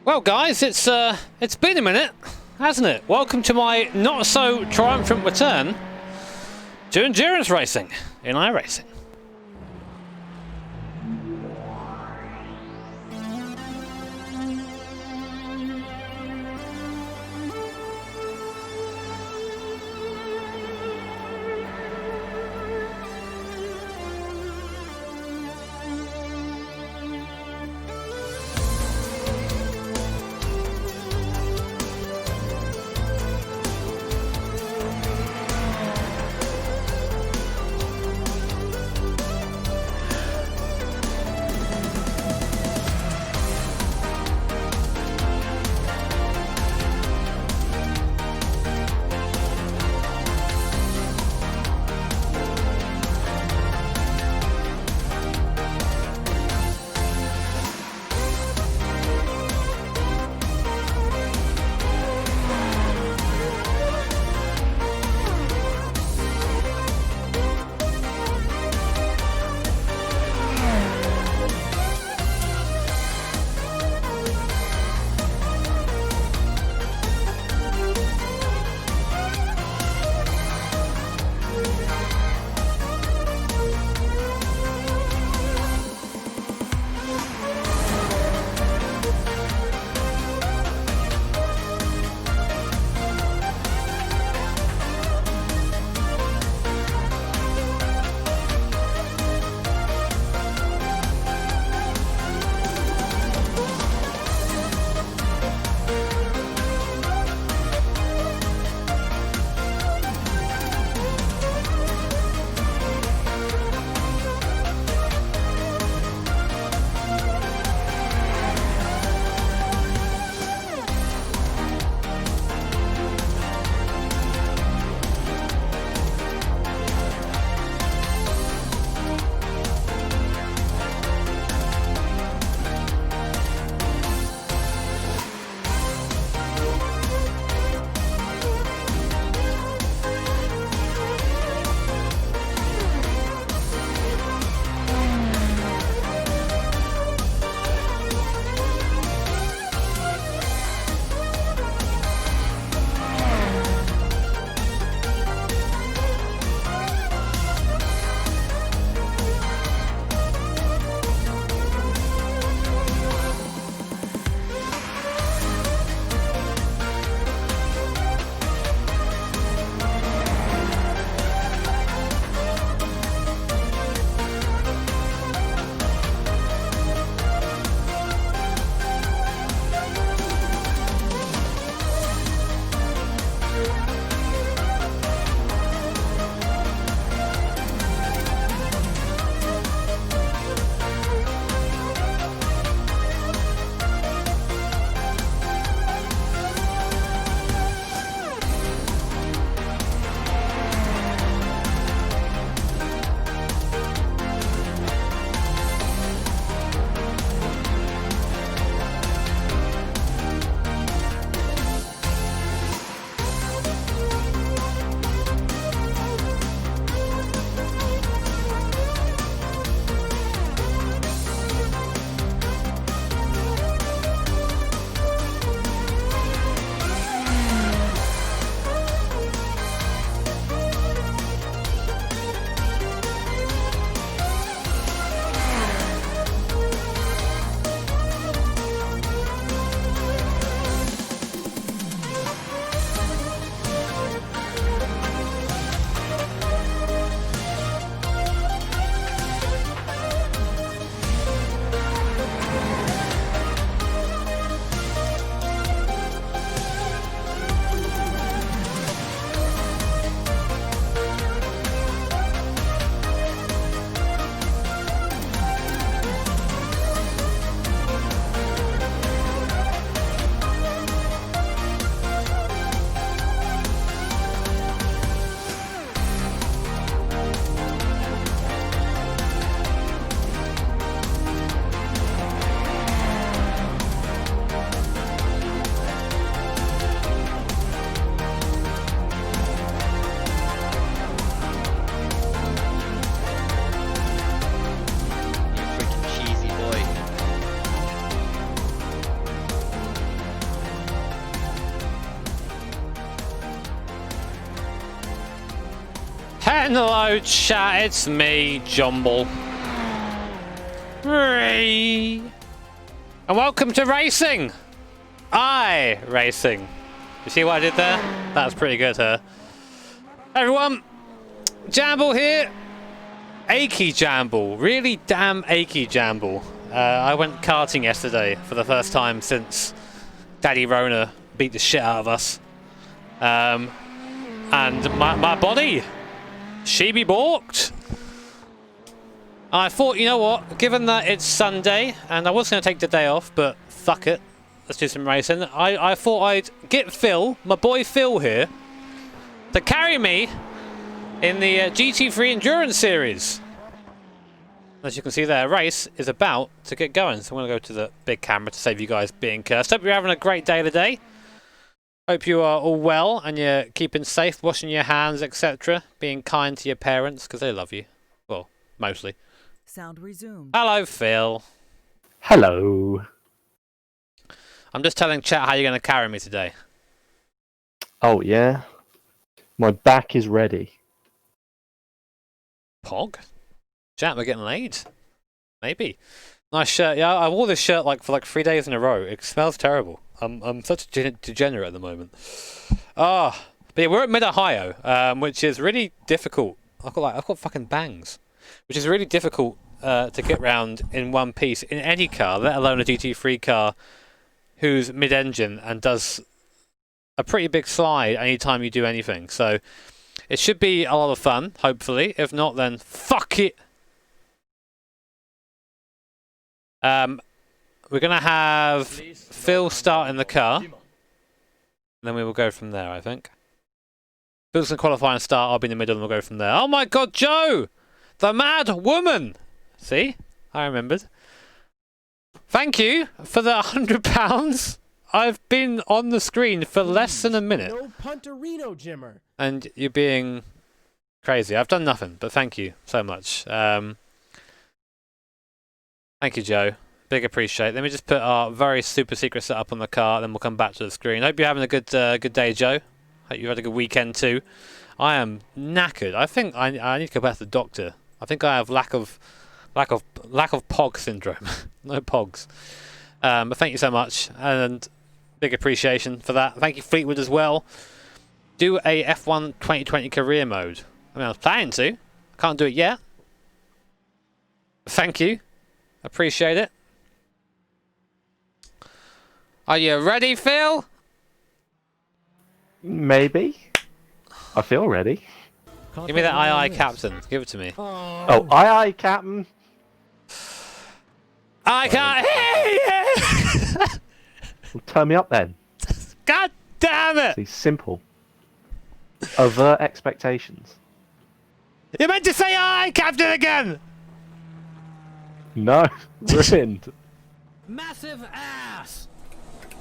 Well, guys, it's been a minute, hasn't it? Welcome to my not so triumphant return to endurance racing in iRacing. Hello chat, it's me, Jumble. And welcome to racing! iRacing. You see what I did there? That was pretty good, huh? Hey everyone, Jamble here. Achy Jamble, really damn achy Jamble. I went karting yesterday for the first time since Daddy Rona beat the shit out of us. And my body, she be balked. I thought, you know what, given that it's Sunday, and I was going to take the day off, but fuck it, let's do some racing. I thought I'd get Phil, my boy Phil here, to carry me in the GT3 Endurance Series. As you can see there, race is about to get going, so I'm going to go to the big camera to save you guys being cursed. Hope you're having a great day today. Hope you are all well and you're keeping safe, washing your hands, etc. Being kind to your parents, because they love you. Well, mostly. Sound resumed. Hello, Phil. Hello. I'm just telling chat how you're going to carry me today. Oh, yeah? My back is ready. Pog? Chat, we're getting laid. Maybe. Nice shirt. Yeah, I wore this shirt for like 3 days in a row. It smells terrible. I'm such a degenerate at the moment. But yeah, we're at Mid-Ohio, which is really difficult. I've got fucking bangs. Which is really difficult to get round in one piece in any car, let alone a GT3 car who's mid-engine and does a pretty big slide anytime you do anything. So it should be a lot of fun, hopefully. If not, then fuck it. We're going to have Phil start in the car. And then we will go from there, I think. Phil's going to qualify and start. I'll be in the middle and we'll go from there. Oh my god, Joe! The mad woman! See? I remembered. Thank you for the £100. I've been on the screen for less than a minute. No punterino, Jimmer. And you're being crazy. I've done nothing, but thank you so much. Thank you, Joe. Big appreciate. Let me just put our very super secret setup on the car, then we'll come back to the screen. Hope you're having a good day, Joe. Hope you've had a good weekend too. I am knackered. I think I need to go back to the doctor. I think I have lack of POG syndrome. No POGs. But thank you so much, and big appreciation for that. Thank you, Fleetwood, as well. Do a F1 2020 career mode. I mean, I was planning to. I can't do it yet. Thank you. Appreciate it. Are you ready, Phil? Maybe. I feel ready. Give me that II Captain. Give it to me. Oh, aye, Captain. I can't hear you! Well, turn me up then. God damn it! See, simple. Avert expectations. You meant to say I Captain again! No, ruined. Massive ass.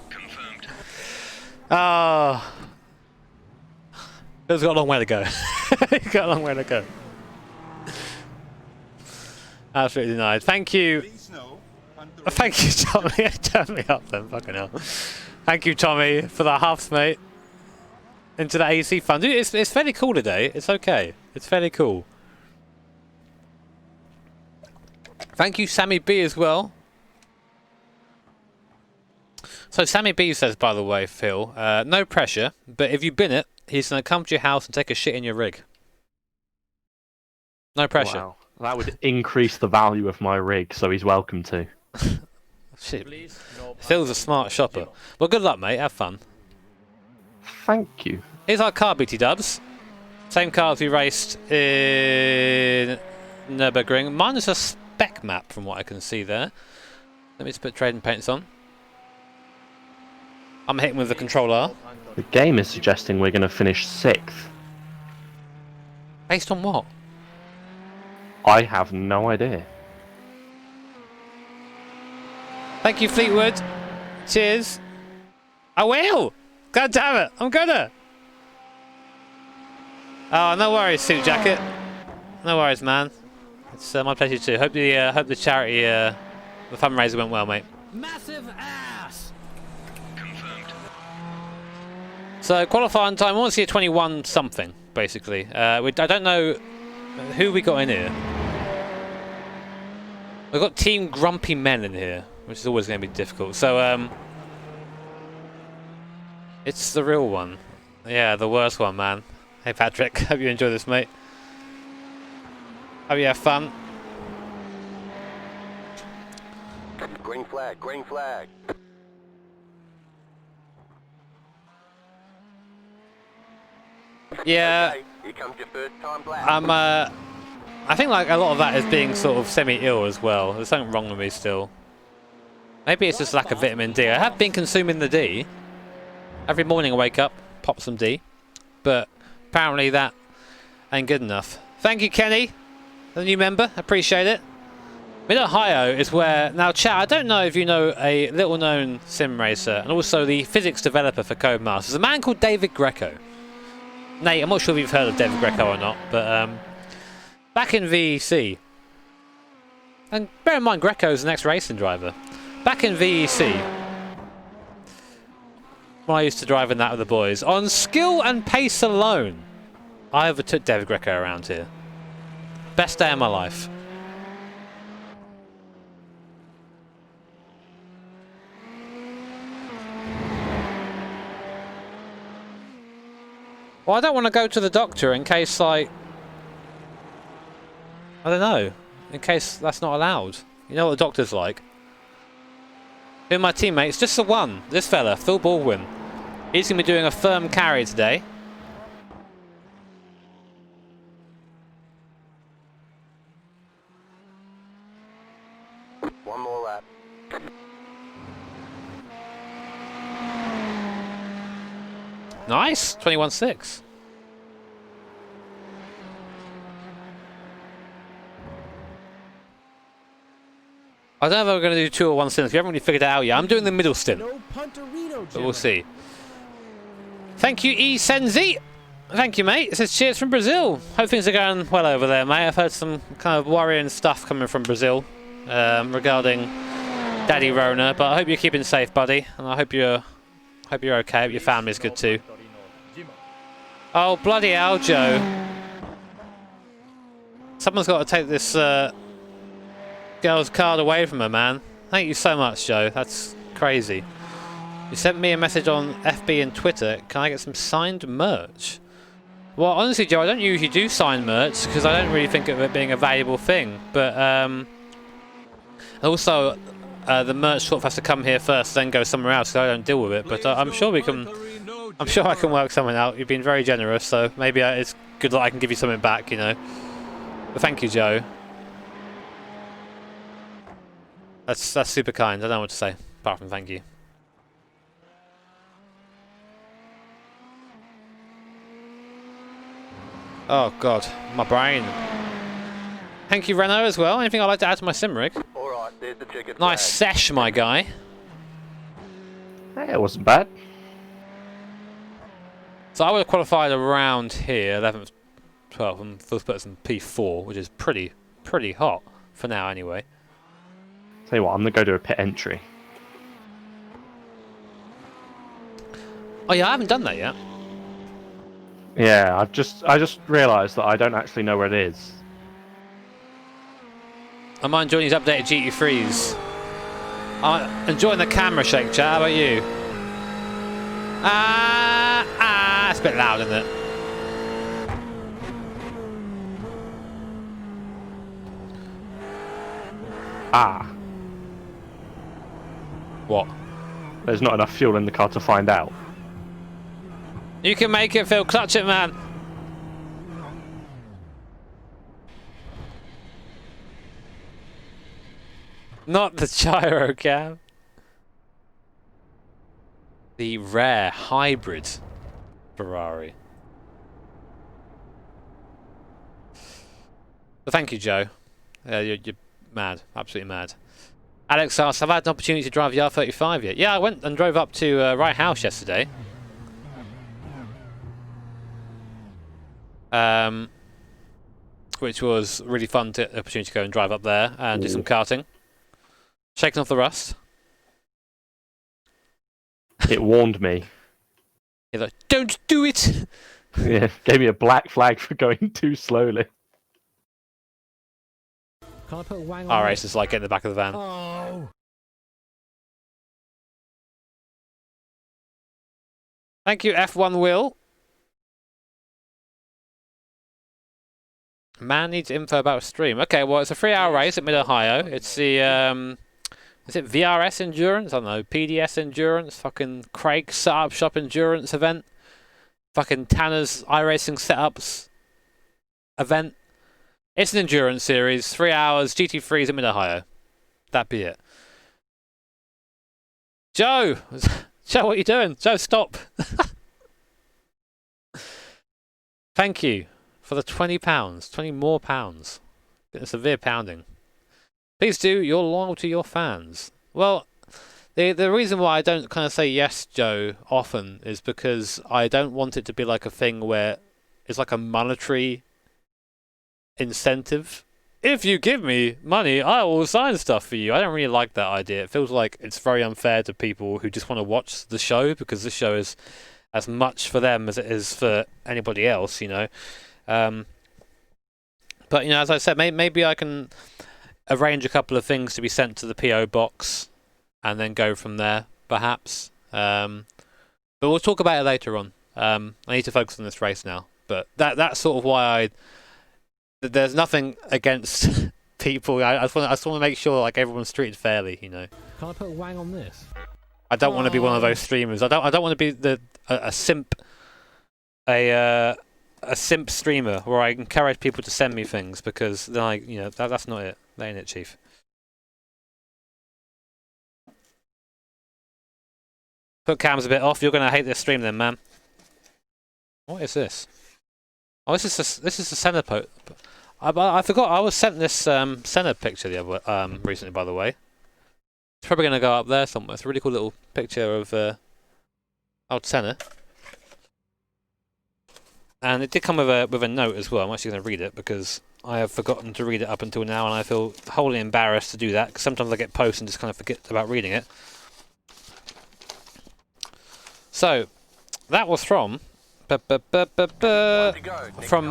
Confirmed. Oh. It's got a long way to go. It's got a long way to go. Absolutely nice. Thank you. Thank you, Tommy. Turn me up then, fucking hell. Thank you, Tommy, for the halves, mate. Into the AC fun. Dude, it's fairly cool today. It's okay. It's fairly cool. Thank you, Sammy B, as well. So Sammy B says, by the way, Phil, no pressure, but if you bin it, he's going to come to your house and take a shit in your rig. No pressure. Wow. That would increase the value of my rig, so he's welcome to. Shit. Phil's a smart shopper. Well, good luck, mate. Have fun. Thank you. Here's our car, BT Dubs. Same cars we raced in Nürburgring. Mine is a spec map from what I can see there. Let me just put trading paints on. I'm hitting with the controller. The game is suggesting we're going to finish 6th. Based on what? I have no idea. Thank you, Fleetwood. Cheers. I will. God damn it. I'm gonna. Oh, no worries, suit jacket. No worries, man. It's my pleasure too. Hope the charity, the fundraiser went well, mate. Massive ass. Confirmed. So qualifying time, I want to see a 21 something. basically. I don't know who we got in here. We've got Team Grumpy Men in here, which is always going to be difficult. So, it's the real one. Yeah, the worst one, man. Hey, Patrick. Hope you enjoy this, mate. Hope you have fun. Green flag, green flag. Yeah. Okay, here comes your first time black. I think like a lot of that is being sort of semi-ill as well. There's something wrong with me still. Maybe it's just lack of vitamin D. I have been consuming the D. Every morning I wake up, pop some D. But apparently that ain't good enough. Thank you, Kenny, the new member. Appreciate it. Mid-Ohio is where... Now, chat, I don't know if you know a little-known sim racer and also the physics developer for Codemasters. There's a man called David Greco. Nate, I'm not sure if you've heard of David Greco or not, but back in VEC... And bear in mind, Greco's the next racing driver. Back in VEC... when I used to drive in that with the boys, on skill and pace alone, I overtook David Greco around here. Best day of my life. Well, I don't want to go to the doctor in case, like... I don't know. In case that's not allowed. You know what the doctor's like. Who are my teammates? Just the one. This fella, Phil Baldwin. He's going to be doing a firm carry today. One more lap. Nice. 21.6. I don't know if we're going to do 2 or 1 stints. We haven't really figured it out yet. I'm doing the middle stint. No punterino, But we'll see. Thank you, E. Senzi. Thank you, mate. It says cheers from Brazil. Hope things are going well over there, mate. I've heard some kind of worrying stuff coming from Brazil regarding Daddy Rona, but I hope you're keeping safe, buddy, and I hope you're okay. Hope your family's good too. Oh, bloody hell, Joe. Someone's got to take this girl's card away from her, man. Thank you so much, Joe. That's crazy. You sent me a message on FB and Twitter. Can I get some signed merch? Well, honestly, Joe, I don't usually do signed merch because I don't really think of it being a valuable thing. But also, the merch sort of has to come here first, then go somewhere else. So I don't deal with it. But I'm sure we can. I'm sure I can work something out. You've been very generous, so maybe it's good that I can give you something back. You know. But thank you, Joe. That's super kind. I don't know what to say apart from thank you. Oh god, my brain. Thank you, Renault, as well. Anything I'd like to add to my sim rig? Alright, there's the chicken Nice flag. sesh, my guy. Yeah, it wasn't bad. So I would have qualified around here, 11th, 12th, and first person P4, which is pretty hot for now, anyway. Tell you what, I'm gonna go to a pit entry. Oh yeah, I haven't done that yet. Yeah, I just realised that I don't actually know where it is. I'm enjoying these updated GT3s. I'm enjoying the camera shake, chat. How about you? It's a bit loud, isn't it? What? There's not enough fuel in the car to find out. You can make it, Phil. Clutch it, man. Not the gyro cam. The rare hybrid Ferrari. Well, thank you, Joe. You're mad. Absolutely mad. Alex asks, have I had an opportunity to drive the R35 yet? Yeah, I went and drove up to Wright House yesterday. Which was really fun opportunity to go and drive up there and do some karting. Shaking off the rust. It warned me. He's like, don't do it! Yeah, gave me a black flag for going too slowly. Can I put Wang on iRacing is like getting in the back of the van. Oh. Thank you, F1 Will. Man needs info about stream. Okay, well, it's a 3-hour race at Mid-Ohio. It's the, is it VRS Endurance? I don't know, PDS Endurance, fucking Craig Setup Shop Endurance event, fucking Tanner's iRacing Setups event. It's an endurance series, 3 hours, GT3s at Mid-Ohio. That be it. Joe! Joe, what are you doing? Joe, stop! Thank you for the £20. 20 more pounds. Getting a severe pounding. Please do, you're loyal to your fans. Well, the reason why I don't kind of say yes, Joe, often is because I don't want it to be like a thing where it's like a monetary incentive. If you give me money, I will sign stuff for you. I don't really like that idea. It feels like it's very unfair to people who just want to watch the show, because this show is as much for them as it is for anybody else, you know. But, you know, as I said, maybe I can arrange a couple of things to be sent to the PO box and then go from there, perhaps. But we'll talk about it later on. I need to focus on this race now. But that's sort of why there's nothing against people. I just want to make sure like everyone's treated fairly, you know. Can I put Wang on this? I don't want to be one of those streamers. I don't want to be a simp streamer where I encourage people to send me things, because then you know, that's not it. That ain't it, Chief. Put cams a bit off. You're gonna hate this stream then, man. What is this? Oh, this is the Senna I forgot I was sent this Senna picture the other recently, by the way. It's probably gonna go up there somewhere. It's a really cool little picture of old Senna. And it did come with a note as well. I'm actually going to read it because I have forgotten to read it up until now, and I feel wholly embarrassed to do that, because sometimes I get posts and just kind of forget about reading it. So, that was from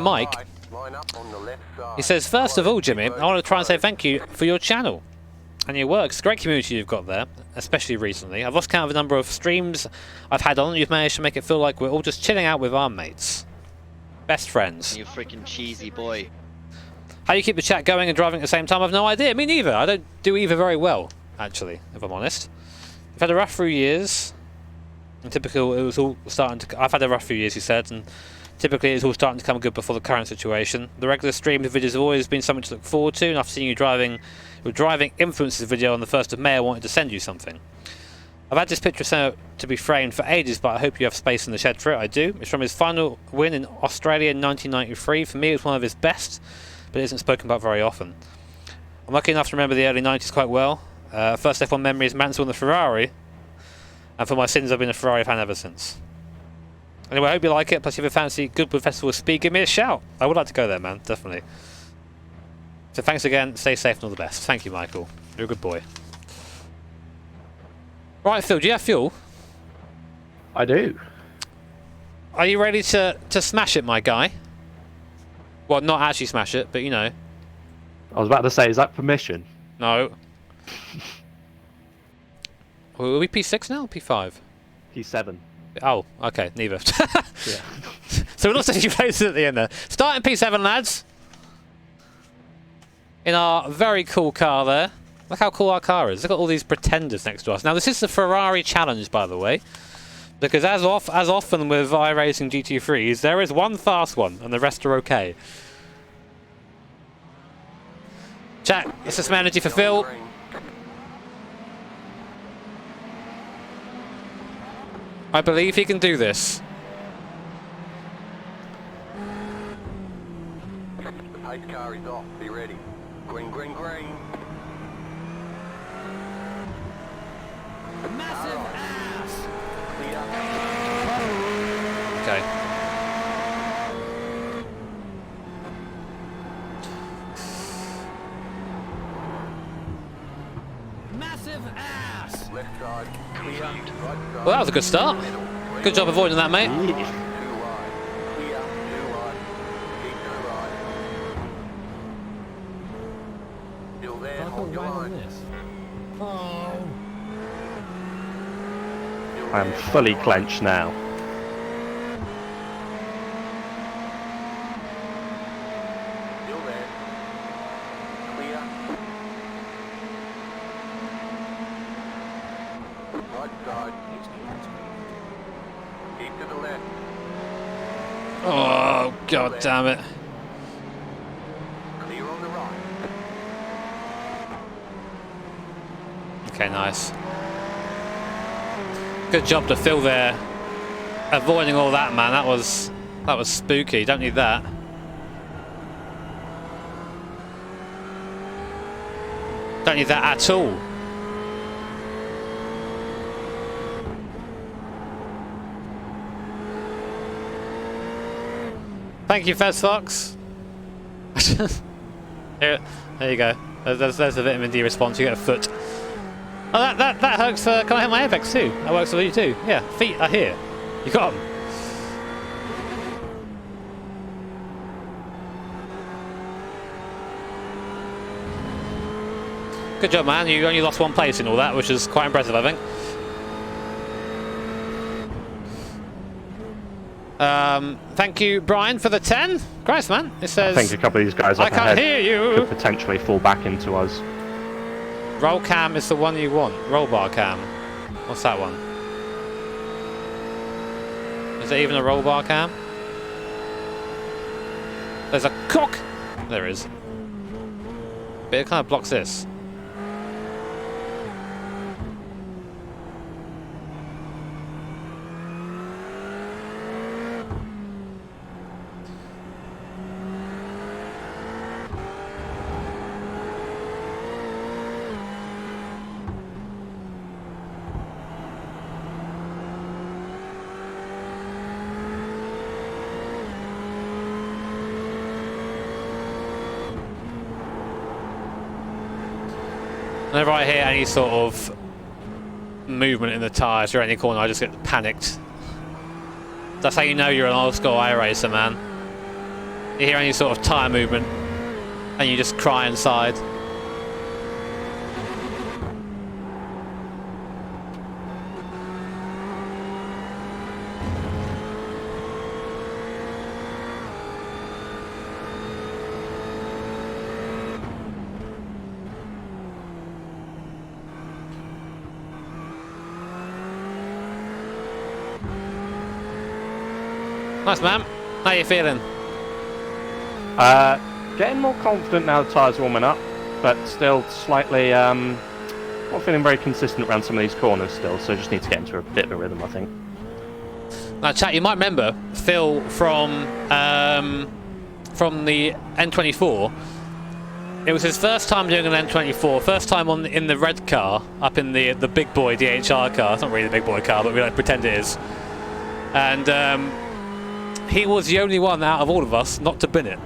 Mike. He says, first of all, Jimmy, I want to try and say thank you for your channel and your work. It's a great community you've got there, especially recently. I've lost count of the number of streams I've had on. You've managed to make it feel like we're all just chilling out with our mates. Best friends. You freaking cheesy boy. How you keep the chat going and driving at the same time, I've no idea. Me neither. I don't do either very well, actually, if I'm honest. I've had a rough few years. And typical, it was all starting to... I've had a rough few years, he said, and typically it's all starting to come good before the current situation. The regular streams videos have always been something to look forward to, and after seeing your driving influences video on the 1st of May, I wanted to send you something. I've had this picture sent to be framed for ages, but I hope you have space in the shed for it. I do. It's from his final win in Australia in 1993. For me, it was one of his best, but it isn't spoken about very often. I'm lucky enough to remember the early 90s quite well. First F1 memory is Mansell and the Ferrari, and for my sins, I've been a Ferrari fan ever since. Anyway, I hope you like it. Plus, if you fancy Goodwood Festival Speed, give me a shout. I would like to go there, man. Definitely. So thanks again. Stay safe and all the best. Thank you, Michael. You're a good boy. Right, Phil, do you have fuel? I do. Are you ready to smash it, my guy? Well, not actually smash it, but you know. I was about to say, is that permission? No. Are we P6 now or P5? P7. Oh, okay, neither. Yeah. So we lost a few places at the end there. Starting P7, lads. In our very cool car there. Look how cool our car is. Look at all these pretenders next to us. Now, this is the Ferrari challenge, by the way. Because as often with iRacing GT3s, there is one fast one, and the rest are okay. Chat, this is some energy for Phil. I believe he can do this. The pace car is off. Be ready. Green, green, green. Massive ass! Okay. Massive ass! Left side. Clear. Right side. Well, that was a good start. Good job avoiding that, mate. Too wide. Clear. your wang on line. this? Oh. I am fully clenched now. Still there. Clear. Right side. Keep to the left. Oh, god damn it. Clear on the right. Okay, nice. Good job to Phil there. Avoiding all that, man. That was spooky. Don't need that. Don't need that at all. Thank you, Fez Fox. Here, there you go. There's a vitamin D response. You get a foot. Oh, that works for. Can I hit my apex too? That works for you too. Yeah, feet are here. You got them. Good job, man. You only lost one place in all that, which is quite impressive, I think. Thank you, Brian, for the 10. Christ, man. It says. I think a couple of these guys I up can't ahead hear you. could potentially fall back into us. Roll cam is the one you want. Roll bar cam. What's that one? Is there even a roll bar cam? There's a cock. There is. But it kind of blocks this. Whenever I hear any sort of movement in the tyres or any corner, I just get panicked. That's how you know you're an old school iRacer, man. You hear any sort of tyre movement and you just cry inside. Nice, man. How you feeling? Getting more confident now the tyres are warming up, but still slightly not feeling very consistent around some of these corners still, so just need to get into a bit of a rhythm, I think. Now, chat, you might remember Phil from the N24. It was his first time doing an N24, first time in the red car, up in the big boy DHR car. It's not really the big boy car, but we like pretend it is. And he was the only one out of all of us not to bin it.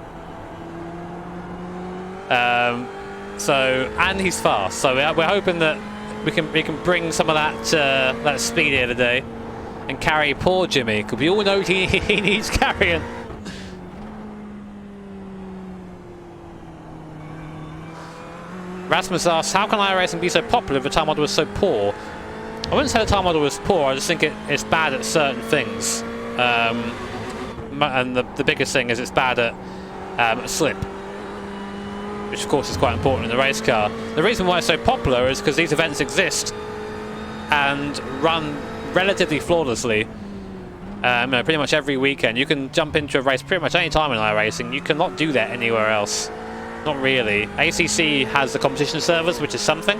And he's fast, so we're hoping that we can bring some of that speed here today and carry poor Jimmy, because we all know he needs carrying. Rasmus asks, how can iRacing be so popular if the time model was so poor? I wouldn't say the time model was poor, I just think it's bad at certain things. And the biggest thing is it's bad at slip, which of course is quite important in the race car. The reason why it's so popular is because these events exist and run relatively flawlessly. Pretty much every weekend you can jump into a race pretty much any time in iRacing. You cannot do that anywhere else. Not really. ACC has the competition servers, which is something,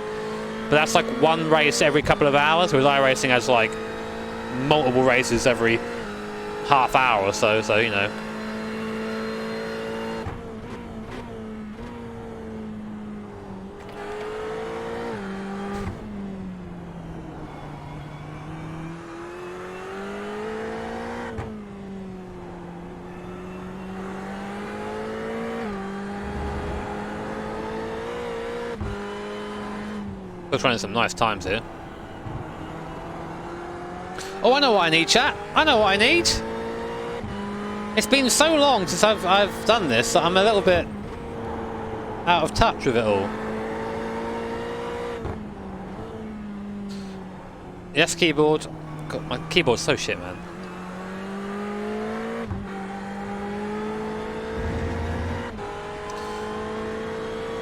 but that's like one race every couple of hours, whereas iRacing has like multiple races every half hour or so, you know. We're running some nice times here. Oh, I know what I need, chat. I know what I need. It's been so long since I've done this that I'm a little bit out of touch with it all. Yes, keyboard. God, my keyboard's so shit, man.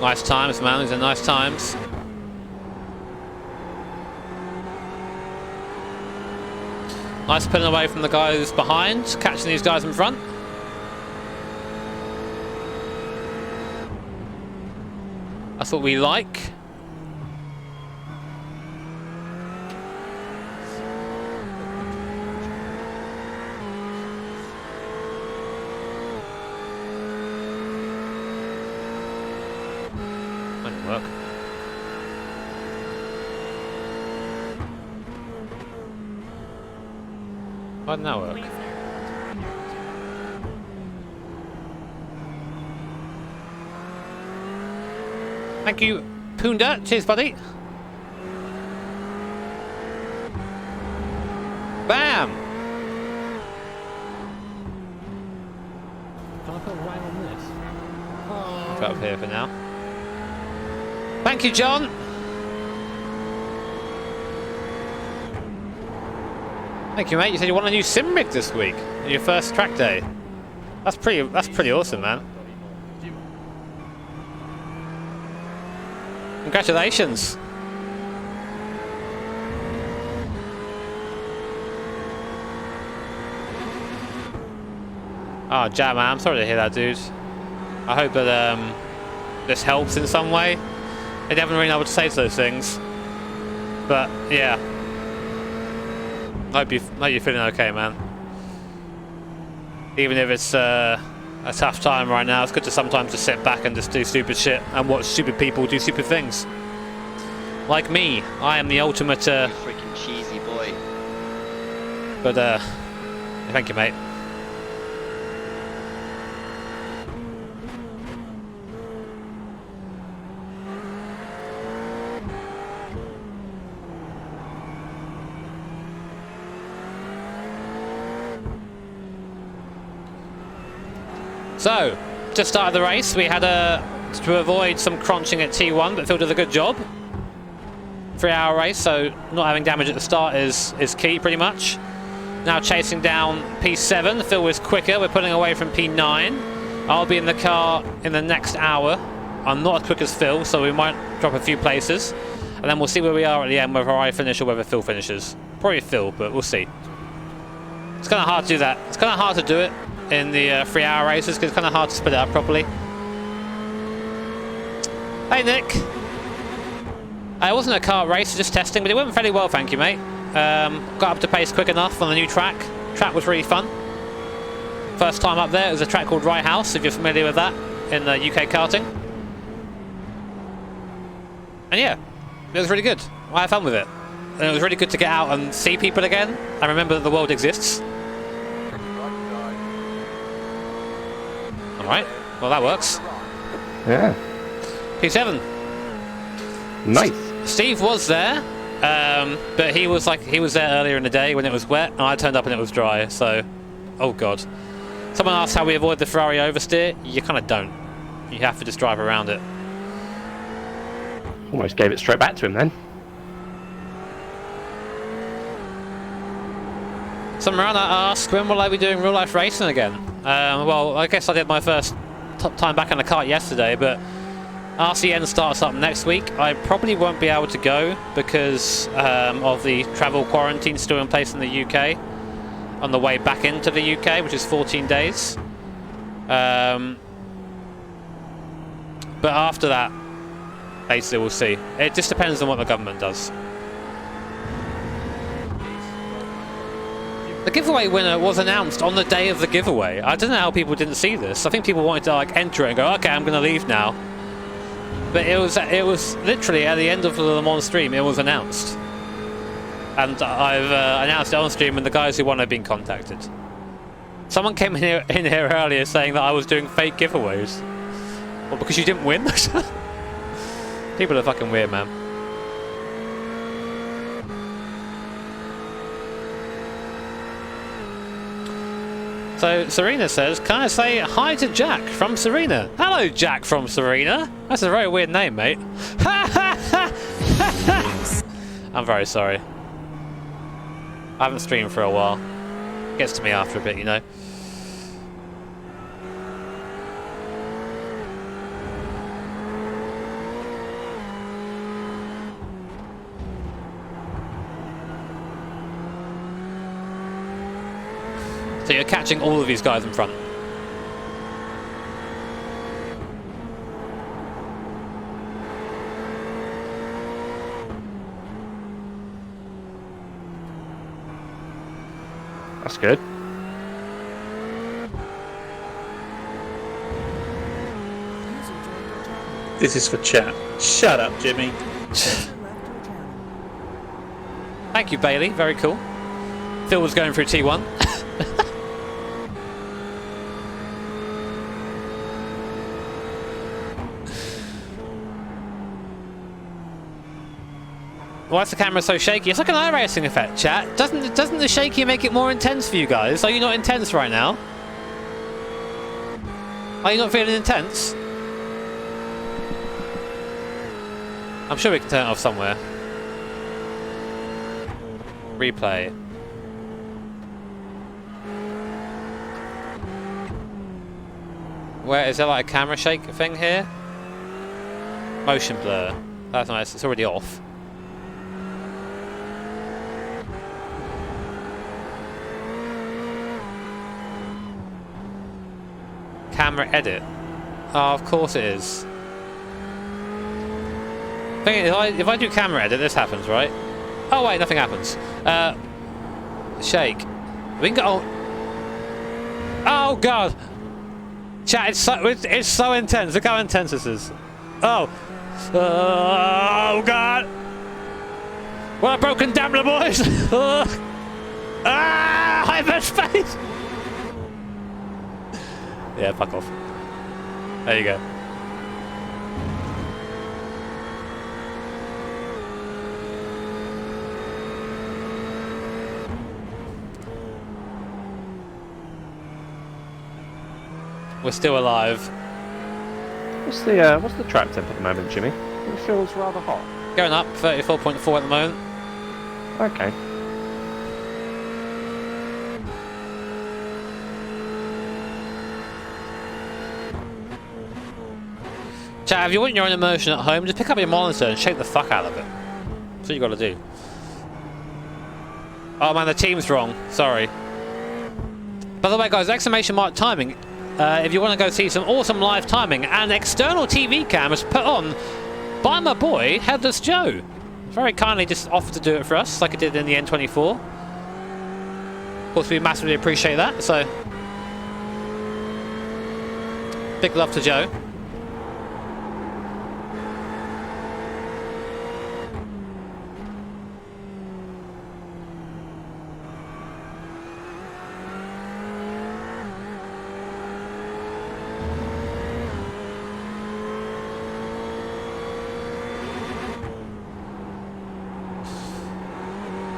Nice times, man. These are nice times. Nice pulling away from the guys behind, catching these guys in front. That's what we like. That didn't work. Why didn't that work? Thank you, Punda. Cheers, buddy. Bam! Can I put right on this? Go up here for now. Thank you, John. Thank you, mate. You said you want a new sim rig this week, your first track day. That's pretty awesome, man. Congratulations. Oh, Jam, man, I'm sorry to hear that, dude. I hope that this helps in some way. I haven't really know what to say to those things, but yeah. I hope you're feeling okay, man. Even if it's a tough time right now, it's good to sometimes just sit back and just do stupid shit and watch stupid people do stupid things. Like me, I am the ultimate. You freaking cheesy boy. But thank you, mate. So, just started the race. We had to avoid some crunching at T1, but Phil did a good job. 3-hour race, so not having damage at the start is key, pretty much. Now chasing down P7. Phil was quicker. We're pulling away from P9. I'll be in the car in the next hour. I'm not as quick as Phil, so we might drop a few places. And then we'll see where we are at the end, whether I finish or whether Phil finishes. Probably Phil, but we'll see. It's kind of hard to do that. It's kind of hard to do it in the 3-hour races because it's kind of hard to split it up properly. Hey, Nick. It wasn't a kart race, just testing, but it went fairly well, thank you, mate. Got up to pace quick enough on the new track. Track was really fun. First time up there. It was a track called Rye House, if you're familiar with that, in UK karting. And yeah, it was really good. I had fun with it. And it was really good to get out and see people again and remember that the world exists. Alright, well that works. Yeah. P7. Nice. Steve was there, but he was there earlier in the day when it was wet, and I turned up and it was dry, so... Oh god. Someone asked how we avoid the Ferrari oversteer. You kind of don't. You have to just drive around it. Almost gave it straight back to him then. Someone around that asked, when will I be doing real life racing again? Well, I guess I did my first time back on the kart yesterday, but RCN starts up next week. I probably won't be able to go because of the travel quarantine still in place in the UK on the way back into the UK, which is 14 days. But after that, basically we'll see. It just depends on what the government does. The giveaway winner was announced on the day of the giveaway. I don't know how people didn't see this. I think people wanted to like enter it and go, okay, I'm going to leave now. But it was literally at the end of the Le Mans stream, it was announced. And I've announced it on stream, and the guys who won have been contacted. Someone came in here earlier saying that I was doing fake giveaways. Well, because you didn't win? People are fucking weird, man. So Serena says, can I say hi to Jack from Serena? Hello, Jack from Serena. That's a very weird name, mate. I'm very sorry. I haven't streamed for a while. Gets to me after a bit, you know. So you're catching all of these guys in front. That's good. This is for chat. Shut up, Jimmy. Thank you, Bailey. Very cool. Phil was going through T1. Why is the camera so shaky? It's like an iRacing effect, chat. Doesn't the shaky make it more intense for you guys? Are you not intense right now? Are you not feeling intense? I'm sure we can turn it off somewhere. Replay. Where is there like a camera shake thing here? Motion blur. That's nice. It's already off. Camera edit. Oh, of course it is. Thing is, if I do camera edit, this happens, right? Oh wait, nothing happens. Shake. We can go. Oh god. Chat, it's so intense. Look how intense this is. Oh. Oh god. What a broken dabbler, boys. Hyperspace. Yeah, fuck off. There you go. We're still alive. What's the track temp at the moment, Jimmy? It feels rather hot. Going up, 34.4 at the moment. Okay. Chat, if you want your own immersion at home, just pick up your monitor and shake the fuck out of it. That's what you gotta do. Oh man, the team's wrong. Sorry. By the way, guys, exclamation mark timing. If you want to go see some awesome live timing, an external TV cam is put on by my boy, Headless Joe. Very kindly just offered to do it for us, like it did in the N24. Of course, we massively appreciate that, so... big love to Joe.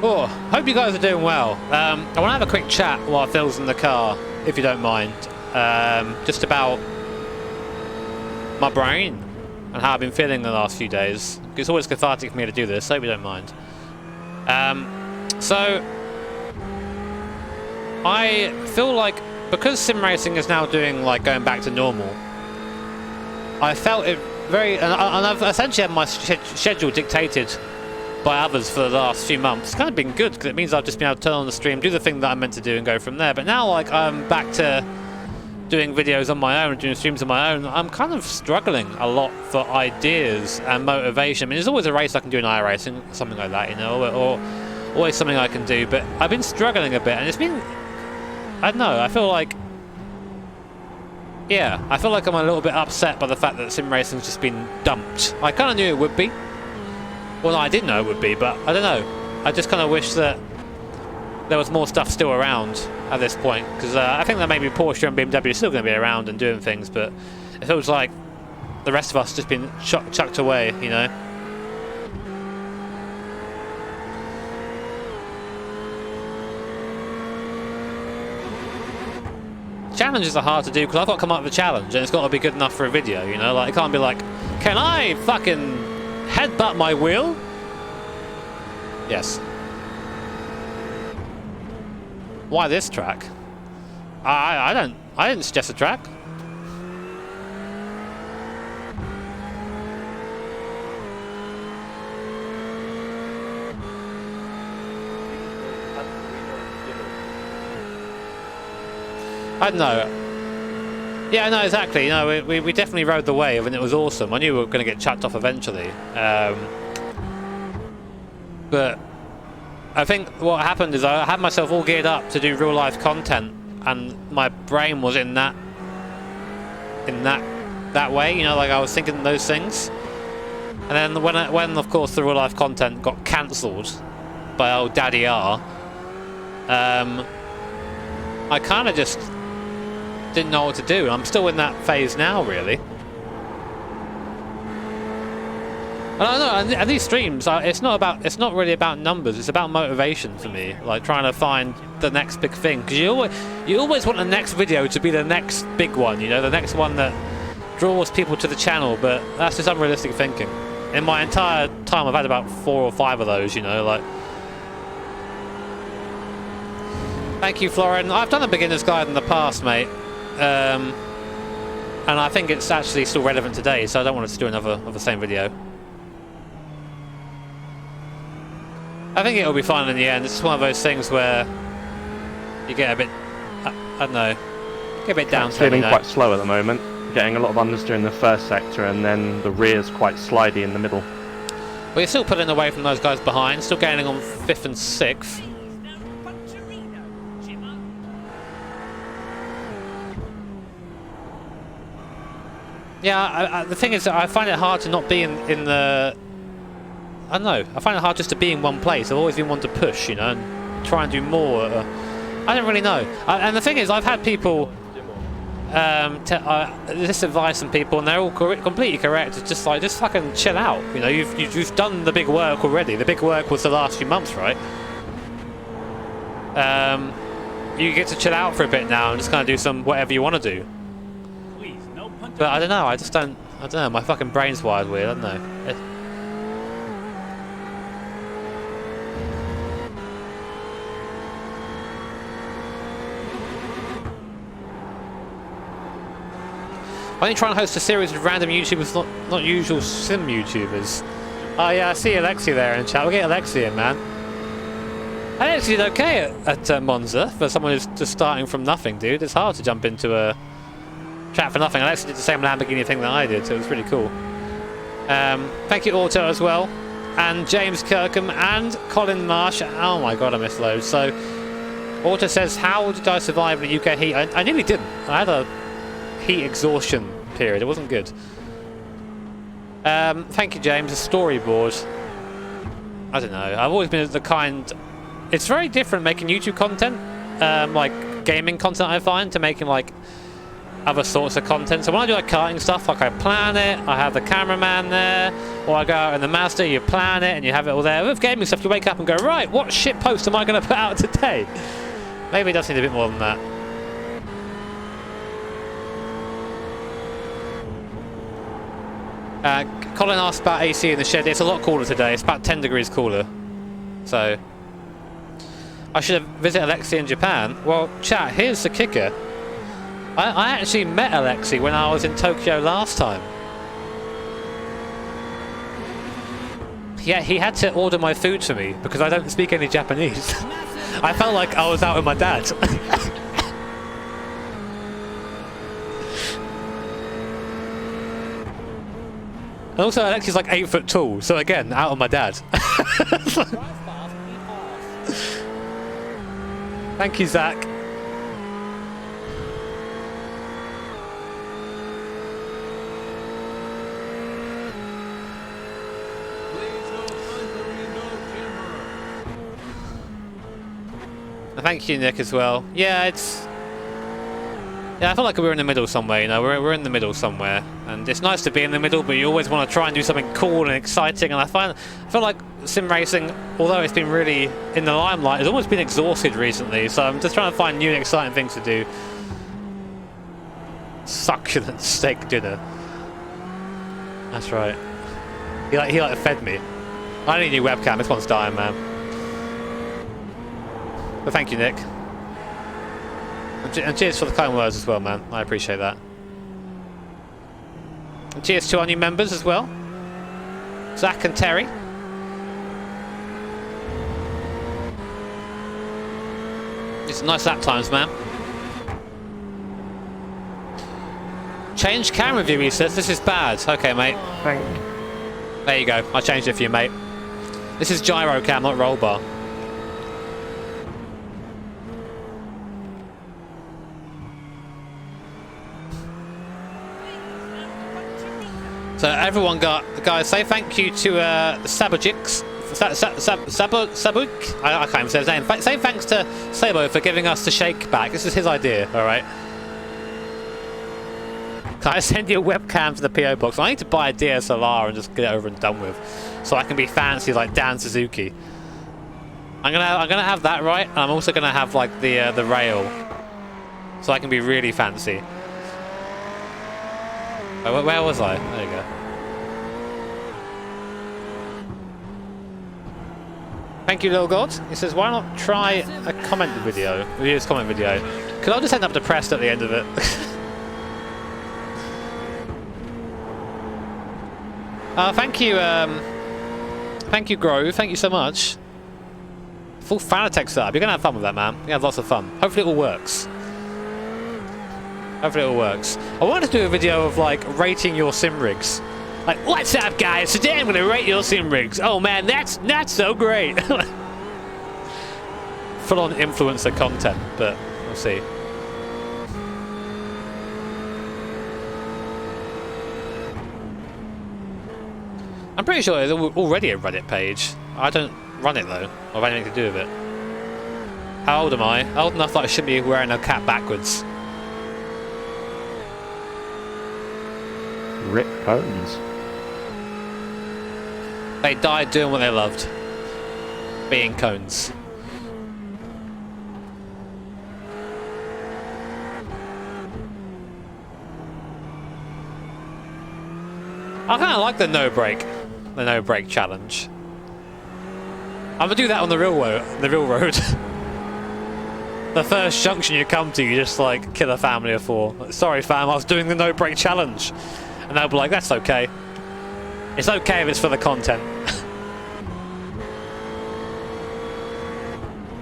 Oh, hope you guys are doing well. I want to have a quick chat while Phil's in the car, if you don't mind. Just about my brain and how I've been feeling the last few days. It's always cathartic for me to do this, so hope you don't mind. So, I feel like, because sim racing is now doing, like, going back to normal, I felt it very... and I've essentially had my schedule dictated by others for the last few months. It's kind of been good because it means I've just been able to turn on the stream, do the thing that I'm meant to do and go from there. But now, like, I'm back to doing videos on my own, doing streams on my own. I'm kind of struggling a lot for ideas and motivation. I mean, there's always a race I can do in iRacing, something like that, you know, or always something I can do. But I've been struggling a bit, and it's been, I don't know, I feel like, yeah, I feel like I'm a little bit upset by the fact that sim racing's just been dumped. I kind of knew it would be. Well, no, I didn't know it would be, but I don't know. I just kind of wish that there was more stuff still around at this point, because I think that maybe Porsche and BMW are still going to be around and doing things, but it feels like the rest of us just been chucked away, you know. Challenges are hard to do because I've got to come up with a challenge and it's got to be good enough for a video, you know. Like, it can't be like, can I fucking headbutt my wheel? Yes. Why this track? I didn't suggest a track. I don't know. Yeah, no, exactly. No, we definitely rode the wave, and it was awesome. I knew we were going to get chucked off eventually. But I think what happened is I had myself all geared up to do real life content, and my brain was in that way. You know, like I was thinking those things. And then when of course the real life content got cancelled by old Daddy R, I kind of just didn't know what to do, and I'm still in that phase now, really. And I know, and these streams, it's not really about numbers. It's about motivation for me, like trying to find the next big thing. Because you always want the next video to be the next big one, you know, the next one that draws people to the channel. But that's just unrealistic thinking. In my entire time, I've had about 4 or 5 of those, you know, like. Thank you, Florin. I've done a beginner's guide in the past, mate. And I think it's actually still relevant today, so I don't want us to do another of the same video. I think it'll be fun in the end. It's one of those things where you get a bit, I don't know, get a bit down. Feeling quite slow at the moment. Getting a lot of unders during the first sector, and then the rear's quite slidey in the middle. But you're still pulling away from those guys behind, still gaining on 5th and 6th. Yeah, the thing is that I find it hard to not be in the... I don't know, I find it hard just to be in one place. I've always been one to push, you know, and try and do more. I don't really know. And the thing is, I've had people this advice from people, and they're all completely correct. It's just like, just fucking chill out. You know, you've done the big work already. The big work was the last few months, right? You get to chill out for a bit now and just kind of do some whatever you want to do. But I don't know, I don't know, my fucking brain's wired weird, I don't know. Why don't you try and host a series of random YouTubers, not usual sim YouTubers? Oh yeah, I see Alexi there in chat. We'll get Alexi in, man. Alexi did okay at Monza for someone who's just starting from nothing, dude. It's hard to jump into a chat for nothing. Alexi did the same Lamborghini thing that I did, so it was really cool. Thank you, Auto, as well. And James Kirkham and Colin Marsh. Oh my god, I missed loads. So, Auto says, how did I survive in the UK heat? I nearly didn't. I had a heat exhaustion period. It wasn't good. Thank you, James. A storyboard. I don't know. I've always been the kind... It's very different making YouTube content, like gaming content, I find, to making like other sorts of content. So when I do like karting stuff, like I plan it, I have the cameraman there, or I go out in the Mazda, you plan it and you have it all there. With gaming stuff, you wake up and go, right, what shit post am I going to put out today? Maybe it does need a bit more than that. Colin asked about AC in the shed. It's a lot cooler today. It's about 10 degrees cooler. So I should have visited Alexi in Japan. Well, chat, here's the kicker. I actually met Alexi when I was in Tokyo last time. Yeah, he had to order my food for me because I don't speak any Japanese. I felt like I was out with my dad. And also Alexi's like 8 foot tall, so again, out of my dad. Thank you, Zach. Thank you, Nick, as well. Yeah, it's... Yeah, I feel like we're in the middle somewhere, you know, we're in the middle somewhere. And it's nice to be in the middle, but you always want to try and do something cool and exciting. And I feel like sim racing, although it's been really in the limelight, has almost been exhausted recently. So I'm just trying to find new and exciting things to do. Succulent steak dinner. That's right. He fed me. I need a new webcam, this one's dying, man. But thank you, Nick. And cheers for the kind words as well, man. I appreciate that. And cheers to our new members as well. Zach and Terry. It's nice lap times, man. Change camera view, he says. This is bad. Okay, mate. There you go. I changed it for you, mate. This is gyro cam, not roll bar. So everyone guys, say thank you to Sabujix. Sabuk? I can't even say his name. Say thanks to Sabo for giving us the shake back. This is his idea, alright? Can I send you a webcam to the PO box? I need to buy a DSLR and just get it over and done with, so I can be fancy like Dan Suzuki. I'm gonna have that right, and I'm also gonna have like the rail, so I can be really fancy. Oh, where was I? There you go. Thank you, little god. He says, why not try a comment video? Reviews comment video. Because I'll just end up depressed at the end of it. Thank you, Grove. Thank you so much. Full Fanatec setup. You're gonna have fun with that, man. You're gonna have lots of fun. Hopefully it all works. Hopefully it all works. I wanted to do a video of like rating your sim rigs. Like, what's up, guys? Today I'm gonna rate your sim rigs. Oh man, that's not so great. Full on influencer content, but we'll see. I'm pretty sure there's already a Reddit page. I don't run it though, or have anything to do with it. How old am I? Old enough that I shouldn't be wearing a cap backwards. Rip cones. They died doing what they loved. Being cones. I kind of like the no brake challenge. I'm gonna do that on the real road. The first junction you come to, you just like kill a family of 4. Like, sorry fam, I was doing the no brake challenge. And they'll be like, that's okay. It's okay if it's for the content.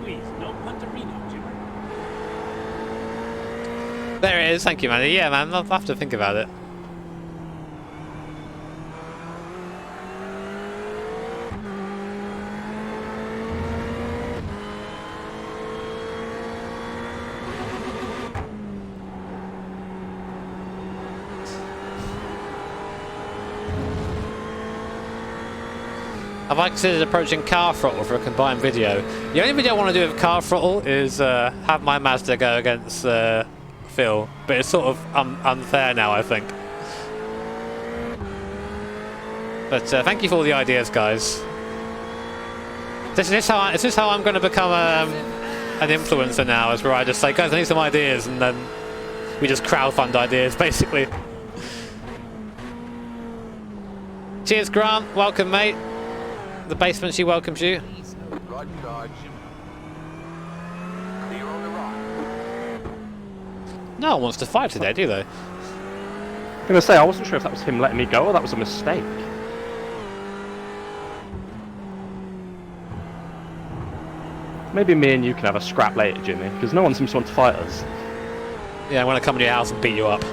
Please, no Punterino, Jimmy. There it is, thank you, man. Yeah, man, I'll have to think about it. Have I considered approaching car throttle for a combined video? The only video I want to do with car throttle is have my Mazda go against Phil, but it's sort of unfair now, I think. But thank you for all the ideas, guys. Is this how I'm going to become an influencer now? Is where I just say, guys, I need some ideas, and then we just crowdfund ideas, basically. Cheers, Grant. Welcome, mate. The basement, she welcomes you. Right side. Clear on the right. No one wants to fight today, do they? I'm gonna say, I wasn't sure if that was him letting me go or that was a mistake. Maybe me and you can have a scrap later, Jimmy, because no one seems to want to fight us. Yeah, I want to come to your house and beat you up.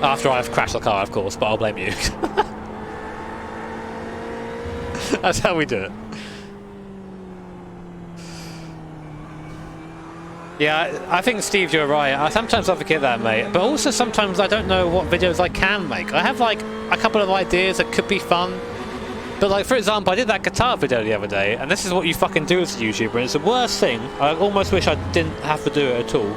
After I've crashed the car, of course, but I'll blame you. That's how we do it. Yeah, I think, Steve, you're right. Sometimes I forget that, mate. But also sometimes I don't know what videos I can make. I have, like, a couple of ideas that could be fun. But, like, for example, I did that guitar video the other day, and this is what you fucking do as a YouTuber, and it's the worst thing. I almost wish I didn't have to do it at all.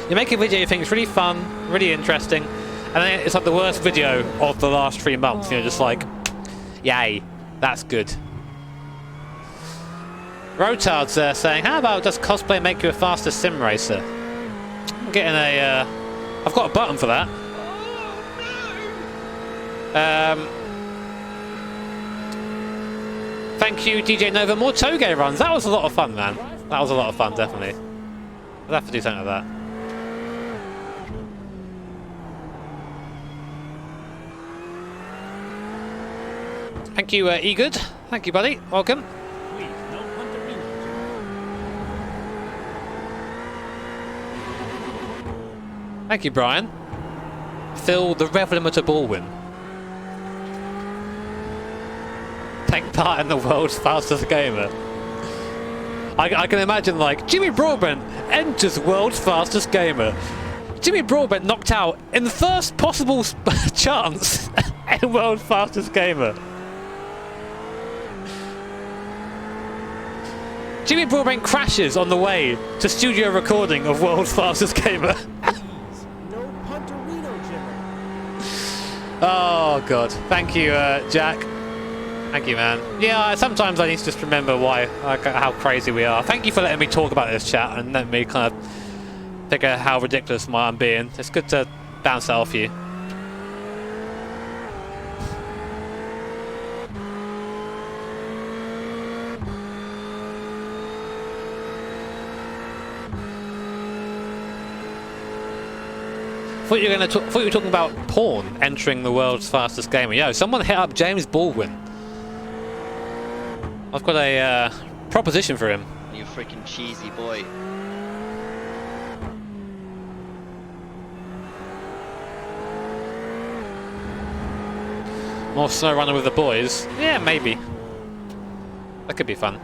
You make a video you think it's really fun, really interesting, and then it's like the worst video of the last 3 months. You know, just like, yay. That's good. Rotard's saying, how about does cosplay make you a faster sim racer? I'm getting a... I've got a button for that. Thank you, DJ Nova. More Toge runs. That was a lot of fun, man. That was a lot of fun, definitely. I'll have to do something like that. Thank you, Egood. Thank you, buddy. Welcome. Please, no Punterino, Jimmy. Thank you, Brian. Phil, the Revelimate Baldwin. Take part in the world's fastest gamer. I can imagine, like, Jimmy Broadbent enters world's fastest gamer. Jimmy Broadbent knocked out in the first possible chance in world's fastest gamer. Jimmy Broadbent crashes on the way to studio recording of world's fastest gamer. No Punterino, Jimmy. Oh god, thank you, Jack. Thank you, man. Yeah, sometimes I need to just remember how crazy we are. Thank you for letting me talk about this, chat, and letting me kind of figure how ridiculous I'm being. It's good to bounce that off you. Thought you were talking about porn entering the world's fastest gamer. Yo, someone hit up James Baldwin. I've got a proposition for him. You freaking cheesy boy. More snow runner with the boys? Yeah, maybe. That could be fun.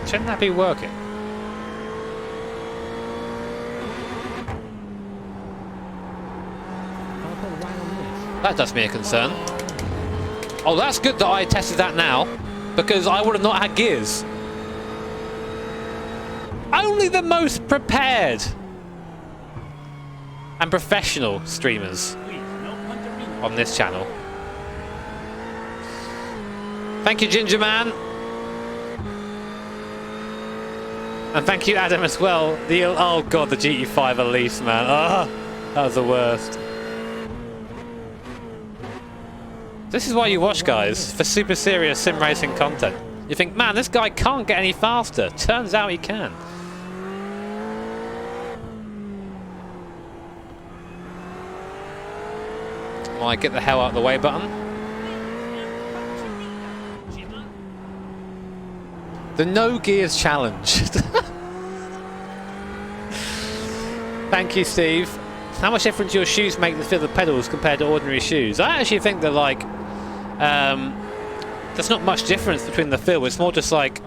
Shouldn't that be working? That does me a concern. Oh, that's good that I tested that now, because I would have not had gears. Only the most prepared and professional streamers Please, no Punterino. on this channel. Thank you, Ginger Man. And thank you, Adam, as well. Oh god, the GT5 Elise, man. Ah, that was the worst. This is why you watch, guys, for super serious sim racing content. You think, man, this guy can't get any faster. Turns out he can. My get the hell out of the way button. The no gears challenge. Thank you, Steve. How much difference do your shoes make to feel the pedals compared to ordinary shoes? I actually think that, like, there's not much difference between the feel. It's more just like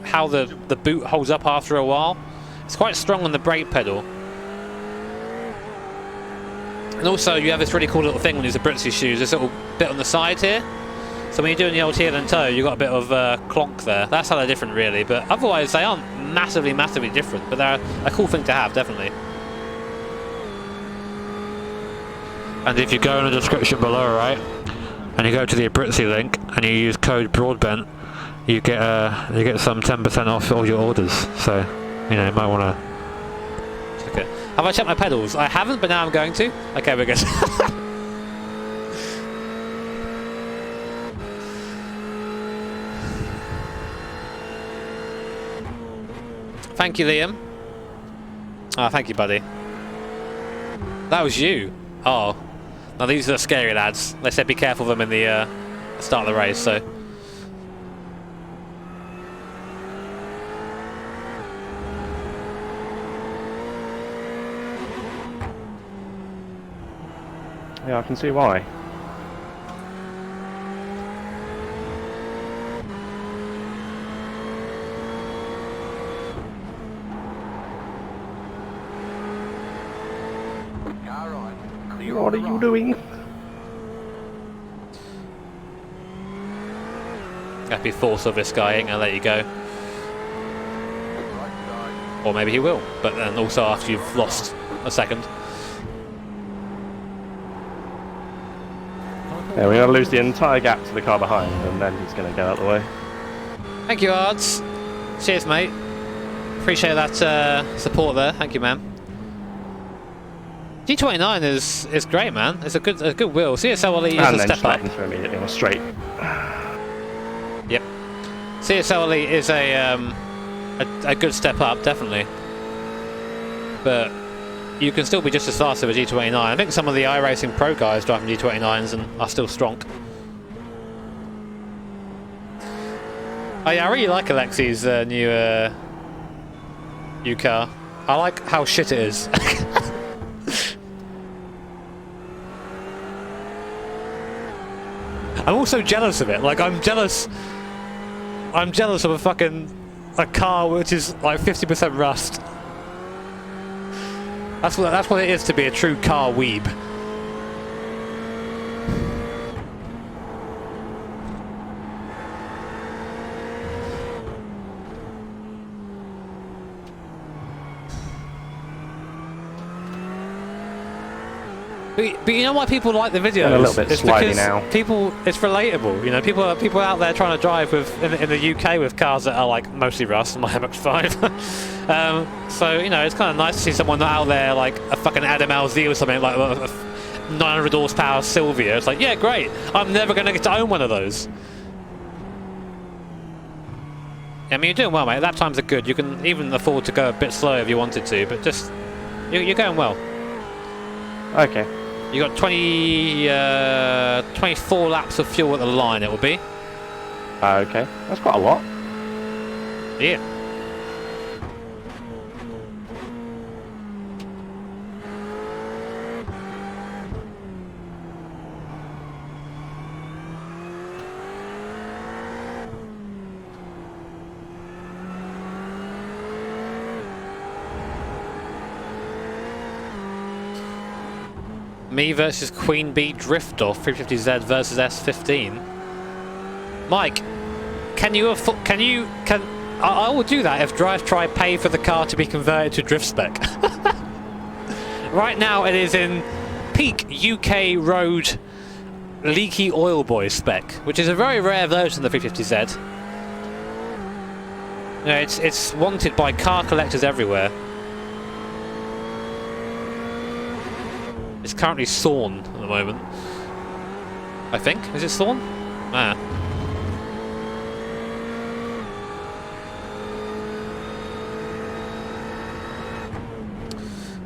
how the boot holds up after a while. It's quite strong on the brake pedal. And also, you have this really cool little thing when you use the Britsy shoes, this little bit on the side here. So when you're doing the old heel and toe, you've got a bit of clonk there. That's how they're different, really. But otherwise, they aren't massively, massively different. But they're a cool thing to have, definitely. And if you go in the description below, right, and you go to the Britsy link and you use code Broadbent, you get some 10% off all your orders. So you know, you might want to. Okay. Have I checked my pedals? I haven't, but now I'm going to. Okay, we're good. Thank you, Liam. Oh, thank you, buddy. That was you. Oh. Now these are the scary lads. They said be careful of them in the start of the race, so. Yeah, I can see why. What are you doing? Happy force of this guy ain't gonna let you go. Or maybe he will, but then also after you've lost a second. Yeah, we're going to lose the entire gap to the car behind, and then he's going to get out of the way. Thank you, Ards. Cheers, mate. Appreciate that support there. Thank you, man. G29 is great, man. It's a good wheel. CSLE is And a then step just up. let into immediately on a straight. Yep. CSLE is a good step up, definitely. But you can still be just as fast with a G29. I think some of the iRacing Pro guys driving G29s and are still strong. Oh yeah, I really like Alexi's new car. I like how shit it is. I'm also jealous of it. Like I'm jealous of a car which is like 50% rust. That's what it is to be a true car weeb. But you know why people like the videos? And a little bit it's slidey because now. It's relatable. You know, people out there trying to drive in the UK with cars that are like mostly rust. My MX-5. So you know, it's kind of nice to see someone out there like a fucking Adam LZ or something like a 900 horsepower Silvia. It's like, yeah, great. I'm never going to get to own one of those. I mean, you're doing well, mate. Lap times are good. You can even afford to go a bit slow if you wanted to, but just you're going well. Okay. You got 24 laps of fuel at the line, it will be. Okay. That's quite a lot. Yeah. Me versus Queen Bee Drift Off 350Z versus S15. Mike, I will do that if Drive Try pay for the car to be converted to drift spec. Right now it is in peak UK road leaky oil boy spec, which is a very rare version of the 350Z. You know, it's wanted by car collectors everywhere. It's currently Sawn at the moment. I think. Is it Sawn? Ah.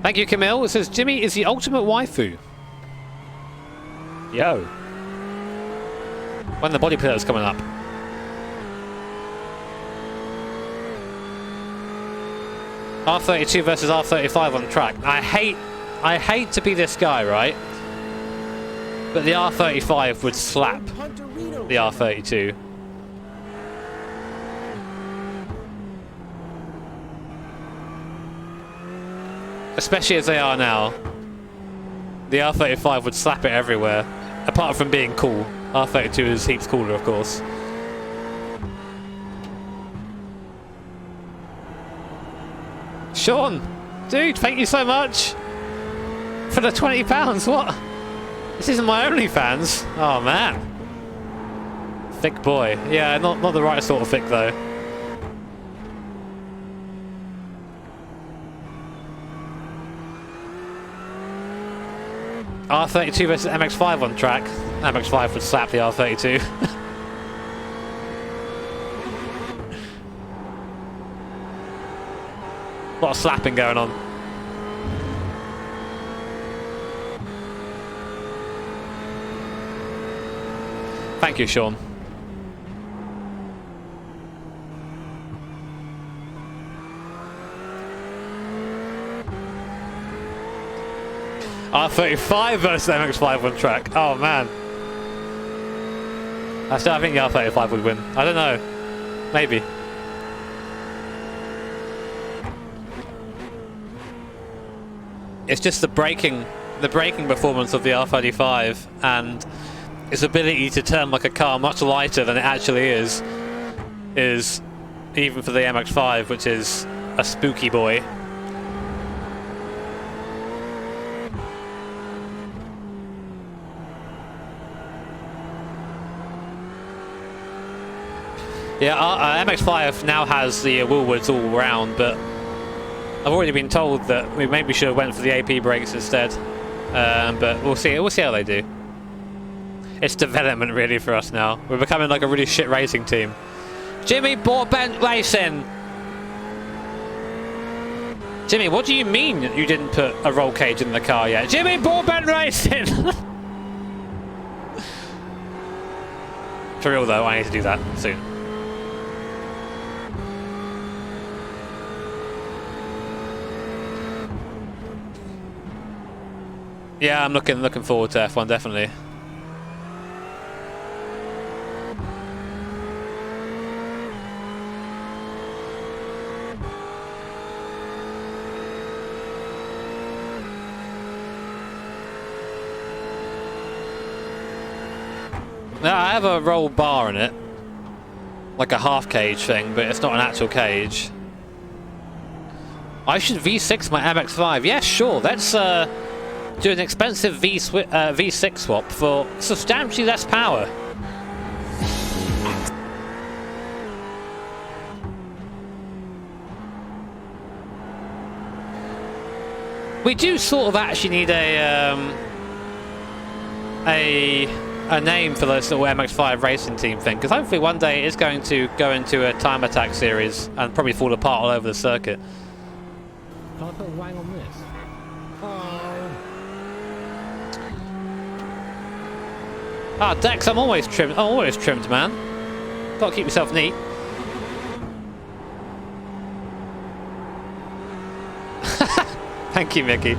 Thank you, Camille. It says, Jimmy is the ultimate waifu. Yo. When the body pillar's coming up. R32 versus R35 on track. I hate to be this guy, right? But the R35 would slap the R32. Especially as they are now. The R35 would slap it everywhere. Apart from being cool. R32 is heaps cooler, of course. Sean! Dude, thank you so much! For the £20, what? This isn't my OnlyFans. Oh man. Thick boy. Yeah, not the right sort of thick though. R32 versus MX-5 on track. MX-5 would slap the R32. A lot of slapping going on. Thank you, Sean. R35 versus MX-5 on track. Oh man. I think the R35 would win. I don't know. Maybe. It's just the braking performance of the R35 and its ability to turn like a car much lighter than it actually is even for the MX-5, which is a spooky boy. Yeah, MX-5 now has the wheel widths all round, but I've already been told that we maybe should have went for the AP brakes instead, but we'll see. We'll see how they do. It's development really for us now. We're becoming like a really shit racing team. Jimmy Broadbent Racing. Jimmy, what do you mean you didn't put a roll cage in the car yet? Jimmy Broadbent Racing. For real though, I need to do that soon. Yeah, I'm looking forward to F1 definitely. Now I have a roll bar in it, like a half cage thing, but it's not an actual cage. I should V6 my MX-5. Yeah, sure. Let's do an expensive V6 swap for substantially less power. We do sort of actually need a name for this little MX-5 racing team thing, because hopefully one day it is going to go into a time attack series and probably fall apart all over the circuit. Can I put a wang on this? Ah, Dex, I'm always trimmed. I'm always trimmed, man. Gotta keep yourself neat. Thank you, Mickey.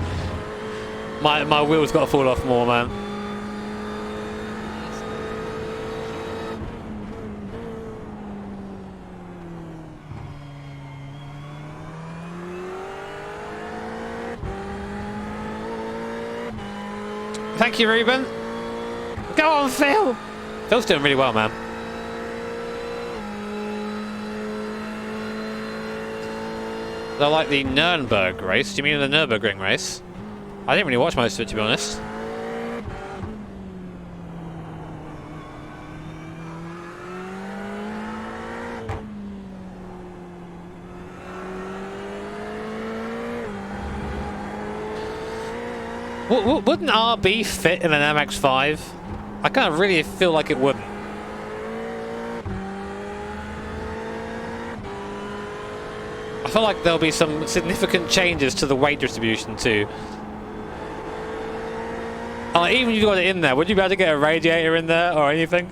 My wheel's got to fall off more, man. Thank you, Ruben. Go on, Phil! Phil's doing really well, man. I like the Nürnberg race. Do you mean the Nürburgring race? I didn't really watch most of it, to be honest. Wouldn't RB fit in an MX-5? I kind of really feel like it wouldn't. I feel like there'll be some significant changes to the weight distribution too. Even if you got it in there, would you be able to get a radiator in there or anything?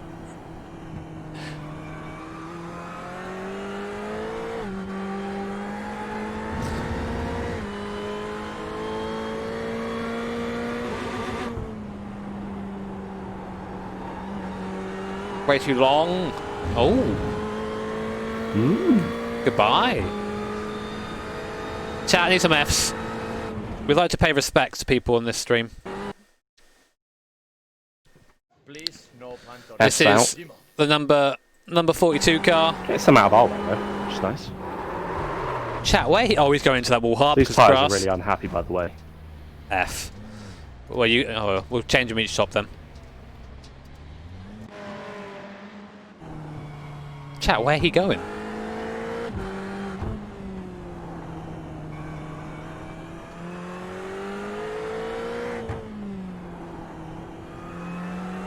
Way too long. Oh. Goodbye. Chat, I need some Fs. We'd like to pay respects to people on this stream. Please, no panto. This is the number 42 car. Get some out of our way though, which is nice. Chat, wait. Oh, he's going to that wall hard. These tyres are really unhappy, by the way. F. Well, we'll change them each stop then. Chat, where he going?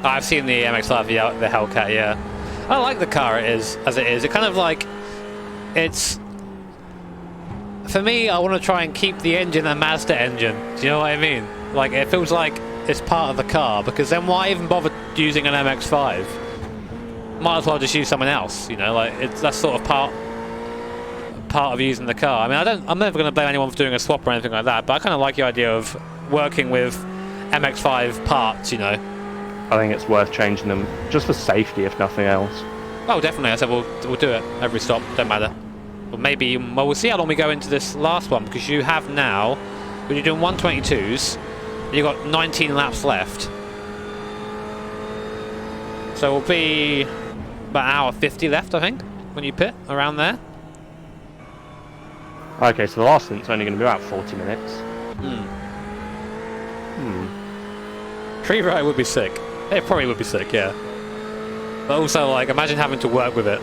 Oh, I've seen the MX-5, the Hellcat, yeah. I like the car as it is. It kind of like, it's... For me, I want to try and keep the engine a Mazda engine. Do you know what I mean? Like, it feels like it's part of the car, because then why even bother using an MX-5? Might as well just use someone else, you know, like that's sort of part of using the car. I mean, I'm never going to blame anyone for doing a swap or anything like that, but I kind of like the idea of working with MX-5 parts, you know. I think it's worth changing them just for safety, if nothing else. Oh, definitely. I said we'll do it every stop. Don't matter. But maybe we'll see how long we go into this last one, because you have now, when you're doing 122s, you've got 19 laps left. So we'll be about an hour 50 left, I think, when you pit, around there. Okay, so the last stint's only going to be about 40 minutes. Tree ride would be sick. It probably would be sick, yeah. But also, like, imagine having to work with it.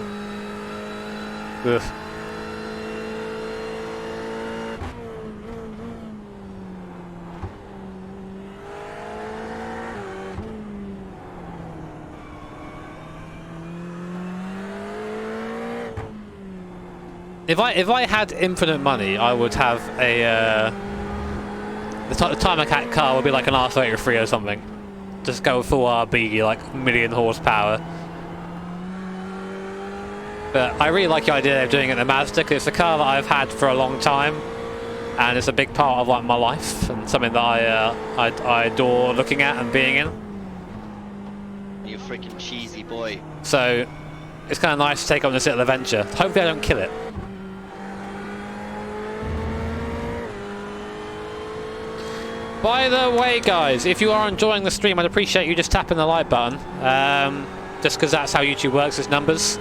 Ugh. If I had infinite money, I would have a the Timer Cat car would be like an R33 or something. Just go full RB, like million horsepower. But I really like the idea of doing it in the Mazda, because it's a car that I've had for a long time, and it's a big part of like my life and something that I adore looking at and being in. You freaking cheesy boy. So it's kind of nice to take on this little adventure. Hopefully I don't kill it. By the way, guys, if you are enjoying the stream, I'd appreciate you just tapping the like button. Just because that's how YouTube works, it's numbers.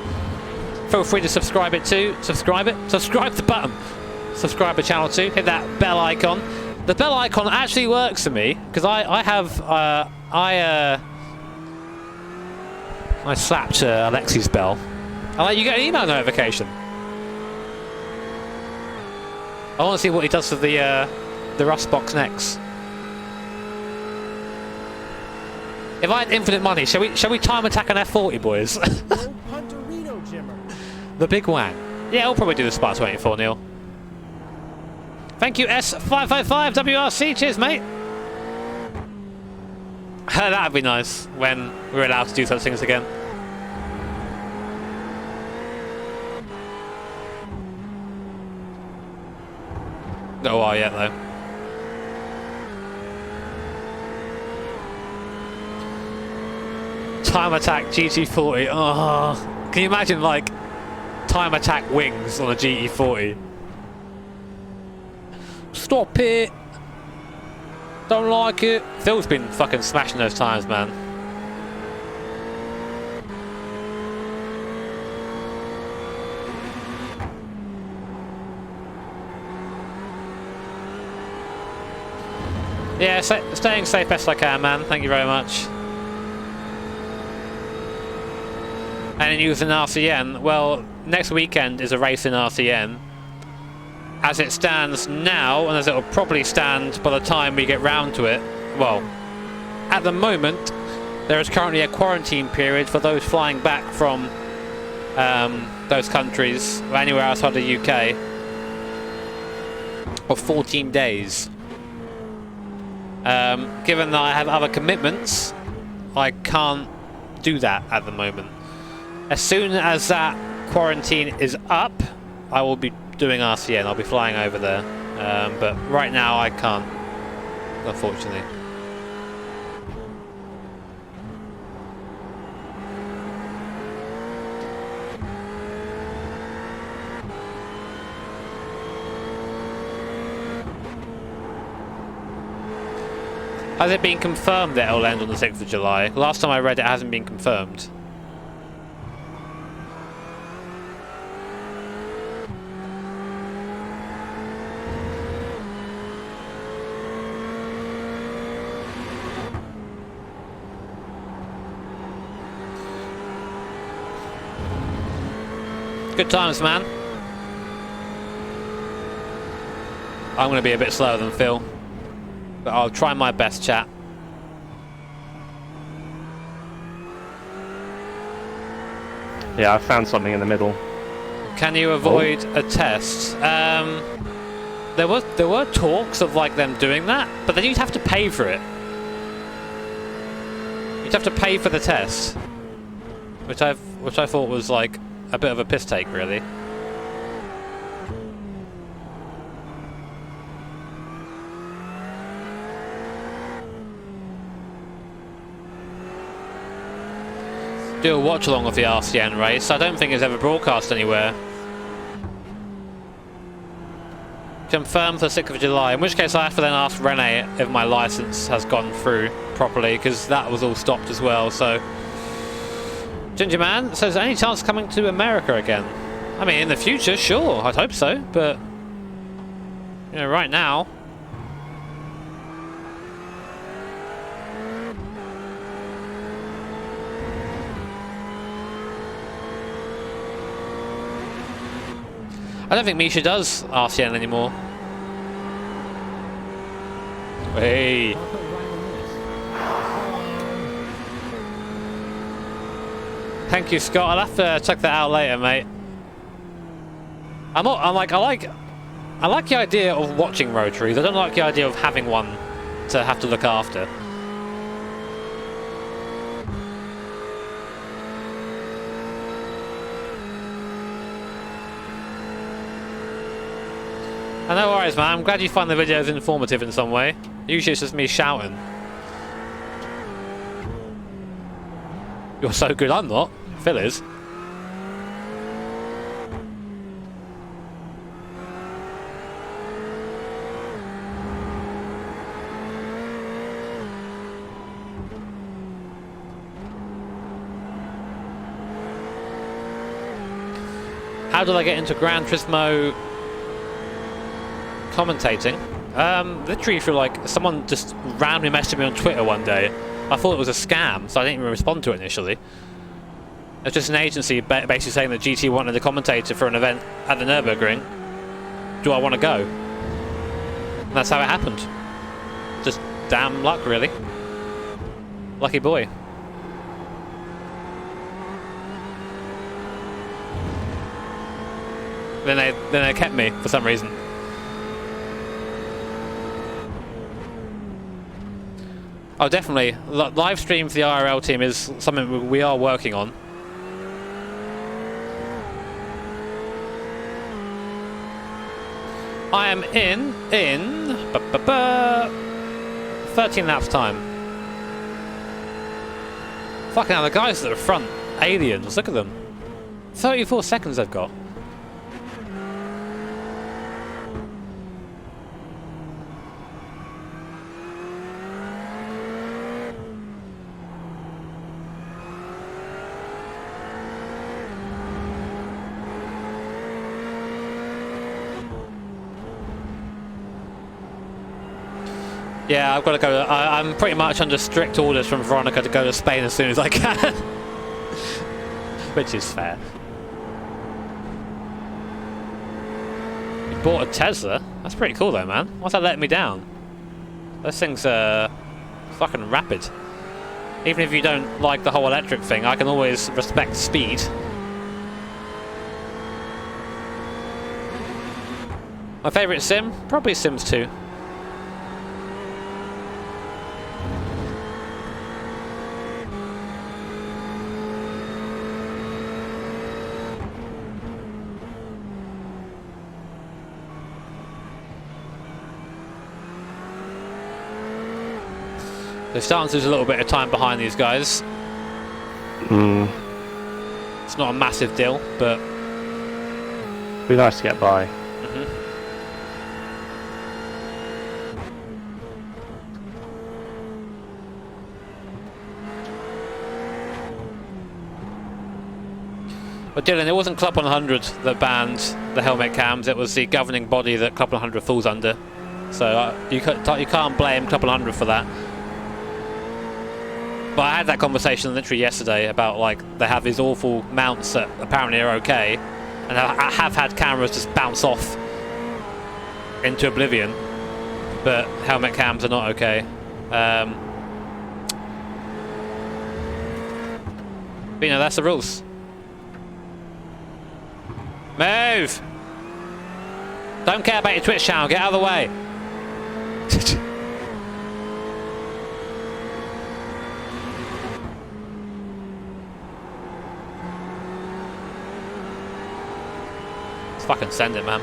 Feel free to subscribe it too. Subscribe the button. Subscribe the channel too. Hit that bell icon. The bell icon actually works for me because I slapped Alexi's bell. I like you get an email notification. I want to see what he does with the Rust box next. If I had infinite money, shall we time attack an F40, boys? The big wang. Yeah, I'll probably do the Spark 24, Neil. Thank you, S555 WRC. Cheers, mate. That'd be nice when we're allowed to do such things again. Not a while yet, though. Time Attack GT40. Oh, can you imagine like Time Attack wings on a GT40? Stop it! Don't like it. Phil's been fucking smashing those times, man. Yeah, staying safe best I can, man. Thank you very much. And then using RCN, well, next weekend is a race in RCN. As it stands now, and as it will probably stand by the time we get round to it, well, at the moment, there is currently a quarantine period for those flying back from those countries, or anywhere outside the UK, of 14 days. Given that I have other commitments, I can't do that at the moment. As soon as that quarantine is up, I will be doing RCN. I'll be flying over there. But right now I can't, unfortunately. Has it been confirmed that it'll end on the 6th of July? Last time I read it hasn't been confirmed. Good times, man. I'm going to be a bit slower than Phil, but I'll try my best, chat. Yeah, I found something in the middle. Can you avoid a test? There were talks of like them doing that, but then you'd have to pay for it. You'd have to pay for the test, which I thought was like a bit of a piss take, really. Do a watch along of the RCN race. I don't think it's ever broadcast anywhere. Confirmed for the 6th of July, in which case I have to then ask Renee if my license has gone through properly, because that was all stopped as well. So Ginger Man says, any chance of coming to America again? I mean, in the future, sure, I'd hope so, but you know, right now. I don't think Misha does RCN anymore. Hey. Thank you, Scott. I'll have to check that out later, mate. I like the idea of watching rotaries. I don't like the idea of having one to have to look after. No worries, man. I'm glad you find the videos informative in some way. Usually it's just me shouting. You're so good, I'm not. Phil is. How did I get into Gran Turismo commentating? Literally through like someone just randomly messaged me on Twitter one day. I thought it was a scam, so I didn't even respond to it initially. It was just an agency basically saying that GT wanted a commentator for an event at the Nürburgring. Do I want to go? And that's how it happened. Just damn luck, really. Lucky boy. Then they kept me for some reason. Oh, definitely. Live stream for the IRL team is something we are working on. I am in 13 laps time. Fucking hell, the guys at the front, aliens, look at them. 34 seconds they've got. Yeah, I've got to go. I'm pretty much under strict orders from Veronica to go to Spain as soon as I can. Which is fair. You bought a Tesla? That's pretty cool though, man. Why's that letting me down? Those things are fucking rapid. Even if you don't like the whole electric thing, I can always respect speed. My favourite sim? Probably Sims 2. They're starting to lose a little bit of time behind these guys. It's not a massive deal, but be nice to get by. But Dylan, it wasn't Club 100 that banned the helmet cams, it was the governing body that Club 100 falls under. So you can't blame Club 100 for that. But I had that conversation literally yesterday about like they have these awful mounts that apparently are okay, and I have had cameras just bounce off into oblivion, but helmet cams are not okay. But you know, that's the rules. Move! Don't care about your Twitch channel, get out of the way! Let's fucking send it, man.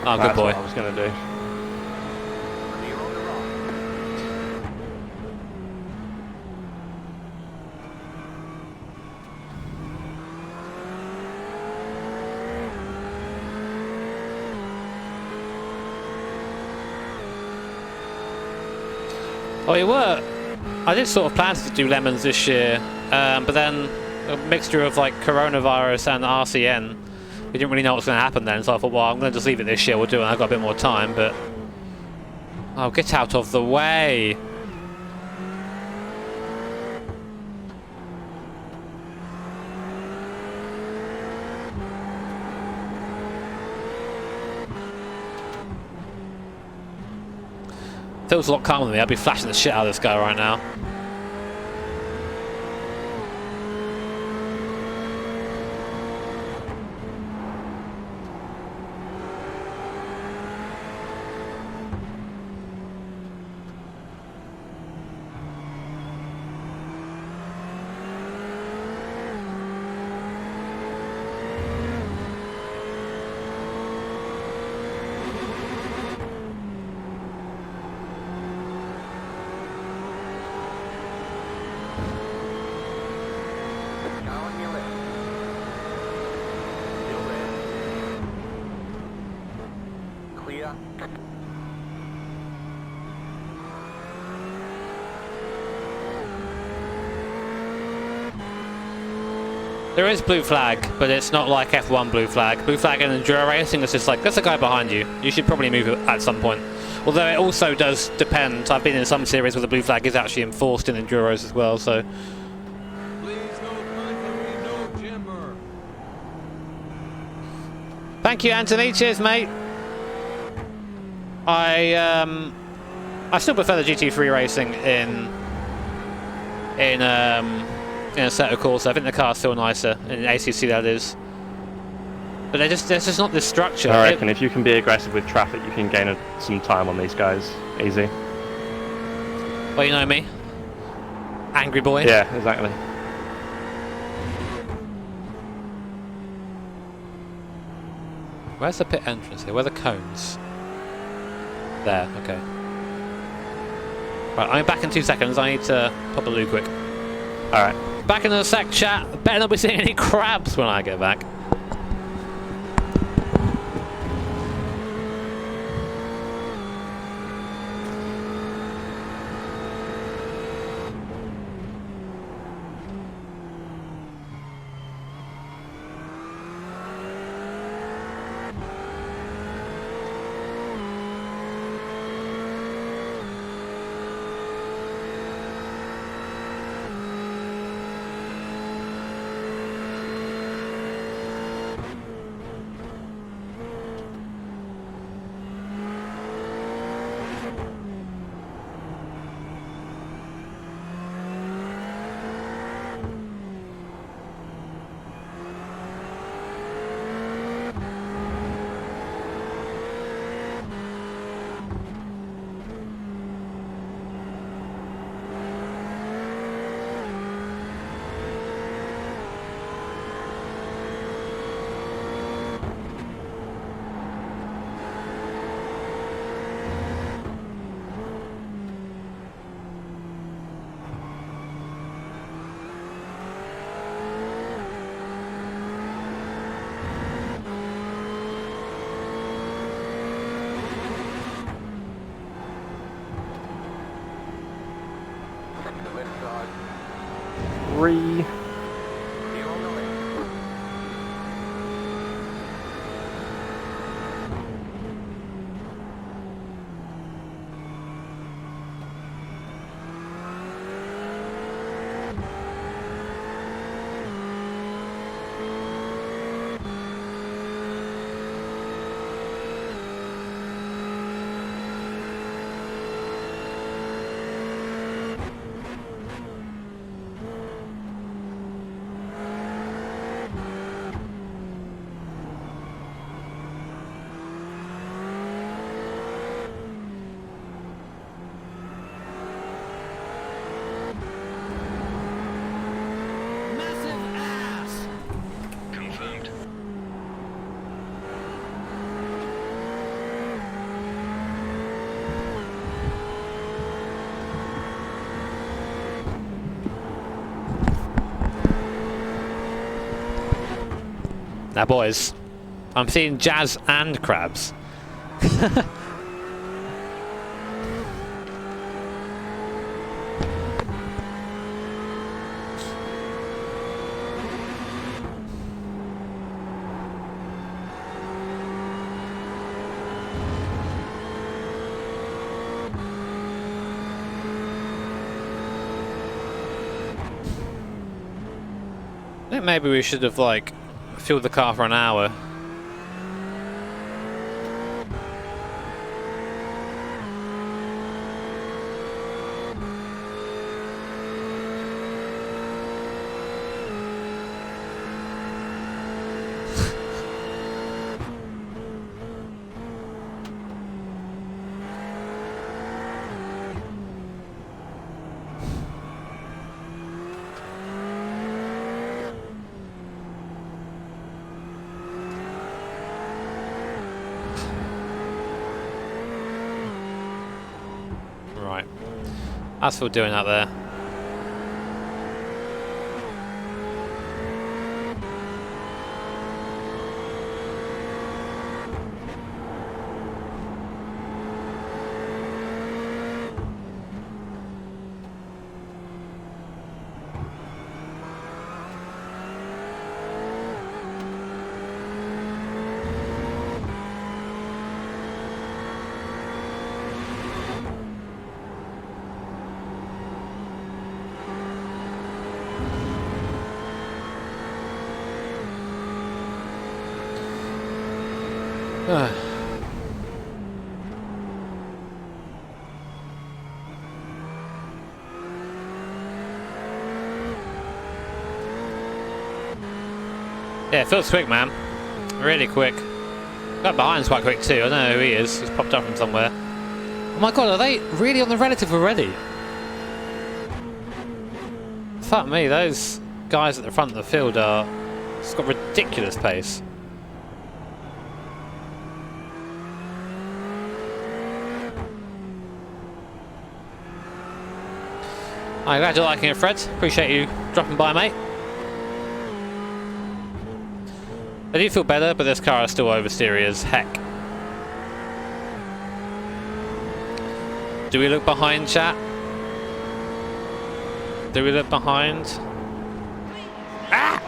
Oh, good boy. That's what I was going to do. Oh, you were. I did sort of plan to do lemons this year, but then a mixture of like coronavirus and RCN, we didn't really know what was going to happen then. So I thought, well, I'm going to just leave it this year. We'll do it when I've got a bit more time. But oh, get out of the way! If it was a lot calmer than me, I'd be flashing the shit out of this guy right now. ya. There is blue flag, but it's not like F1 blue flag. Blue flag in enduro racing is just like, there's a guy behind you. You should probably move it at some point. Although it also does depend. I've been in some series where the blue flag is actually enforced in enduros as well, so. Please no punting, no jimmer. Thank you, Anthony. Cheers, mate. I still prefer the GT3 racing in a set of course. I think the car's still nicer in ACC, that is. But there's just not this structure. I reckon if you can be aggressive with traffic, you can gain some time on these guys. Easy. Well, you know me, angry boy. Yeah, exactly. Where's the pit entrance here? Where are the cones? There. Okay. Right, I'm back in 2 seconds. I need to pop a loo quick. All right. Back in the sec chat. Better not be seeing any crabs when I get back. The left side. 3. Here on the left. Now, boys, I'm seeing jazz and crabs. I think maybe we should have, like, fueled the car for an hour. Right. How's Phil doing out there? Yeah, it feels quick, man. Really quick. That behind's quite quick too. I don't know who he is. He's popped up from somewhere. Oh my god, are they really on the relative already? Fuck me, those guys at the front of the field are... It's got ridiculous pace. I'm glad you're liking it, Fred. Appreciate you dropping by, mate. I do feel better, but this car is still oversteery as heck. Do we look behind, chat? Do we look behind? Ah!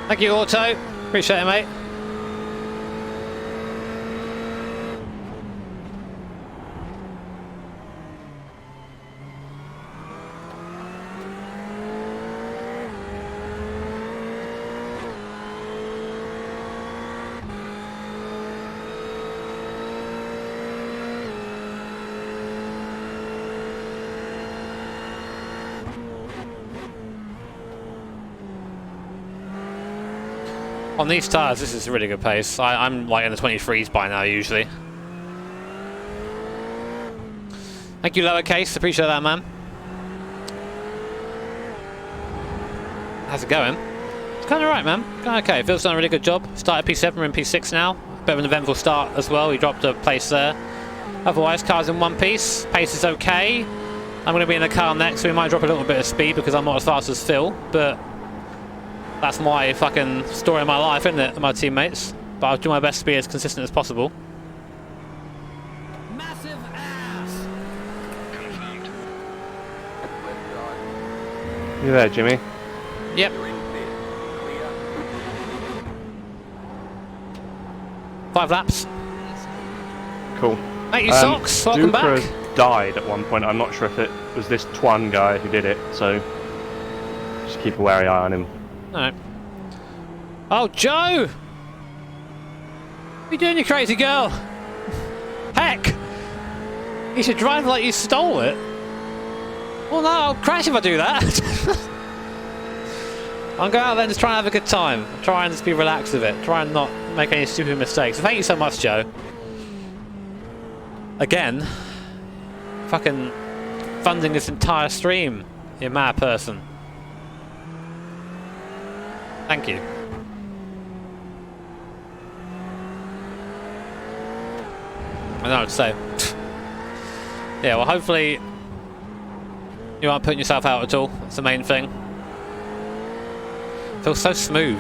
Thank you, Auto. Appreciate it, mate. On these tyres, this is a really good pace. I'm like in the 23s by now, usually. Thank you, Lowercase. Appreciate that, man. How's it going? It's kind of right, man. Kind of okay. Phil's done a really good job. Started P7, we're in P6 now. Bit of an eventful start as well. We dropped a place there. Otherwise, car's in one piece. Pace is okay. I'm going to be in the car next, so we might drop a little bit of speed because I'm not as fast as Phil, but that's my fucking story of my life, isn't it, my teammates? But I'll do my best to be as consistent as possible. Massive ass. You there, Jimmy? Yep. You're in clear. Clear. 5 laps. Cool. Thank you, Socks. Welcome back. Ducra died at one point. I'm not sure if it was this Twan guy who did it, so just keep a wary eye on him. Alright. Oh, Joe! What are you doing, you crazy girl? Heck! You should drive like you stole it. Well, no, I'll crash if I do that. I'll go out there and just try and have a good time. Try and just be relaxed with it. Try and not make any stupid mistakes. So thank you so much, Joe. Again, fucking funding this entire stream, you mad person. Thank you. I don't know what to say. Yeah, well, hopefully you aren't putting yourself out at all. That's the main thing. Feels so smooth.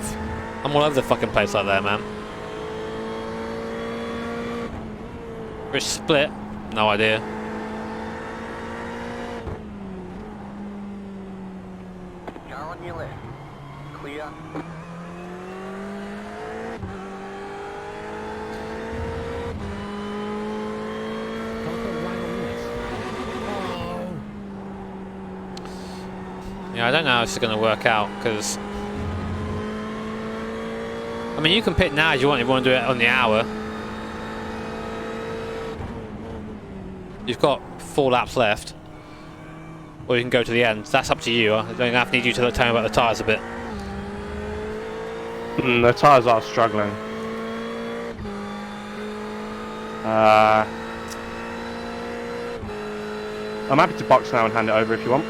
I'm all over the fucking place like that, man. Which split? No idea. Car on your left. Clear. Yeah, I don't know how this is going to work out, because I mean, you can pit now if you want to do it on the hour. You've got 4 laps left. Or you can go to the end. That's up to you. I don't have to need you to tell me about the tyres a bit. The tyres are struggling. I'm happy to box now and hand it over if you want.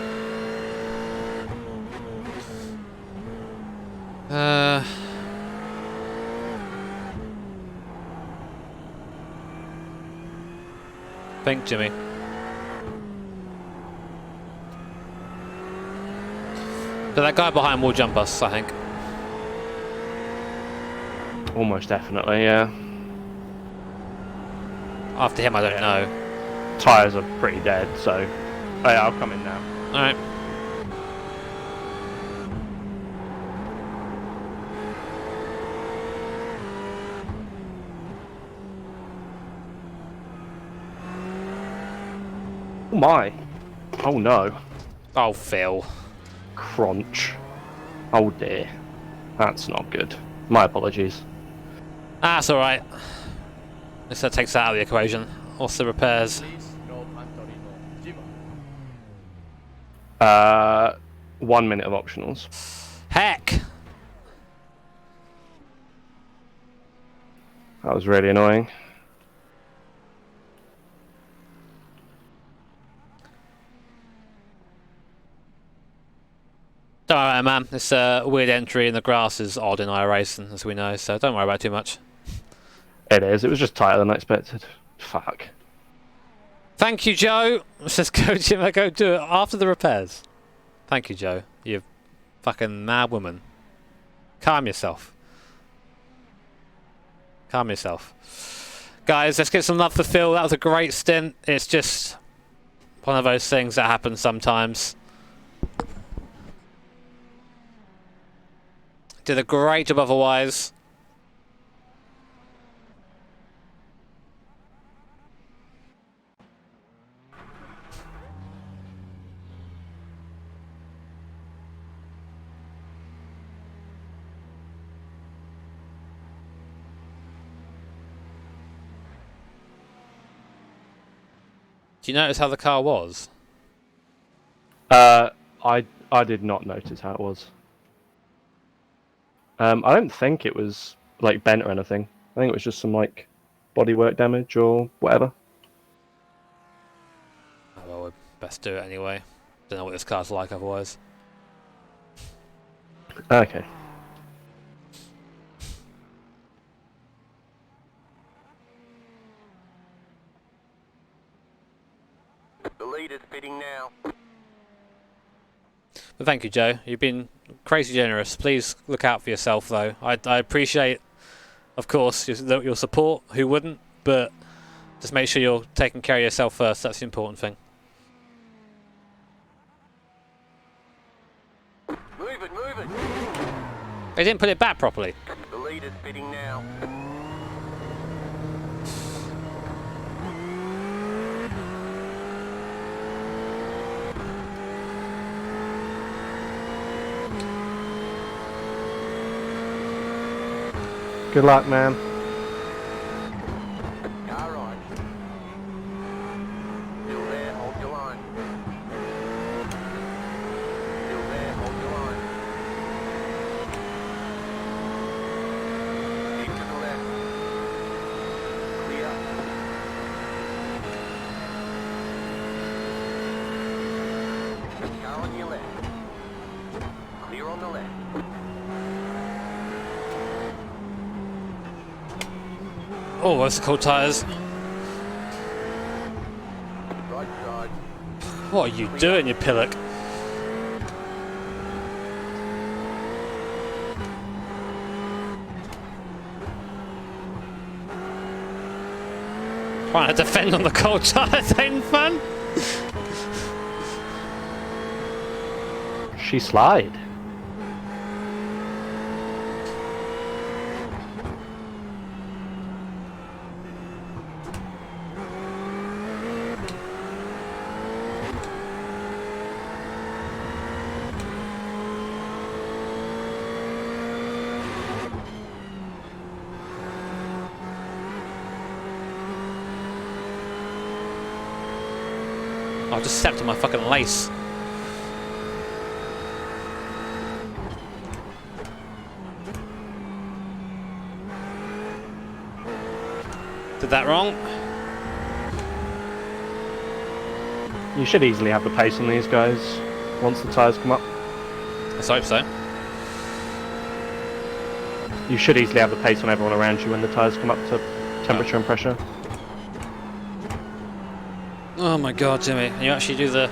Think, Jimmy. So that guy behind will jump us, I think. Almost definitely, yeah. After him, I don't know. Tyres are pretty dead, so... Oh yeah, I'll come in now. Alright. Oh my. Oh no. Oh, Phil. Crunch. Oh dear. That's not good. My apologies. That's alright. This takes that out of the equation. What's the repairs? Please no Pantorino. Jimmer. 1 minute of optionals. Heck! That was really annoying. Don't worry about it, man. This weird entry in the grass is odd in iRacing, as we know, so don't worry about it too much. It is. It was just tighter than I expected. Fuck. Thank you, Joe. Let's go, Jim. Go do it after the repairs. Thank you, Joe. You fucking mad woman. Calm yourself. Calm yourself. Guys, let's get some love for Phil. That was a great stint. It's just one of those things that happen sometimes. Did a great job otherwise. Do you notice how the car was? I did not notice how it was. I don't think it was like bent or anything. I think it was just some like bodywork damage or whatever. Oh, well, we'd best do it anyway. Don't know what this car's like otherwise. Okay. The lead is pitting now. But thank you, Joe. You've been crazy generous. Please look out for yourself, though. I appreciate, of course, your support. Who wouldn't? But just make sure you're taking care of yourself first. That's the important thing. Move it, move it. They didn't put it back properly. The lead is pitting now. Good luck, man. Car right. Still there, hold your line. Still there, hold your line. Keep to the left. Clear. Car on your left. Clear on the left. Oh, that's the cold tyres. Right side. What are you doing, you pillock? Trying to defend on the cold tyres ain't fun. She slide. I just stepped on my fucking lace. Did that wrong? You should easily have the pace on these guys once the tyres come up. Let's hope so. You should easily have the pace on everyone around you when the tyres come up to temperature and pressure. Oh my god, Jimmy. You actually do the...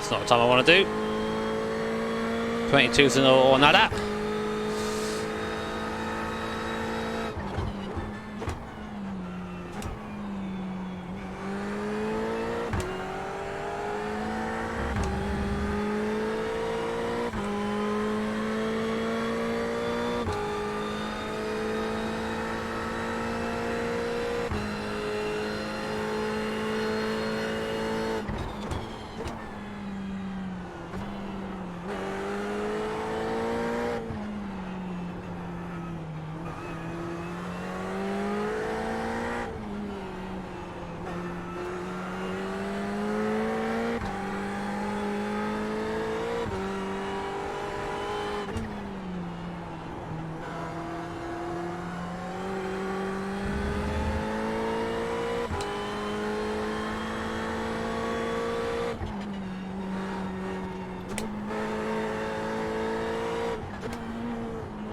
That's not the time I want to do. 22's or nada.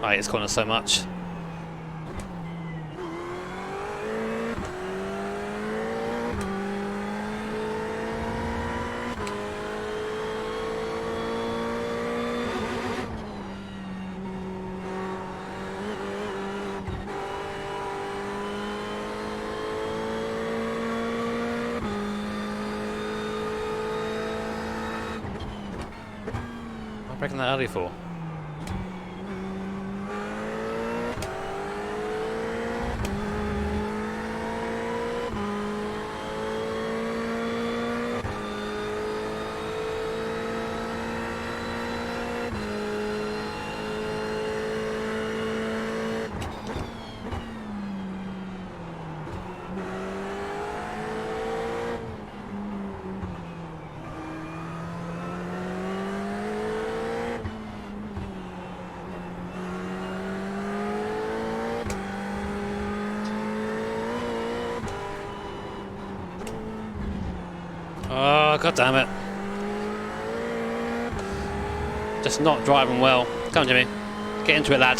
I hate this corner so much. What am I breaking that early for? Oh, god damn it. Just not driving well. Come on, Jimmy. Get into it, lad.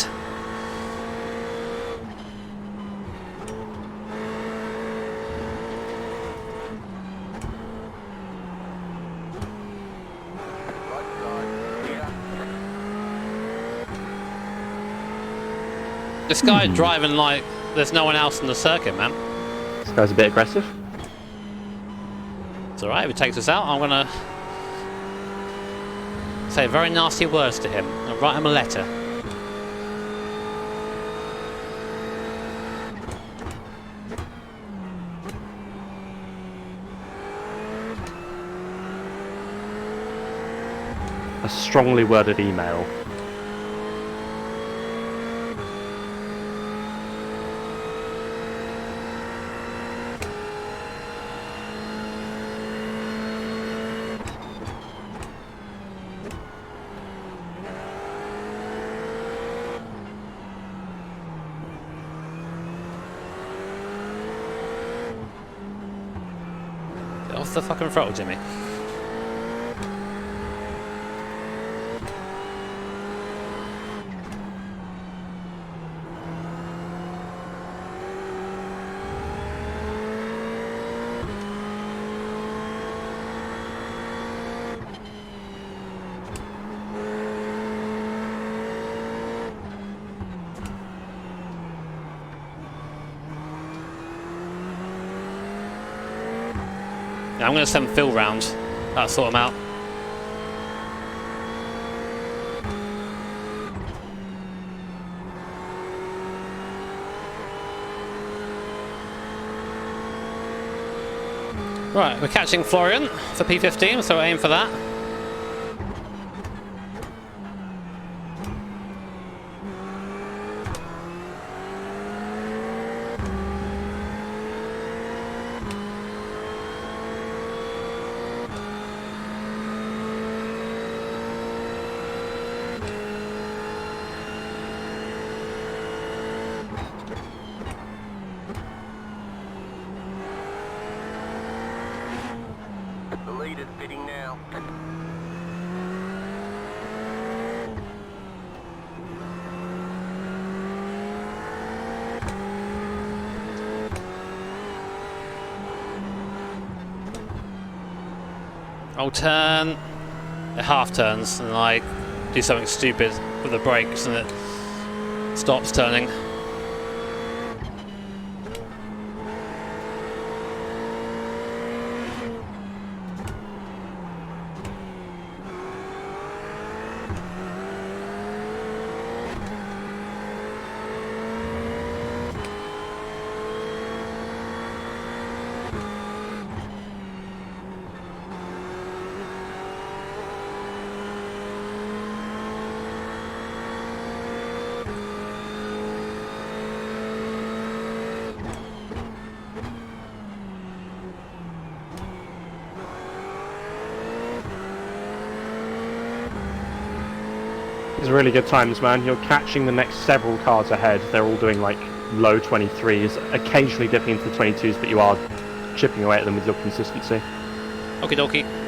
This guy driving like there's no one else in the circuit, man. This guy's a bit aggressive. It's alright, if he takes us out, I'm gonna say very nasty words to him and write him a letter. A strongly worded email. Get off the fucking throttle, Jimmy. Yeah, I'm going to send Phil round. That'll sort him out. Right, we're catching Florian for P15, so we'll aim for that. The lead is pitting now. Old turn. it half turns and I do something stupid with the brakes and it stops turning. These are really good times, man. You're catching the next several cars ahead. They're all doing like low 23s, occasionally dipping into the 22s, but you are chipping away at them with your consistency. Okie dokie.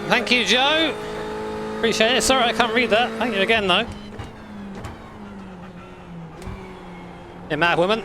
Thank you, Joe. Appreciate it. Sorry I can't read that. Thank you again, though. You mad woman.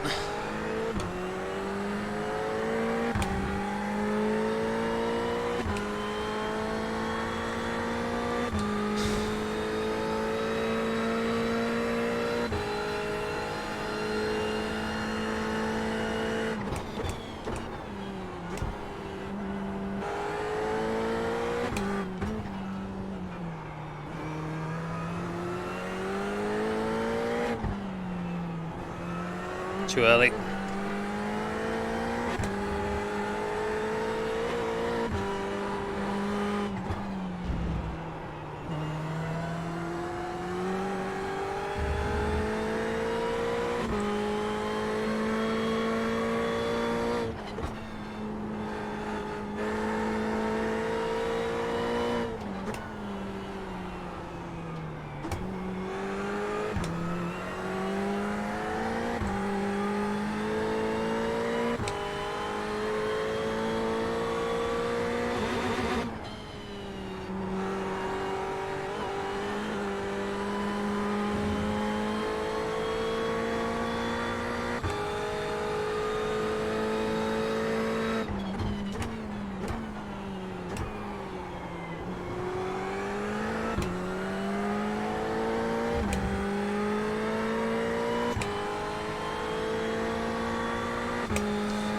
Too early.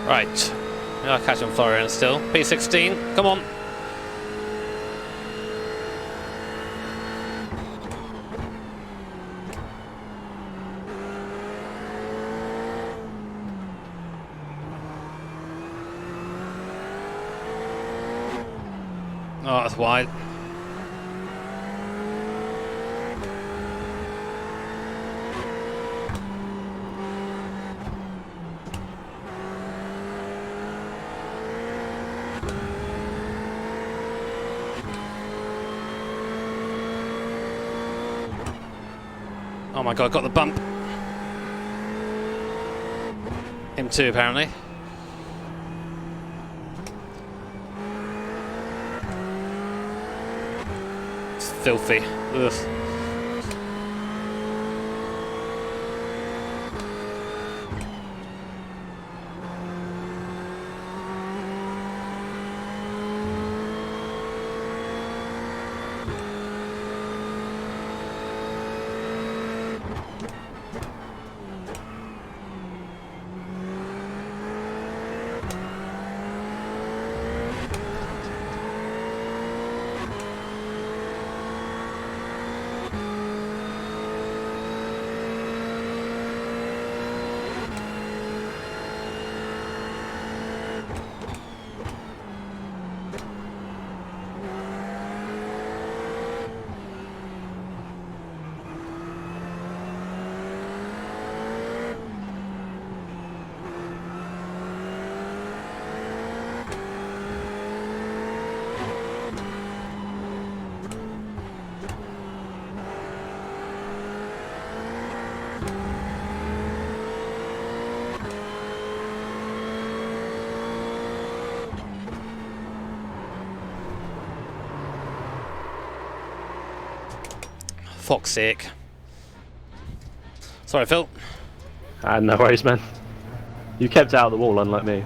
Right, we are catching Florian still. P16, come on. Oh, that's wide. Oh my god, got the bump. Him too, apparently. It's filthy. Ugh. fuck's sake. Sorry, Phil. No worries, man. You kept it out of the wall, unlike me.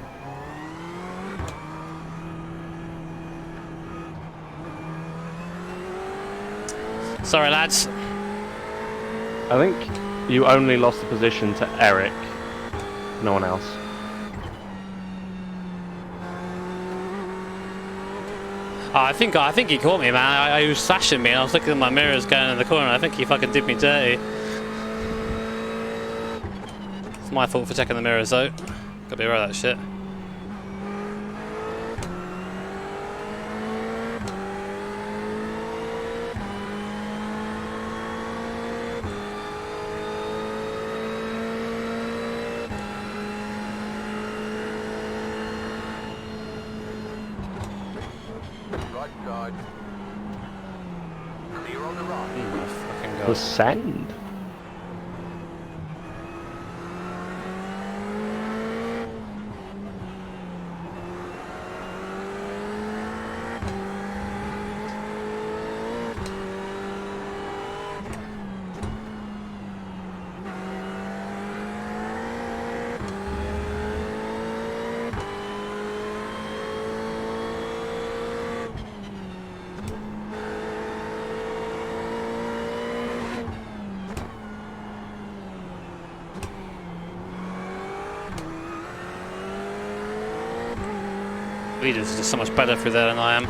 Sorry, lads. I think you only lost the position to Eric. No one else. Oh, I think he caught me, man. He was slashing me, and I was looking at my mirrors going in the corner. I think he fucking did me dirty. It's my fault for checking the mirrors, though. Gotta be aware of that shit. Right side. Clear on the right. Oh my fucking The god. send. Leaders are just so much better through there than I am.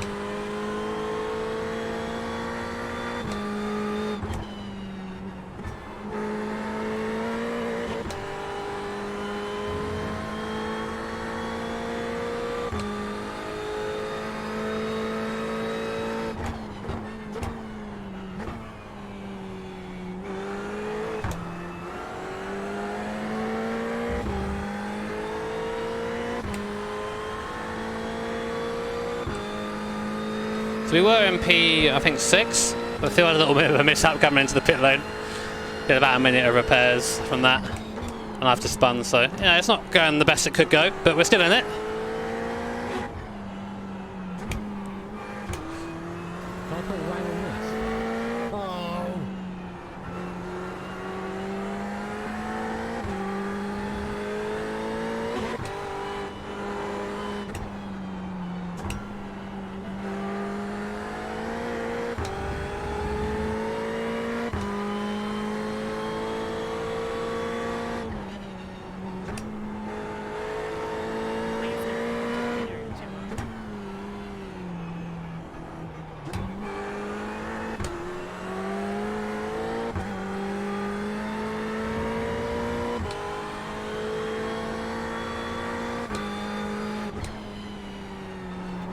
So we were in P, I think 6. I feel had a little bit of a mishap coming into the pit lane. Did about a minute of repairs from that, and I have to spun. So yeah, it's not going the best it could go, but we're still in it.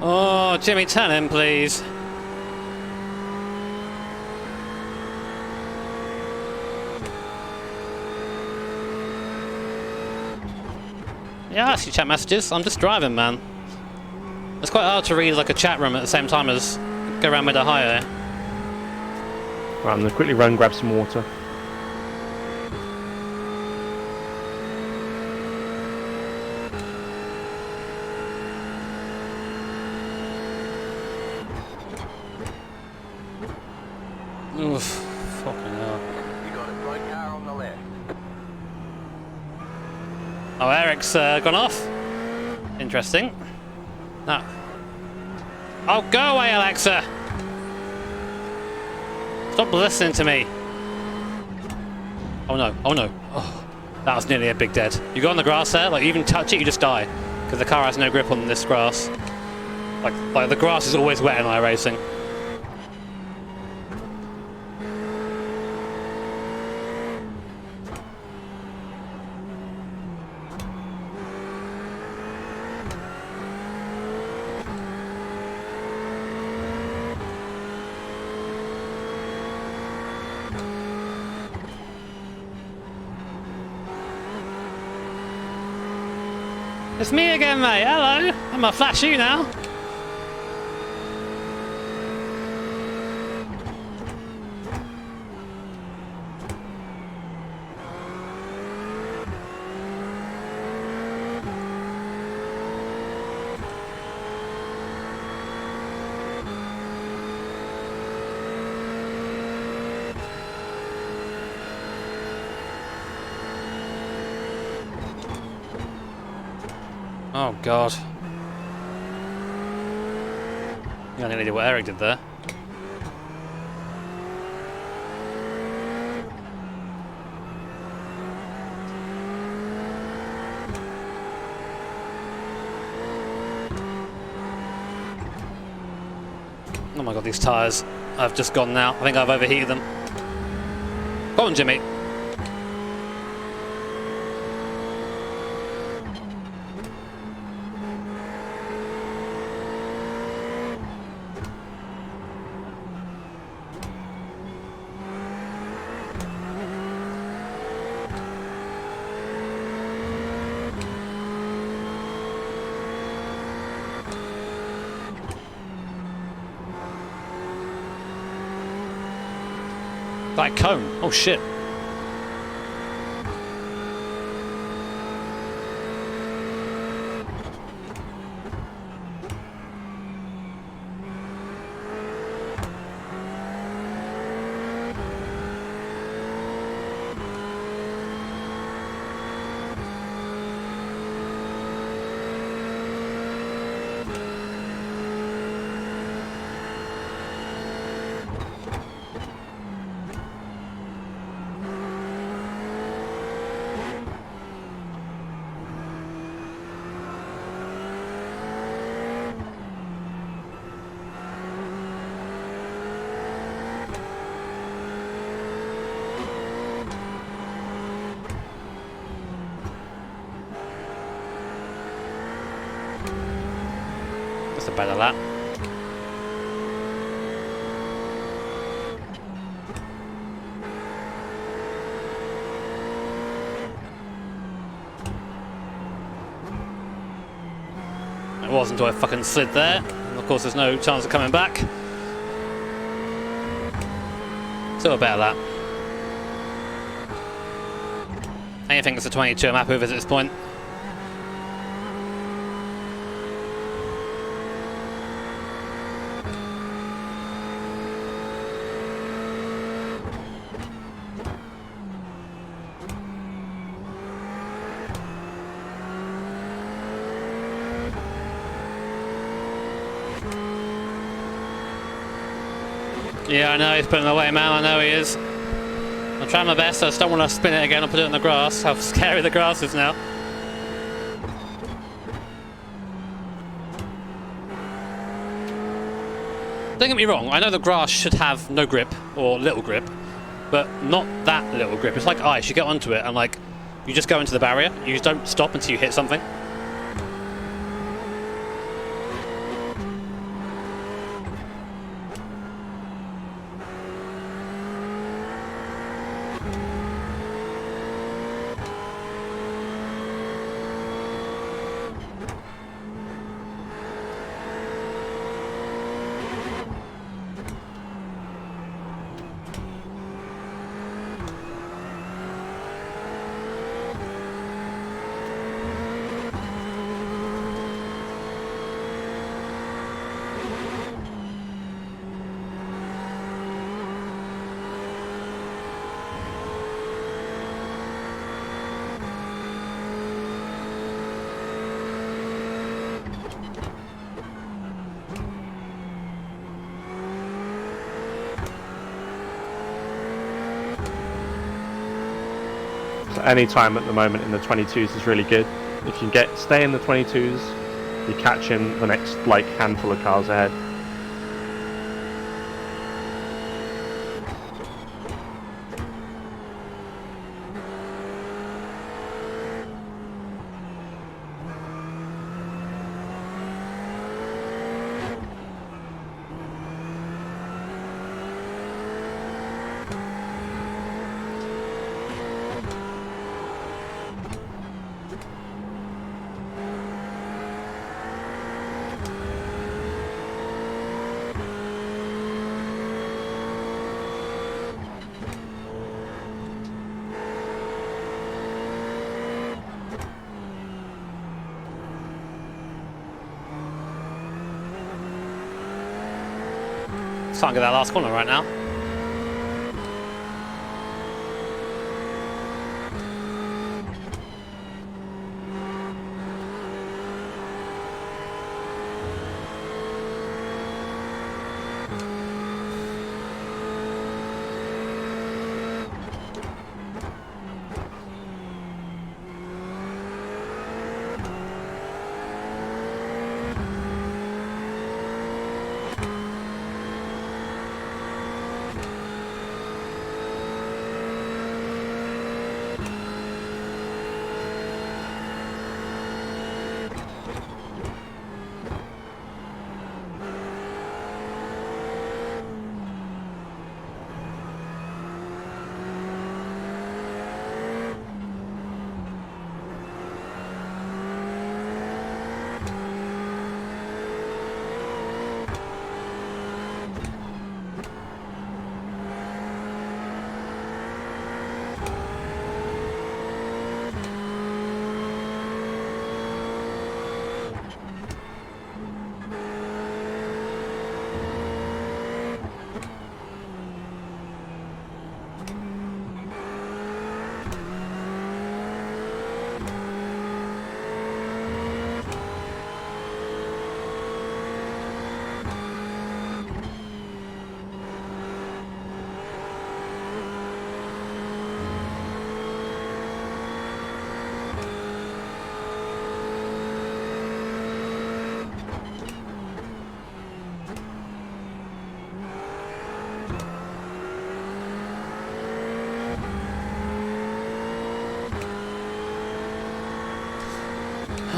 Oh, Jimmy, turn in, please. Yeah, I actually chat messages. I'm just driving, man. It's quite hard to read like a chat room at the same time as go around with a higher. Right, I'm gonna quickly run grab some water. Oof, fucking hell. You got a right car on the left. Oh, Eric's gone off. Interesting. No. Oh, go away, Alexa! Stop listening to me. Oh no, oh no. Oh, that was nearly a big dead. You go on the grass there, like you even touch it, you just die. Because the car has no grip on this grass. Like the grass is always wet in iRacing. It's me again, mate. Hello. I'm gonna flash you now. Oh god. Yeah, I nearly did what Eric did there. Oh my god, these tyres have just gone now. I think I've overheated them. Go on, Jimmy. That cone. Oh shit. That's a better lap. It wasn't until I fucking slid there. And of course there's no chance of coming back. So a better lap. Anything that's a 22 I'm happy with at this point. Yeah, I know he's putting away, man. I know he is. I'm trying my best. I just don't want to spin it again and put it in the grass. How scary the grass is now. Don't get me wrong. I know the grass should have no grip or little grip, but not that little grip. It's like ice. You get onto it and like you just go into the barrier. You just don't stop until you hit something. So any time at the moment in the 22s is really good. If you can stay in the 22s, you catch in the next like handful of cars ahead. Can't get that last corner right now.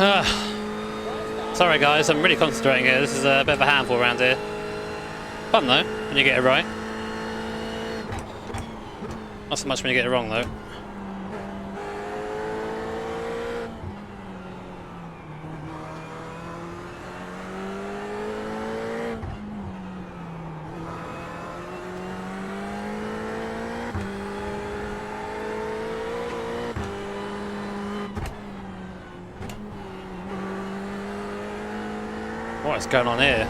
Sorry guys, I'm really concentrating here. This is a bit of a handful around here. Fun though, when you get it right. Not so much when you get it wrong though. What is going on here?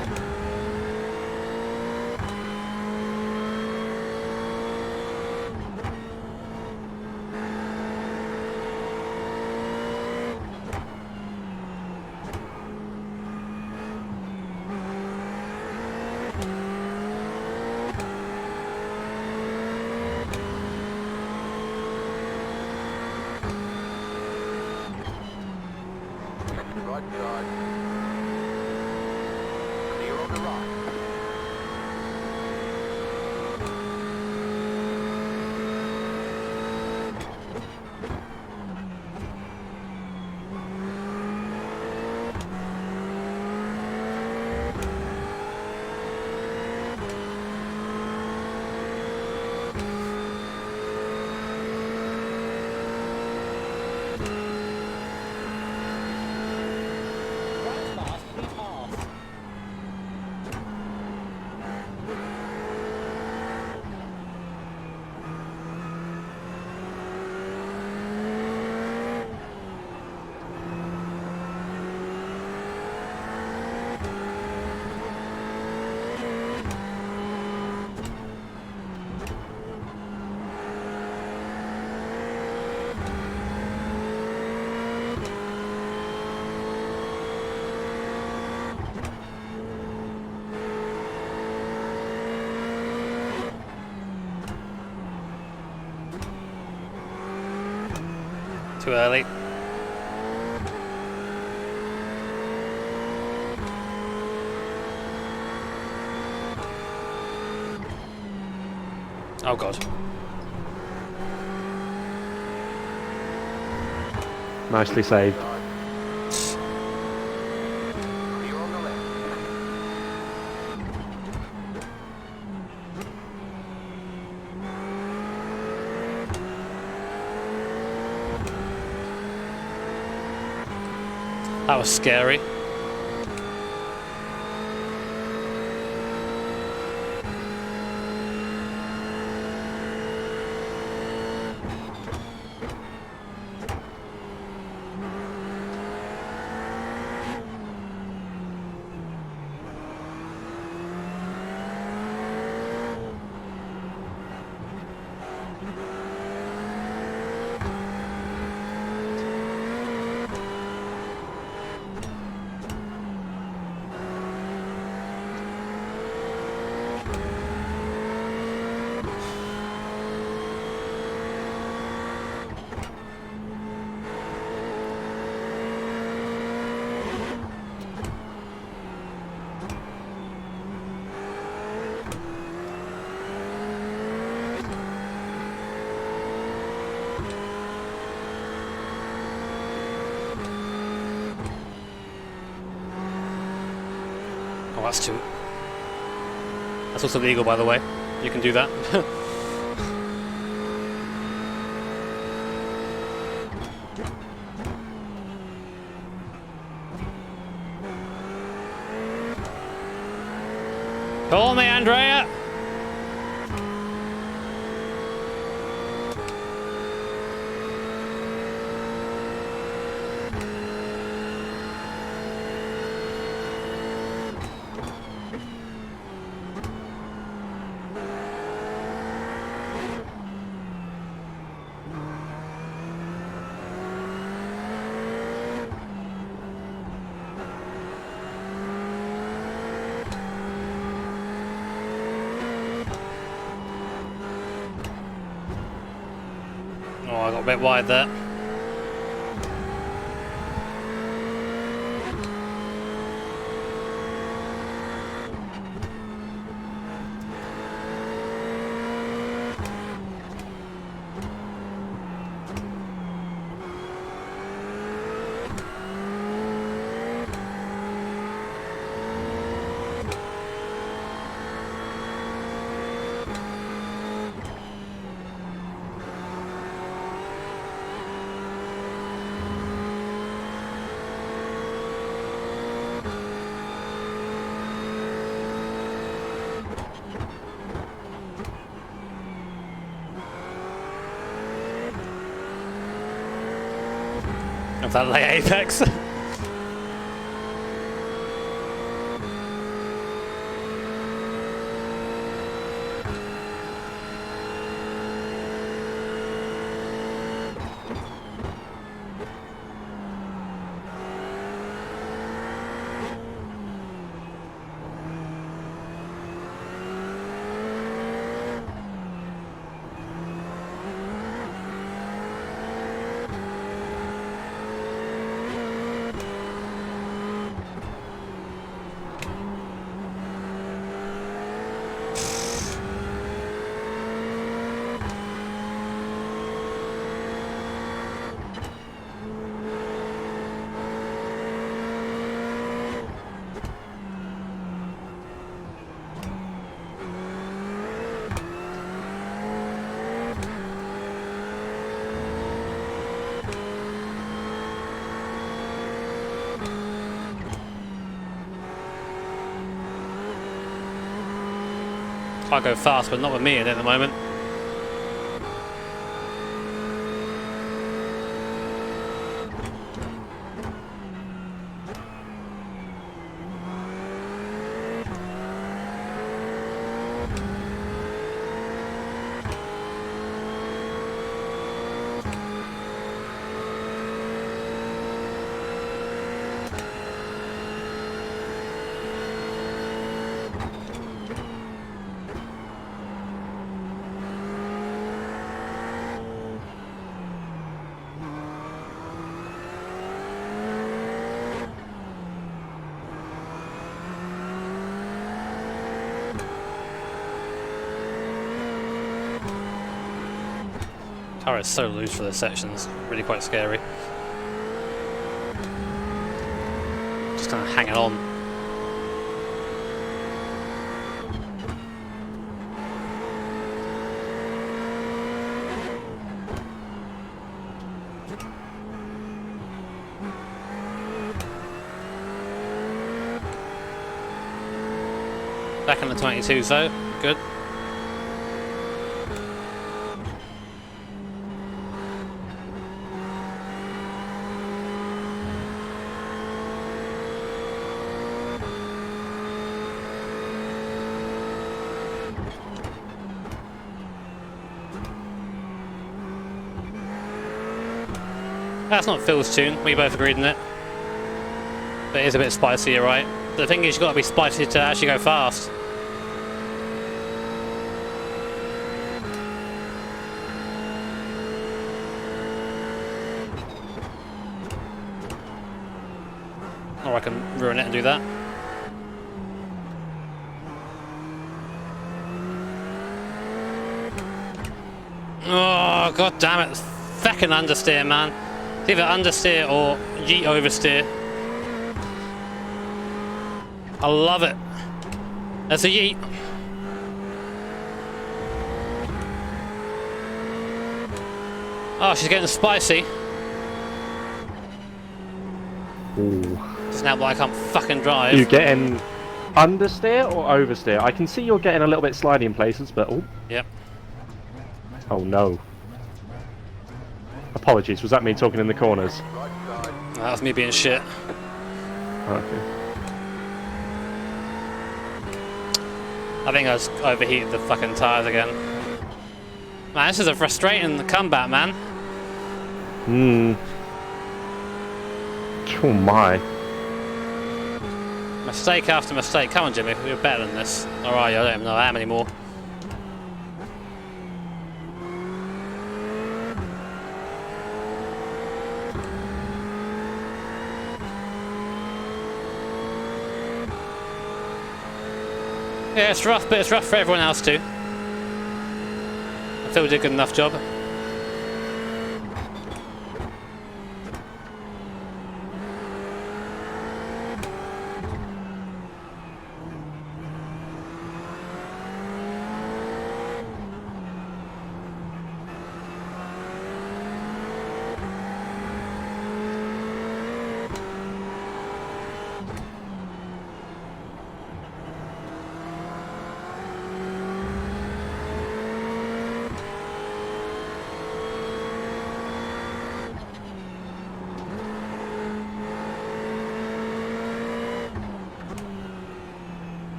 Right side. Clear on the right. Too early. Oh god. Nicely saved. Clear on the left. That was scary. Oh, that's too... That's also legal, by the way. You can do that. Call me, Andrea! Oh, I got a bit wide there. for that late apex. I go fast, but not with me in it at the moment. Car is so loose for this section, it's really quite scary. Just kind of hanging on. Back in the 22s though, good. That's not Phil's tune, we both agreed on it. But it is a bit spicy, you're right. The thing is, you've got to be spicy to actually go fast. Or I can ruin it and do that. Oh, god damn it. Feckin' understeer, man. It's either understeer or yeet oversteer. I love it. There's a yeet. Oh, she's getting spicy. Ooh. It's now why I can't fucking drive. You getting understeer or oversteer? I can see you're getting a little bit sliding in places, but oh. Yep. Oh no. Apologies, was that me talking in the corners? That was me being shit. Okay. I think I just overheated the fucking tyres again. Man, this is a frustrating comeback, man. Oh my. Mistake after mistake. Come on, Jimmy, you're better than this. Alright, I don't even know I am anymore. Yeah, it's rough, but it's rough for everyone else too. I feel we did a good enough job.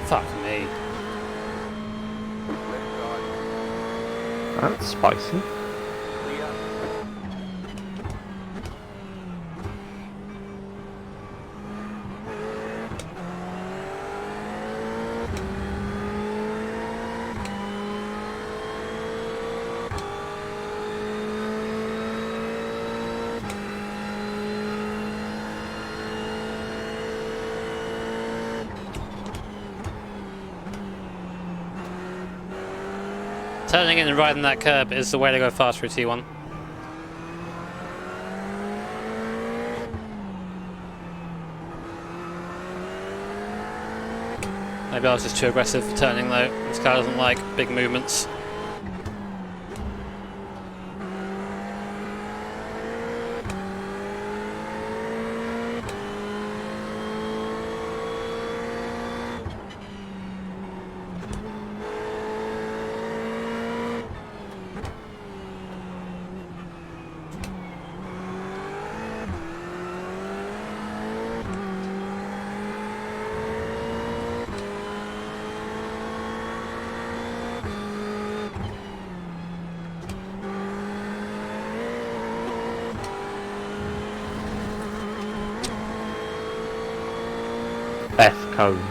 Fuck me. Left guard. That's spicy. Clear. Turning in and riding that curb is the way to go fast through T1. Maybe I was just too aggressive for turning though. This car doesn't like big movements. F cones.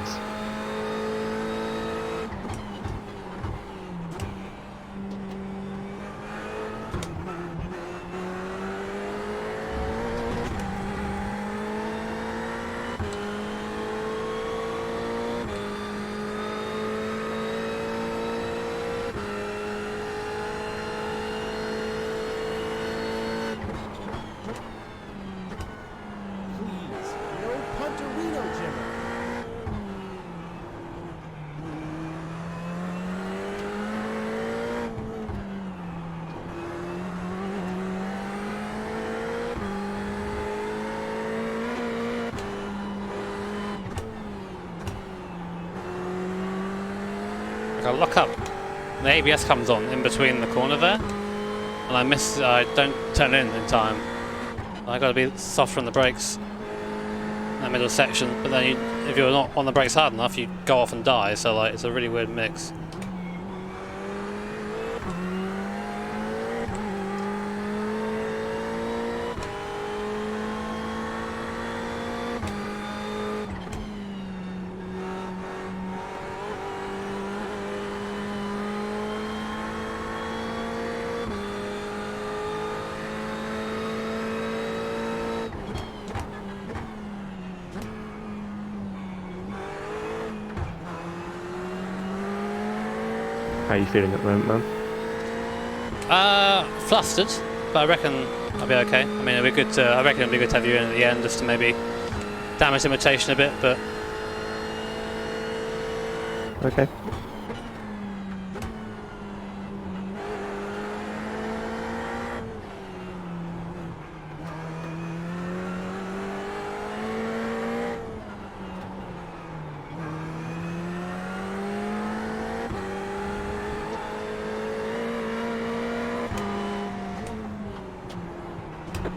Please, no Punterino, Jimmer. I gotta lock up. The ABS comes on in between the corner there, and I don't turn in time. I gotta be softer on the brakes in that middle section, but then if you're not on the brakes hard enough, you go off and die. So like, it's a really weird mix. How are you feeling at the moment, man? Flustered, but I reckon I'll be okay. I mean, it'll be good to, I reckon it'll be good to have you in at the end just to maybe damage imitation a bit, but Okay.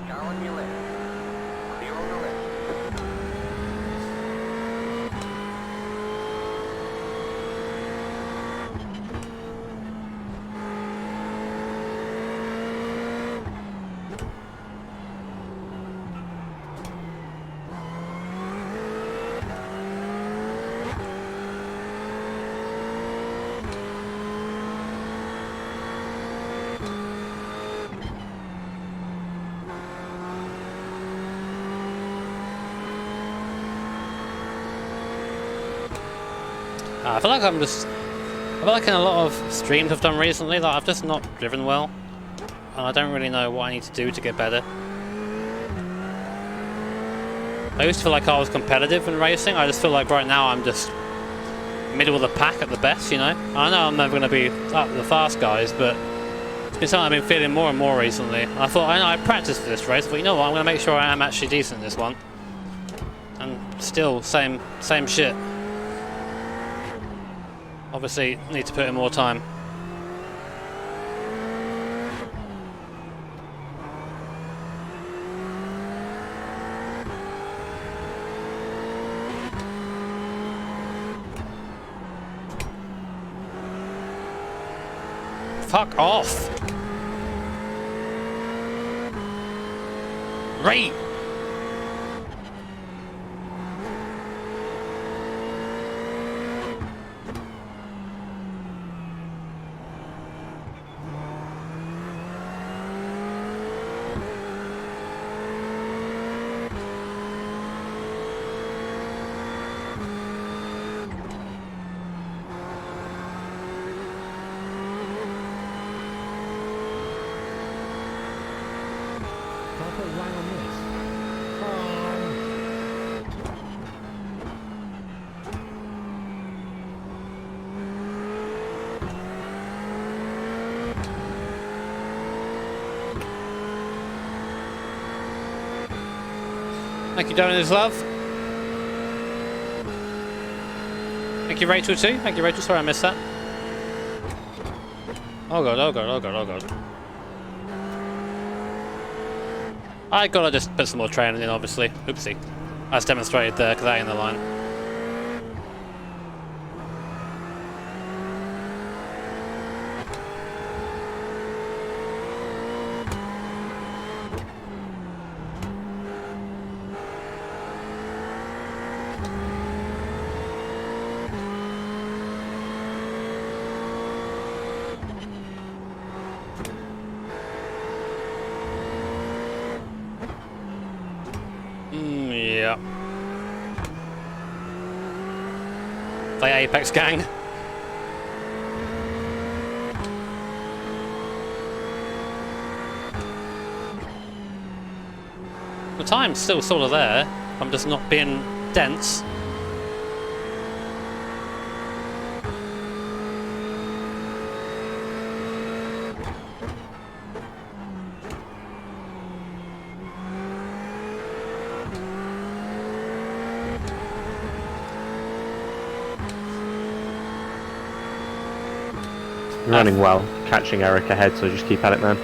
Car on your left. Clear on the left. I feel like in a lot of streams I've done recently, like I've just not driven well, and I don't really know what I need to do to get better. I used to feel like I was competitive in racing. I just feel like right now I'm just middle of the pack at the best, you know? I know I'm never going to be up with the fast guys, but it's been something I've been feeling more and more recently. And I thought, I know I practiced for this race, but you know what, I'm going to make sure I am actually decent in this one. And still, same shit. Obviously, need to put in more time. Fuck off! Right! Can't put right on this. Thank you, Donald, love. Thank you, Rachel, too. Thank you, Rachel. Sorry I missed that. Oh god, oh god, oh god, oh god. I gotta just put some more training in, obviously. Oopsie. As demonstrated there, because that ain't the line. Yeah. Play Apex gang. The time's still sort of there. I'm just not being dense. You're running well, catching Eric ahead, so just keep at it, man.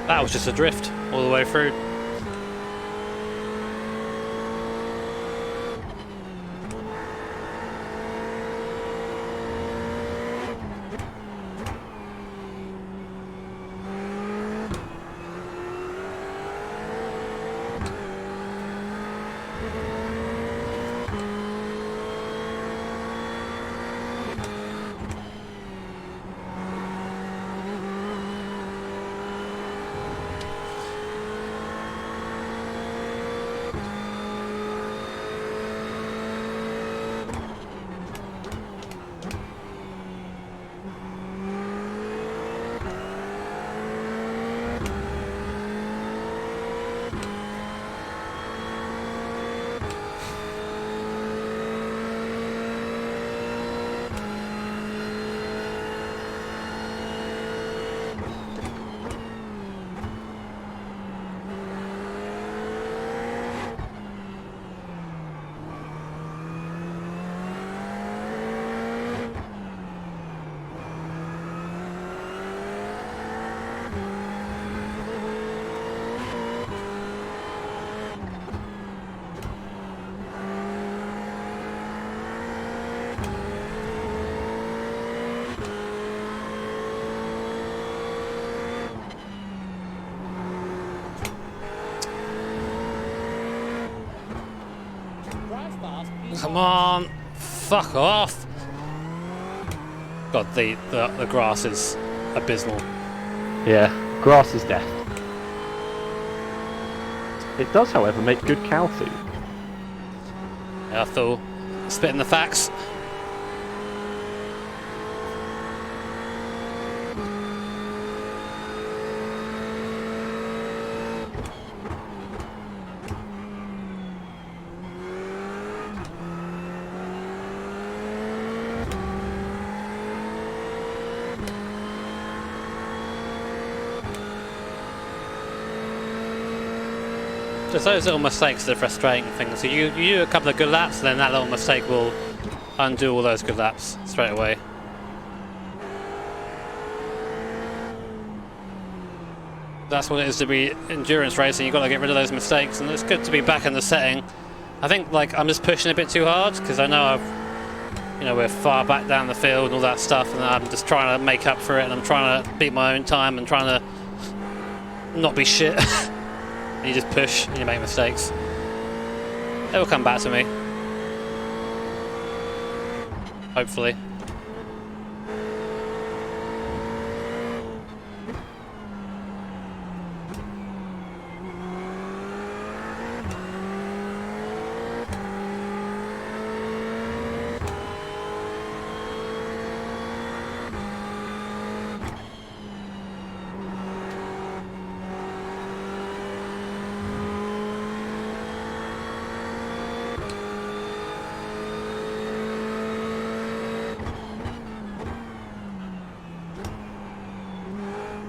That was just a drift all the way through. Come on, fuck off. God, the grass is abysmal. Yeah, grass is death. It does, however, make good cow food. Yeah, I thought spitting the facts. Just those little mistakes that are frustrating things. So you do a couple of good laps, and then that little mistake will undo all those good laps straight away. That's what it is to be endurance racing. You've got to get rid of those mistakes, and it's good to be back in the setting. I think like I'm just pushing a bit too hard because I know we're far back down the field and all that stuff, and I'm just trying to make up for it, and I'm trying to beat my own time and trying to not be shit. And you just push and you make mistakes. They will come back to me. Hopefully.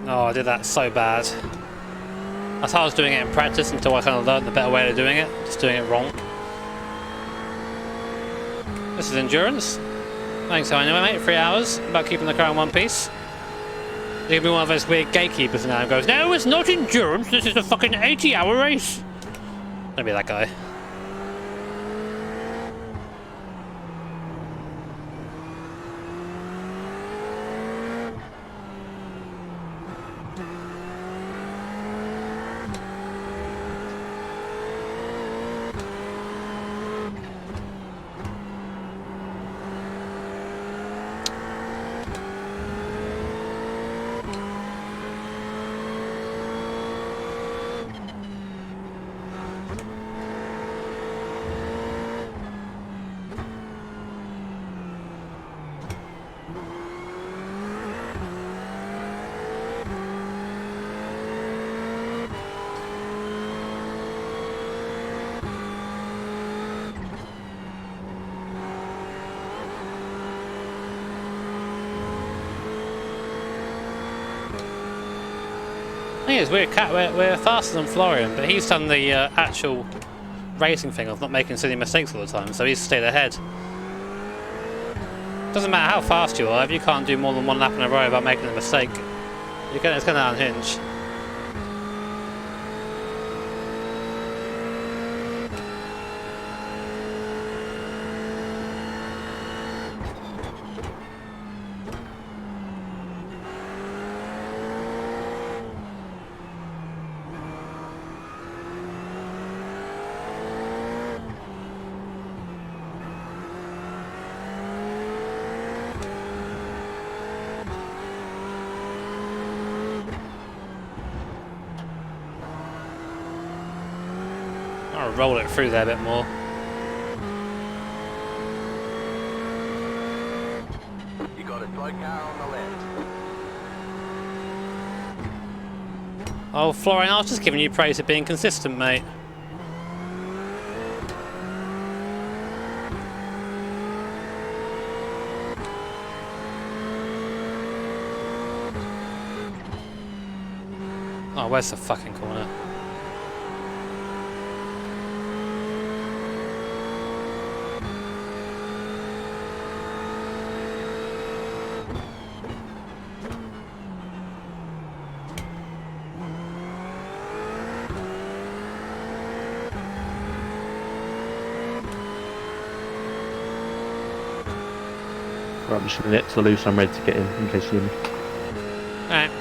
Oh, I did that so bad. That's how I was doing it in practice until I kind of learned the better way of doing it. Just doing it wrong. This is endurance. Thanks anyway, mate. 3 hours about keeping the car in one piece. You're gonna be one of those weird gatekeepers now and goes, no, it's not endurance. This is a fucking 80-hour race. Don't be that guy. I think it's weird, Cat. We're faster than Florian, but he's done the actual racing thing of not making silly mistakes all the time, so he's stayed ahead. Doesn't matter how fast you are, if you can't do more than one lap in a row without making a mistake, it's going to unhinge. I'll roll it through there a bit more. You got a dry car on the left. Oh, Florian, I was just giving you praise for being consistent, mate. Oh, where's the fucking corner? Right, I'm just going to let to loose. I'm ready to get in case you need me. Alright.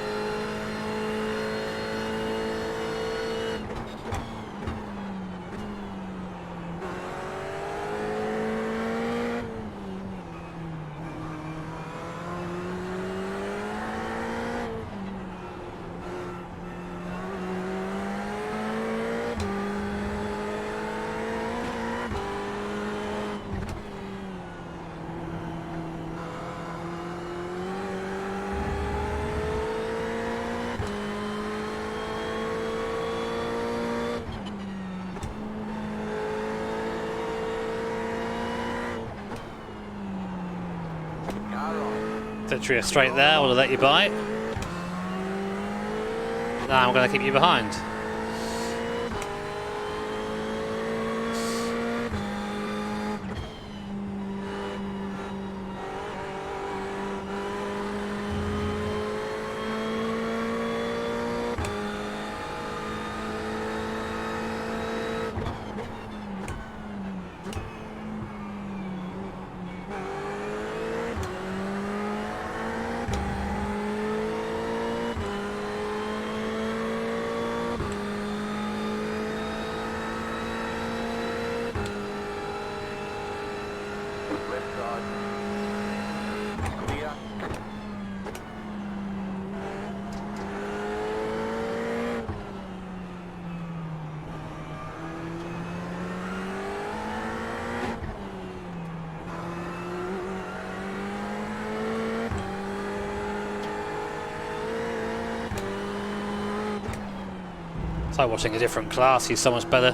Literally a straight there, will let you by. Now I'm going to keep you behind. It's like watching a different class. He's so much better.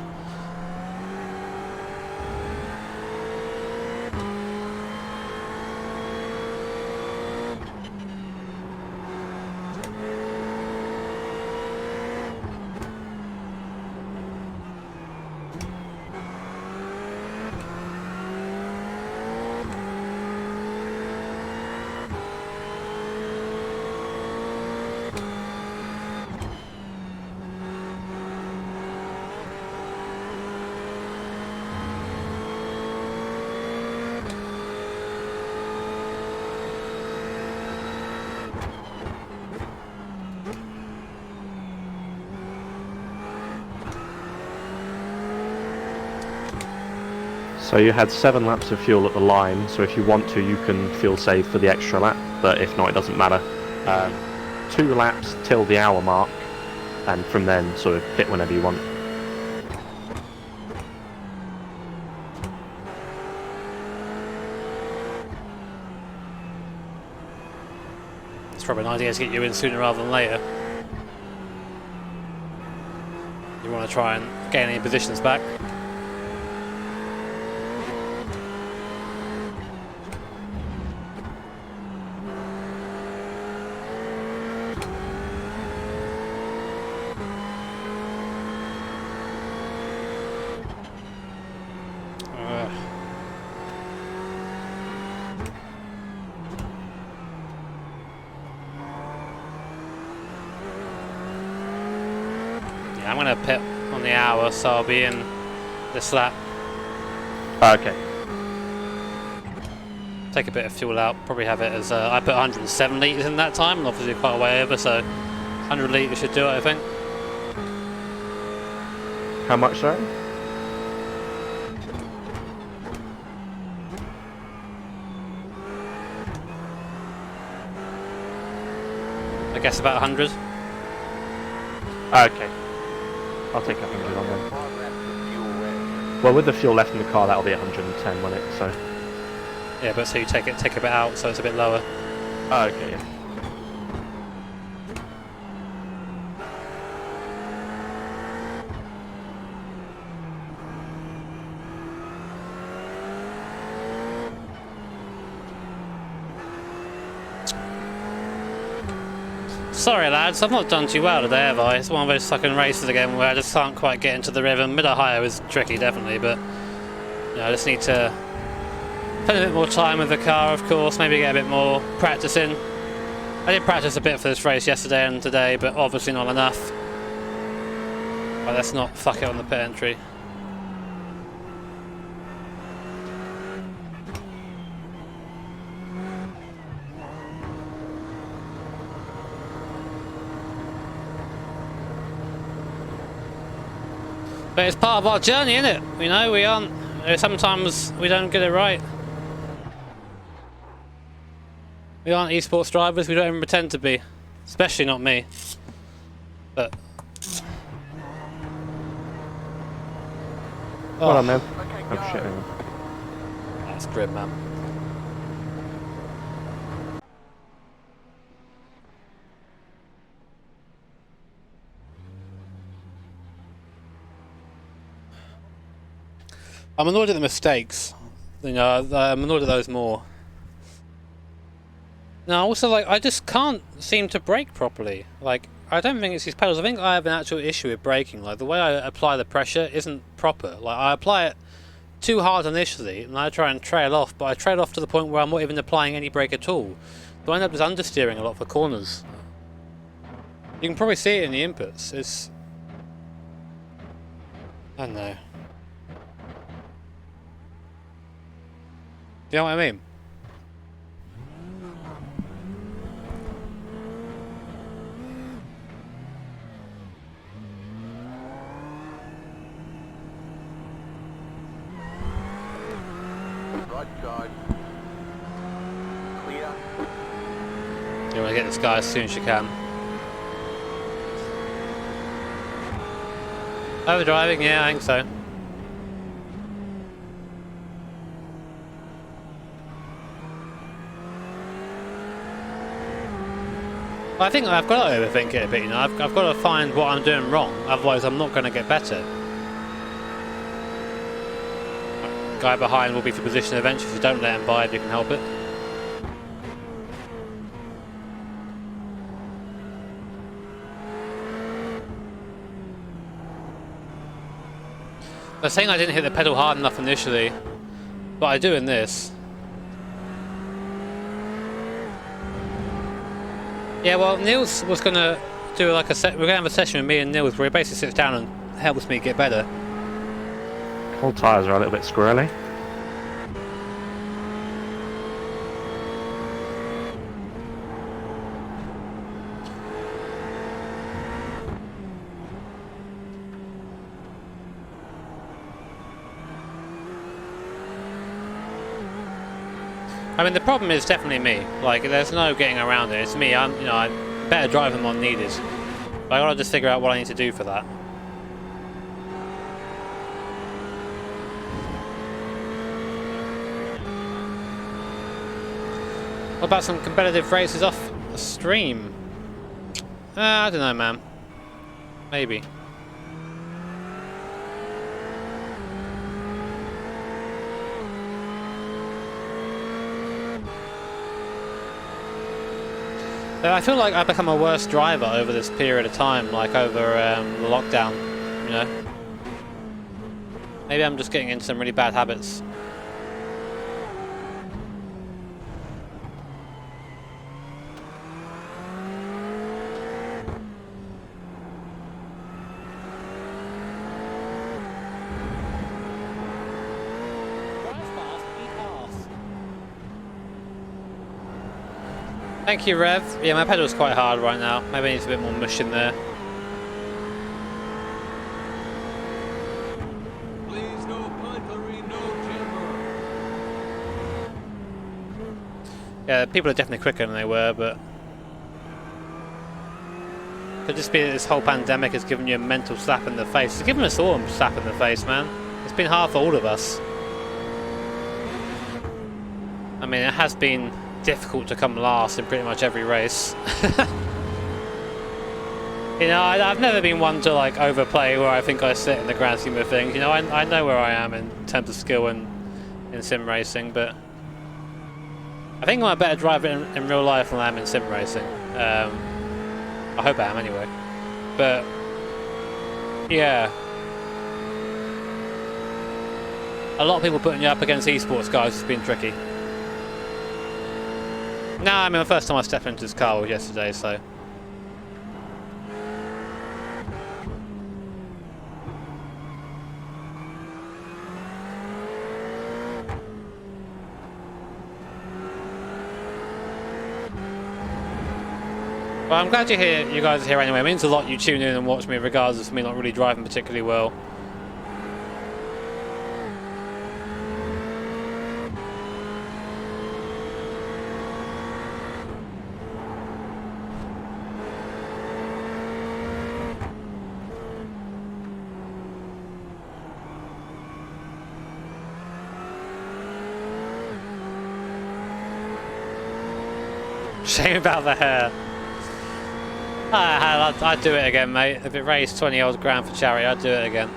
So you had 7 laps of fuel at the line, so if you want to, you can fuel save for the extra lap, but if not, it doesn't matter. 2 laps till the hour mark, and from then, sort of hit whenever you want. It's probably an idea to get you in sooner rather than later. You want to try and gain any positions back. I'm going to pit on the hour, so I'll be in this lap. Okay. Take a bit of fuel out, probably have it as I put 107 litres in that time, and obviously quite a way over, so 100 litres should do it, I think. How much, sorry? I guess about 100. Okay. I'll take 100 on then. 4 laps of fuel left. Well, with the fuel left in the car, that'll be 110, won't it? So. Yeah, but so you take a bit out, so it's a bit lower. Okay, yeah. Sorry lads, I've not done too well today, have I? It's one of those fucking races again where I just can't quite get into the rhythm. Mid-Ohio is tricky, definitely, but you know, I just need to spend a bit more time with the car, of course, maybe get a bit more practice in. I did practice a bit for this race yesterday and today, but obviously not enough. But let's not fuck it on the pit entry. But it's part of our journey, isn't it? You know, we aren't. Sometimes we don't get it right. We aren't esports drivers. We don't even pretend to be, especially not me. But Well done, man. Okay, Oh go. shit, hang on. that's grim, man. I'm annoyed at the mistakes. You know, I'm annoyed at those more. Now, also, like, I just can't seem to brake properly. Like, I don't think it's these pedals. I think I have an actual issue with braking. Like, the way I apply the pressure isn't proper. Like, I apply it too hard initially, and I try and trail off, but I trail off to the point where I'm not even applying any brake at all. So I end up just understeering a lot for corners. You can probably see it in the inputs. It's... I don't know. You know what I mean? Right side. Clear. You want to get this guy as soon as you can. Overdriving? Yeah, I think so. I think I've got to overthink it a bit, you know. I've got to find what I'm doing wrong, otherwise I'm not going to get better. Guy behind will be for position eventually, so don't let him by if you can help it. I was saying I didn't hit the pedal hard enough initially, but I do in this. Yeah, well, Niels was gonna do like we're gonna have a session with me and Niels where he basically sits down and helps me get better. Cold tyres are a little bit squirrely. I mean, the problem is definitely me. Like, there's no getting around it. It's me. I'm better driving than needed. But I gotta just figure out what I need to do for that. What about some competitive races off stream? I don't know, man. Maybe. I feel like I've become a worse driver over this period of time, like over the lockdown, you know. Maybe I'm just getting into some really bad habits. Thank you, Rev. Yeah, my pedal's quite hard right now. Maybe it needs a bit more mush in there. Please no puntery, no timber. Yeah, people are definitely quicker than they were, but could just be that this whole pandemic has given you a mental slap in the face. It's given us all a slap in the face, man. It's been hard for all of us. I mean, it has been difficult to come last in pretty much every race. You know, I've never been one to like overplay where I think I sit in the grand scheme of things. You know, I know where I am in terms of skill and in sim racing, but I think I'm a better driver in real life than I am in sim racing. I hope I am anyway. But yeah, a lot of people putting you up against esports guys has been tricky. No, I mean, the first time I stepped into this car was yesterday, so. Well, I'm glad you guys are here anyway. It means a lot you tune in and watch me regardless of me not really driving particularly well. Shame about the hair. I'd do it again, mate. If it raised 20 odd grand for charity, I'd do it again.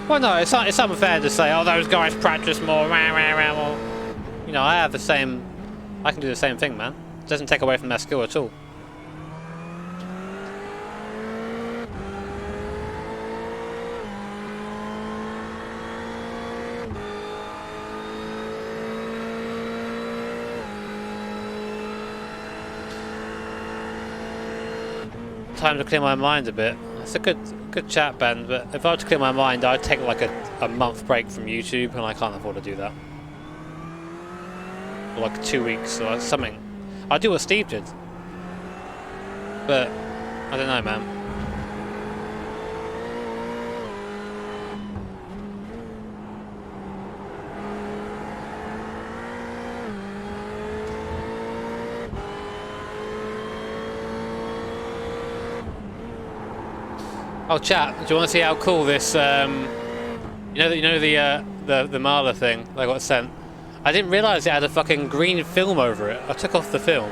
Well, no, it's unfair to say, oh, those guys practice more. Well, you know, I can do the same thing, man. It doesn't take away from their skill at all. Time to clear my mind a bit. It's a good chat, Ben, but if I were to clear my mind, I'd take like a month break from YouTube, and I can't afford to do that. Or like 2 weeks or something. I'd do what Steve did. But I don't know, man. Oh, chat, do you want to see how cool this, you know the Marla thing that got sent? I didn't realise it had a fucking green film over it. I took off the film.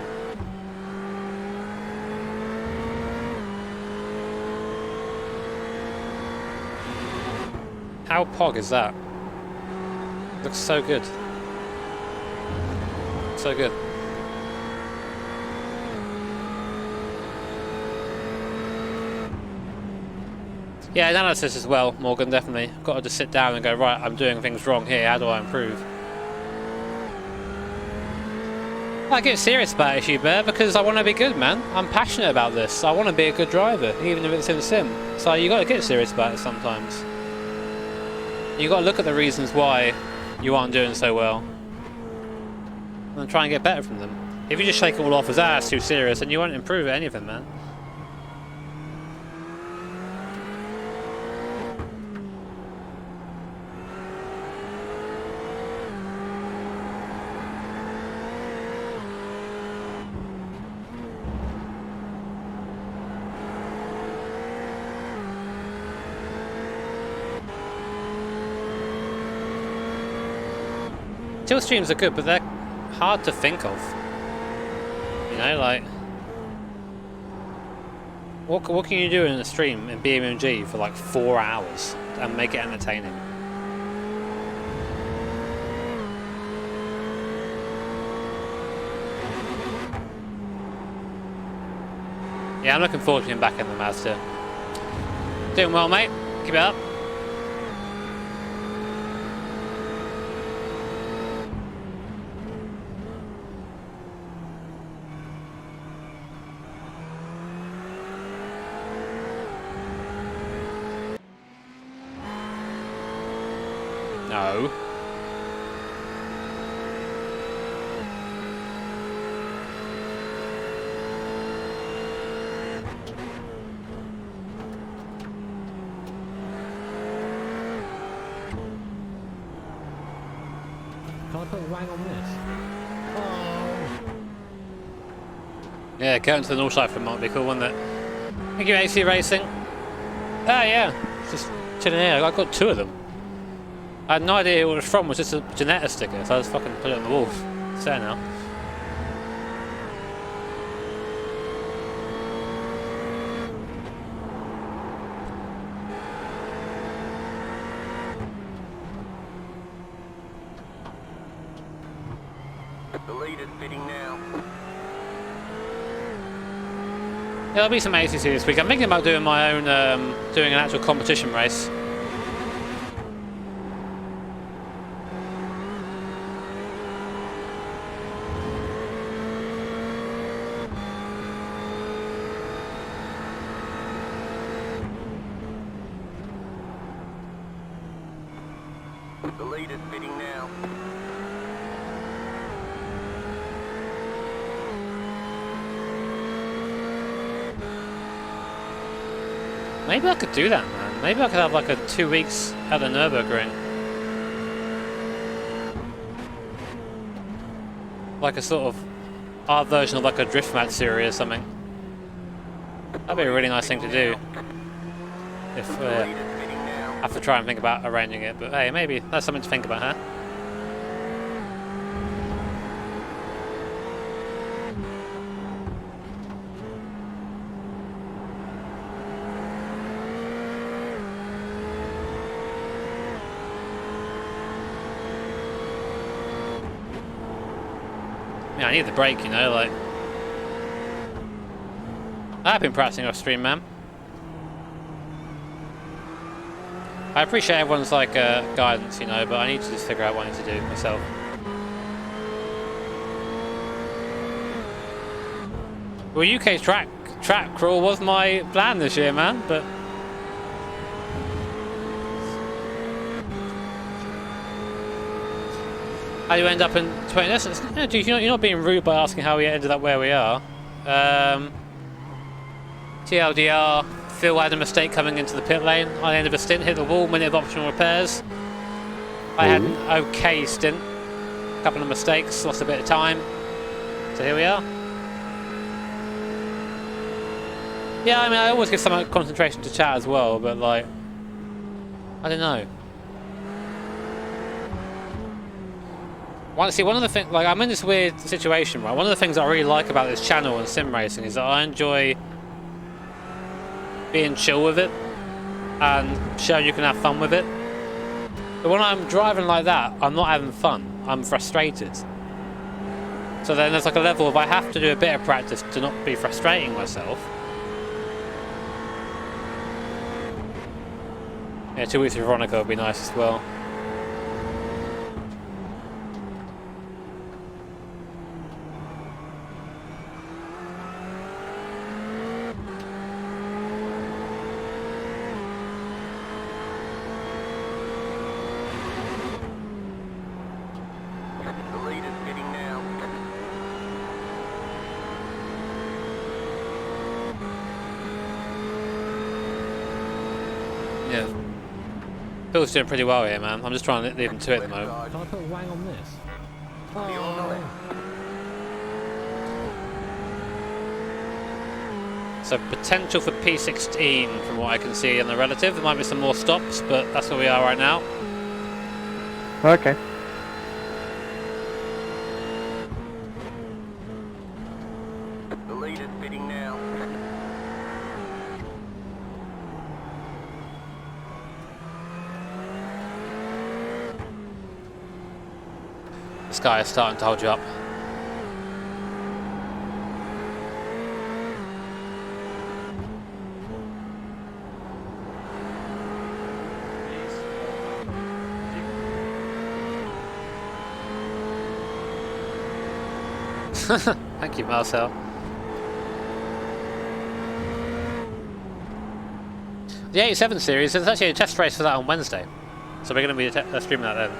How pog is that? Looks so good. So good. Yeah, analysis as well, Morgan, definitely. Got to just sit down and go, right, I'm doing things wrong here, how do I improve? I get serious about it, Bear, because I want to be good, man. I'm passionate about this. I want to be a good driver, even if it's in a sim. So you got to get serious about it sometimes. You got to look at the reasons why you aren't doing so well, and try and get better from them. If you just shake it all off as it's too serious, then you won't improve at anything, man. Still streams are good, but they're hard to think of. You know, like... What can you do in a stream in BMG for like 4 hours and make it entertaining? Yeah, I'm looking forward to being back in the Mazda. Doing well, mate. Keep it up. No. Can I put wang on this? Oh. Yeah, going to the north side for might be cool, wouldn't it? Thank you, AC Racing. Ah, yeah. Just chilling here. I got 2 of them. I had no idea what it was from. It was just a Janetta sticker, so I just fucking put it on the wall. It's there now. The lead is fitting now. Yeah, there'll be some ACC this week. I'm thinking about doing my own, doing an actual competition race. The lead is fitting now. Maybe I could do that, man. Maybe I could have like a 2 weeks at the Nürburgring. Like a sort of our version of like a drift match series or something. That'd be a really nice thing to do. If The lead is fitting now. I have to try and think about arranging it, but hey, maybe that's something to think about, huh? Yeah, I need the break, you know, like... I've been practicing off stream, man. I appreciate everyone's, like, guidance, you know, but I need to just figure out what I need to do myself. Well, UK track crawl was my plan this year, man, but... How do you end up in 20? No, dude, you're not being rude by asking how we ended up where we are. TLDR, Phil had a mistake coming into the pit lane. I ended a stint, hit the wall, minute of optional repairs. I had an okay stint, a couple of mistakes, lost a bit of time. So here we are. Yeah, I mean, I always give some concentration to chat as well, but like, I don't know. See, one of the things, like, I'm in this weird situation, right? One of the things I really like about this channel and sim racing is that I enjoy being chill with it and showing you can have fun with it. But when I'm driving like that, I'm not having fun. I'm frustrated. So then there's like a level of I have to do a bit of practice to not be frustrating myself. Yeah, 2 weeks with Veronica would be nice as well. The lead is pitting now. Yeah. Phil's doing pretty well here, man. I'm just trying to leave him to it at the moment. Can I put a wang on this? Clear on the left. So potential for P16 from what I can see in the relative. There might be some more stops, but that's where we are right now. Okay. The lead is pitting now. This guy is starting to hold you up. Thank you, Marcel. The 87 series, there's actually a test race for that on Wednesday. So we're going to be streaming that then.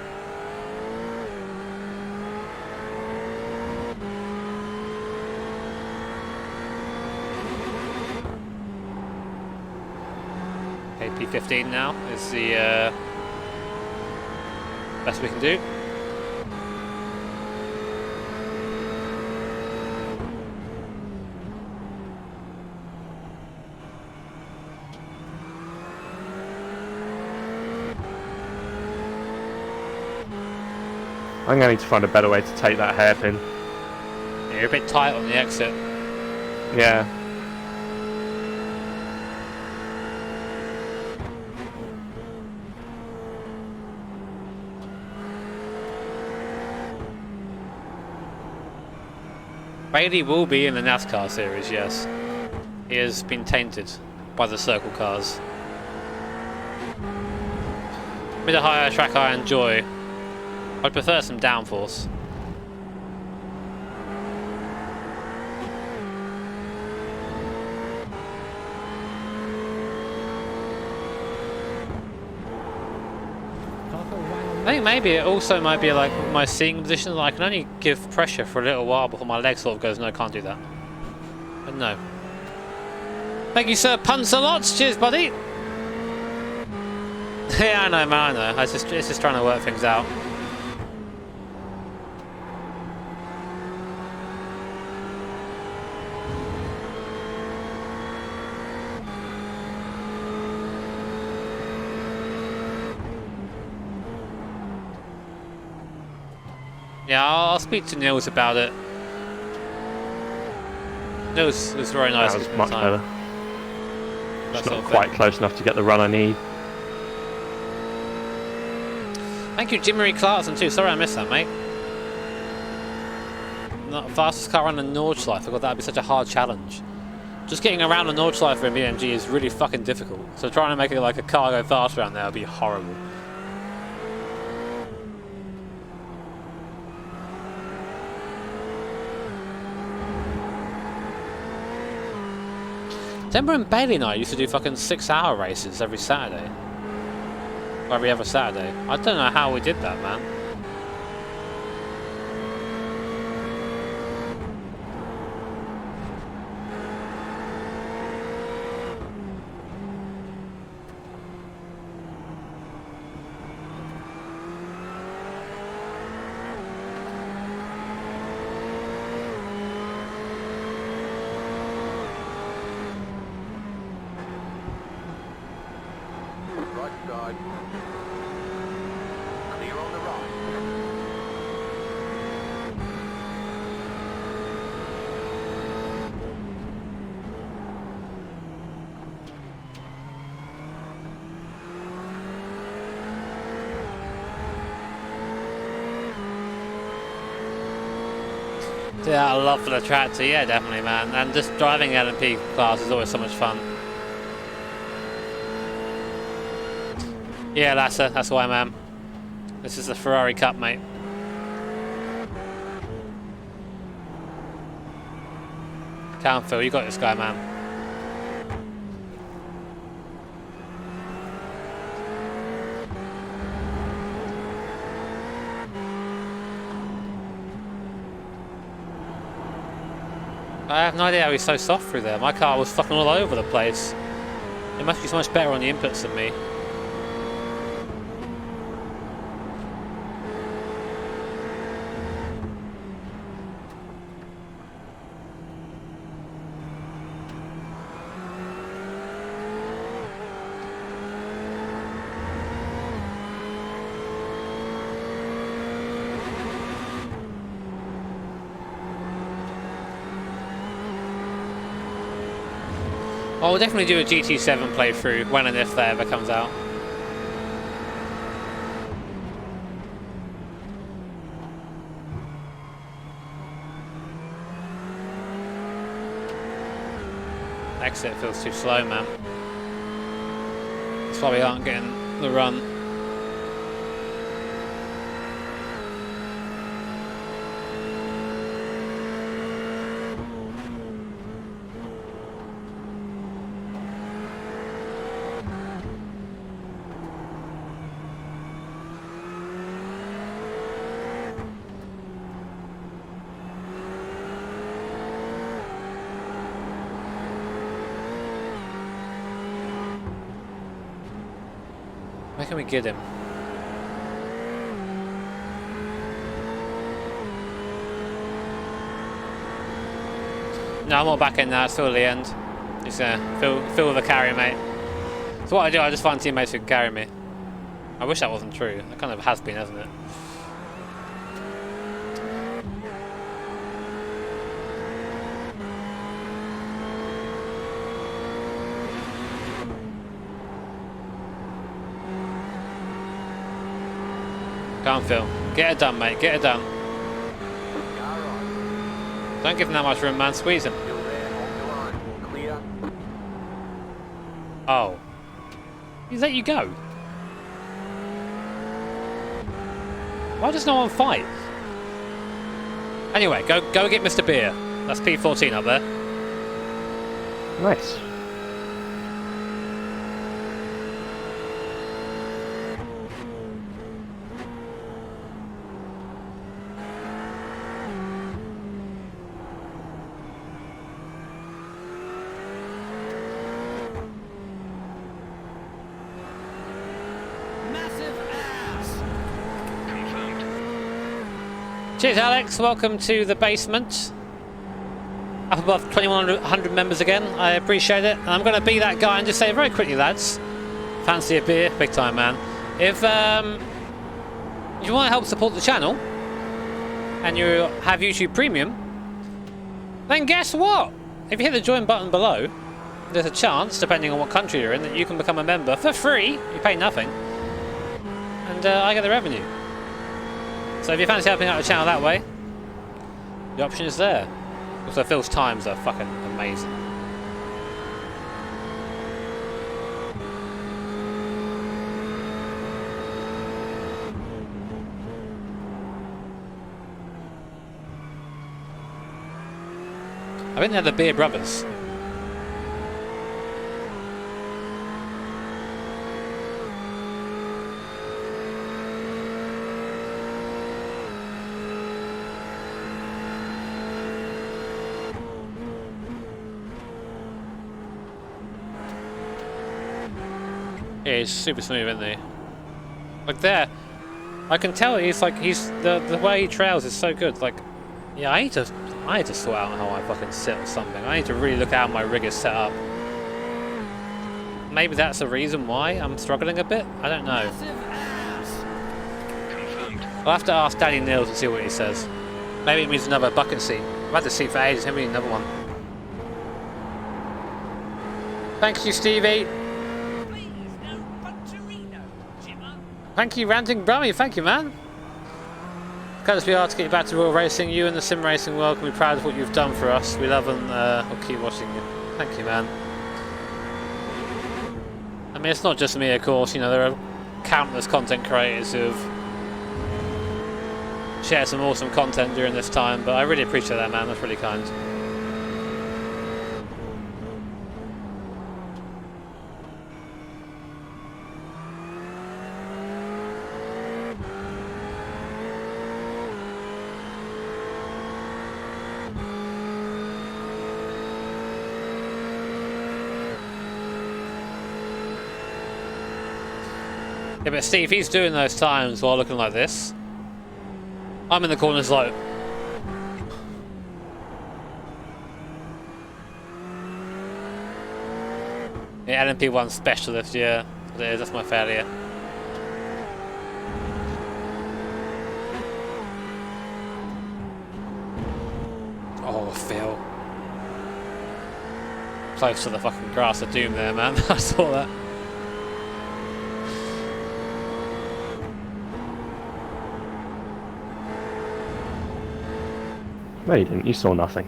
Okay, P15 now is the best we can do. I'm going to need to find a better way to take that hairpin. Yeah, you're a bit tight on the exit. Yeah. Bailey will be in the NASCAR series, yes. He has been tainted by the circle cars. With a higher track I enjoy, I'd prefer some downforce. Can I put a wang on I think maybe it also might be like my seating position, that I can only give pressure for a little while before my leg sort of goes, no, I can't do that. But no. Thank you, Sir Punts-a-Lot. Cheers, buddy. Yeah, I know, man, I know. It's just trying to work things out. Yeah, I'll speak to Nils about it. Nils was very nice. That was at the much time. better. That It's sort not of quite thing. close enough to get the run I need. Thank you, Jimmy Clarkson too. Sorry I missed that, mate. Not fastest car around the Nordschleife. I thought that'd be such a hard challenge. Just getting around the Nordschleife in BMG is really fucking difficult. So trying to make it like a car go fast around there would be horrible. Denver and Bailey and I used to do fucking 6-hour races every Saturday. Or every other Saturday. I don't know how we did that, man. Right side. Clear on the right. Yeah, I love for the tractor, yeah, definitely, man. And just driving LMP class is always so much fun. Yeah, that's why, man. This is the Ferrari Cup, mate. Canfield, you got this guy, man. I have no idea how he's so soft through there. My car was fucking all over the place. It must be so much better on the inputs than me. I'll definitely do a GT7 playthrough when and if that ever comes out. Exit feels too slow, man. That's why we aren't getting the run. Where can we get him? No, I'm all back in now, it's still at the end. Just fill with a carry, mate. So what I do, I just find teammates who can carry me. I wish that wasn't true. It kind of has been, hasn't it? Canfield, get it done, mate. Get it done. Don't give him that much room, man. Squeeze him. Still there, on the line. Clear. Oh. He's let you go. Why does no one fight? Anyway, go get Mr. Beer. That's P14 up there. Nice. Cheers, Alex. Welcome to the basement. Up above 2,100 members again. I appreciate it. And I'm going to be that guy and just say very quickly, lads. Fancy a beer? Big time, man. If you want to help support the channel and you have YouTube Premium, then guess what? If you hit the join button below, there's a chance, depending on what country you're in, that you can become a member for free. You pay nothing. And I get the revenue. So if you fancy helping out the channel that way, the option is there. Also, Phil's times are fucking amazing. I think they're the Beer Brothers. Yeah, he's super smooth, isn't he? Like there, I can tell he's the way he trails is so good. Like, yeah, I need to sort out how I fucking sit or something. I need to really look at how my rig is set up. Maybe that's the reason why I'm struggling a bit. I don't know. I'll have to ask Daddy Nils and see what he says. Maybe it means another bucket seat. I've had the seat for ages. Maybe another one. Thank you, Stevie. Thank you, Ranting Brummy. Thank you, man. Glad we are to get you back to real racing. You and the sim racing world can be proud of what you've done for us. We love and we'll keep watching you. Thank you, man. I mean, it's not just me, of course. You know, there are countless content creators who have shared some awesome content during this time, but I really appreciate that, man. That's really kind. Yeah, but Steve, he's doing those times while looking like this. I'm in the corners like... Yeah, LMP1 specialist, yeah. It is, that's my failure. Oh, Phil. Close to the fucking grass of doom there, man. I saw that. No, you didn't. You saw nothing.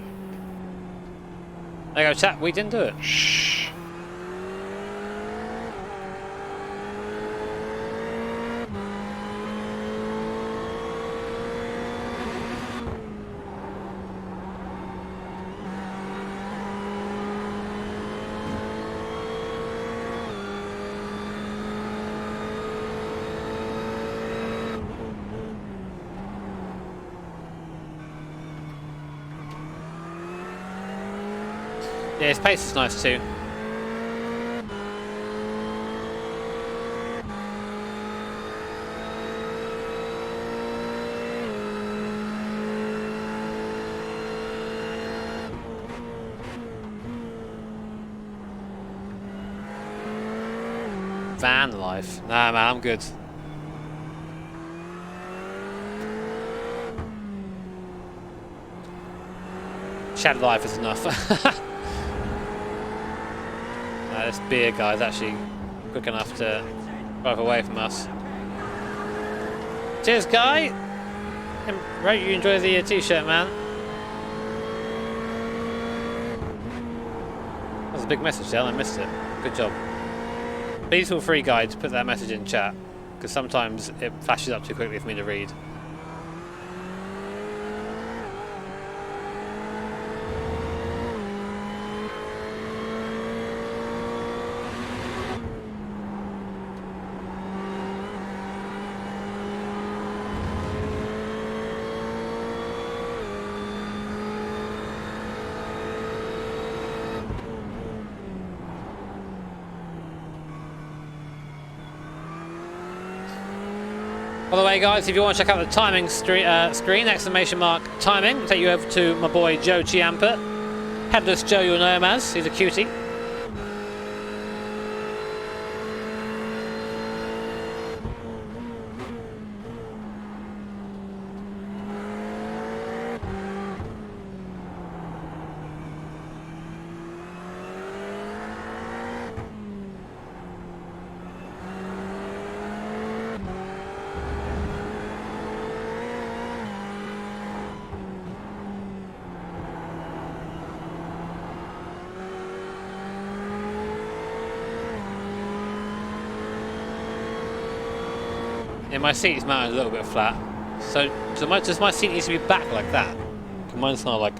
There you go, chat. We didn't do it. Shh. Yeah, his pace is nice too. Van life. Nah, man, I'm good. Shadow life is enough. This beer guy's actually quick enough to drive away from us. Cheers, guy! Right, you enjoy the t-shirt, man. That was a big message there, I missed it. Good job. Please feel free, guy, to put that message in chat, because sometimes it flashes up too quickly for me to read. By the way, guys, if you want to check out the timing screen, exclamation mark timing, will take you over to my boy Joe Chiampa. Headless Joe, you'll know him as. He's a cutie. Yeah, my seat is mounted a little bit flat. So does my seat need to be back like that? Mine's not like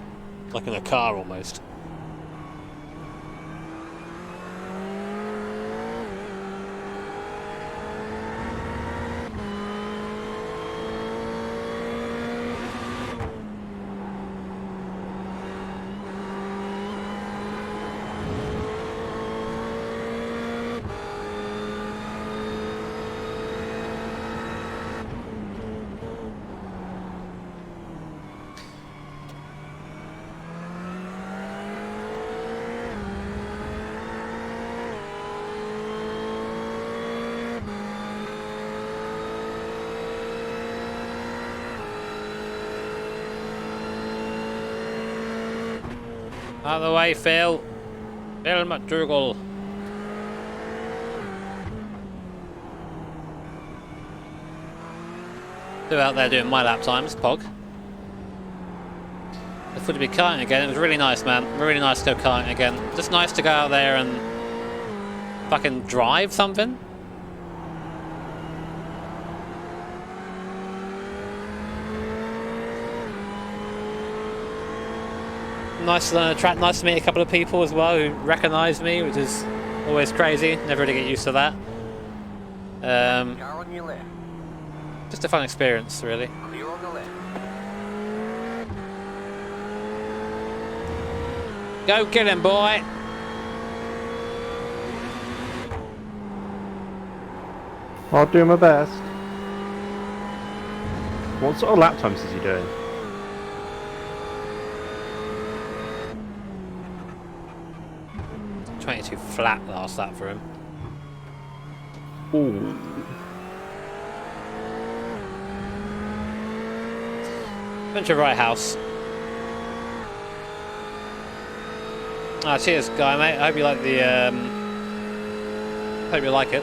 in a car almost. Out of the way, Phil. Phil McDougall. Still out there doing my lap times, Pog. It's good to be karting again. It was really nice, man. Really nice to go karting again. Just nice to go out there and fucking drive something. Nice to learn a track. Nice to meet a couple of people as well who recognise me, which is always crazy. Never really get used to that. Car on your left. Just a fun experience, really. Clear on the left. Go get him, boy! I'll do my best. What sort of lap times is he doing? .22 flat last lap for him. Ooh. Went to Right House. Ah, cheers, guy, mate. I hope you like the. Hope you like it.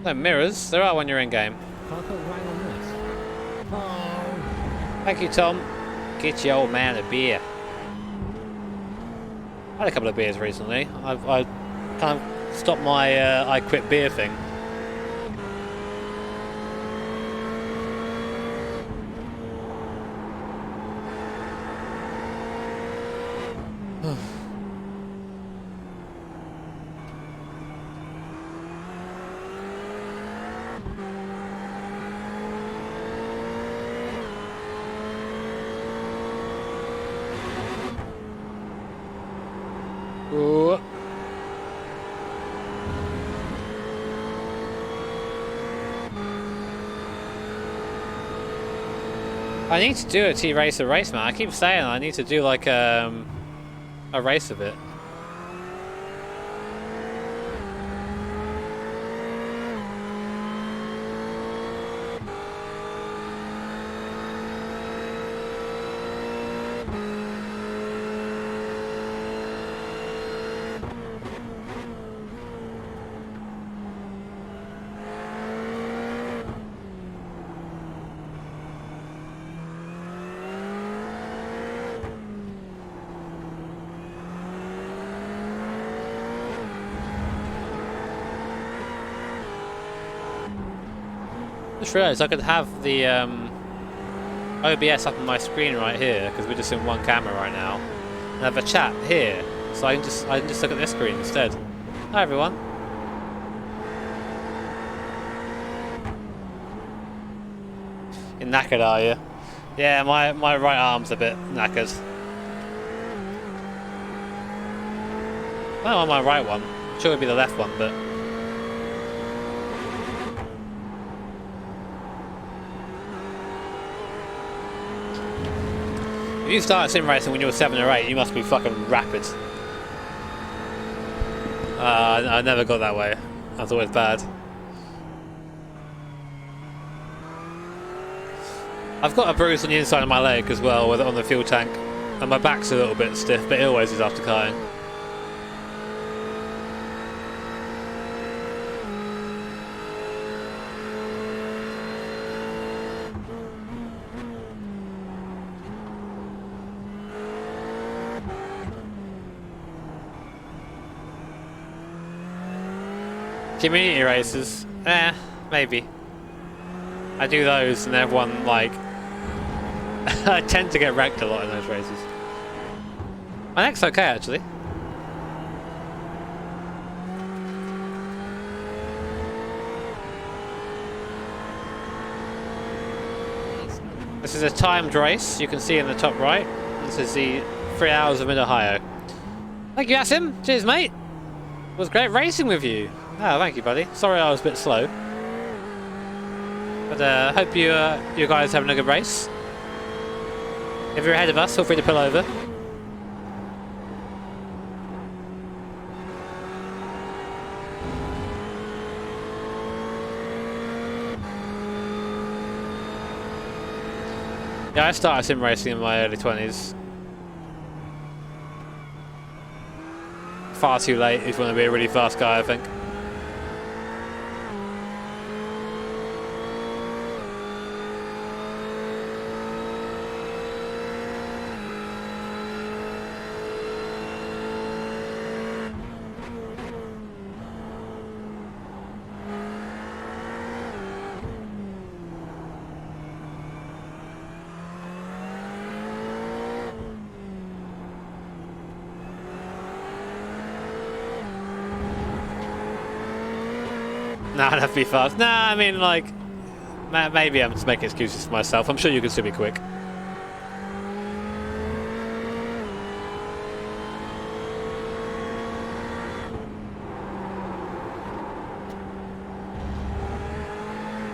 No mirrors. There are when you're in game. Can't put right on this. Oh. Thank you, Tom. Get your old man a beer. I had a couple of beers recently. I kind of stopped my I quit beer thing. Ooh. I need to do a T-Racer race, man. I keep saying I need to do like a race of it. Just realised I could have the OBS up on my screen right here because we're just in one camera right now, and have a chat here, so I can just look at this screen instead. Hi everyone. You're knackered, are you? Yeah, my right arm's a bit knackered. No, on my right one. I'm sure it'd be the left one, but. If you started sim racing when you were 7 or 8, you must be fucking rapid. I never got that way. That's always bad. I've got a bruise on the inside of my leg as well, with it on the fuel tank, and my back's a little bit stiff, but it always is after karting. Community races? Maybe. I do those and everyone, like... I tend to get wrecked a lot in those races. My neck's okay, actually. This is a timed race, you can see in the top right. This is the 3 hours of Mid-Ohio. Thank you, Asim. Cheers, mate. It was great racing with you. Oh, thank you, buddy. Sorry I was a bit slow. But hope you guys having a good race. If you're ahead of us, feel free to pull over. Yeah, I started sim racing in my early 20s. Far too late if you want to be a really fast guy, I think. Nah, that'd be fast. Nah, I mean, like, maybe I'm just making excuses for myself. I'm sure you can still be quick.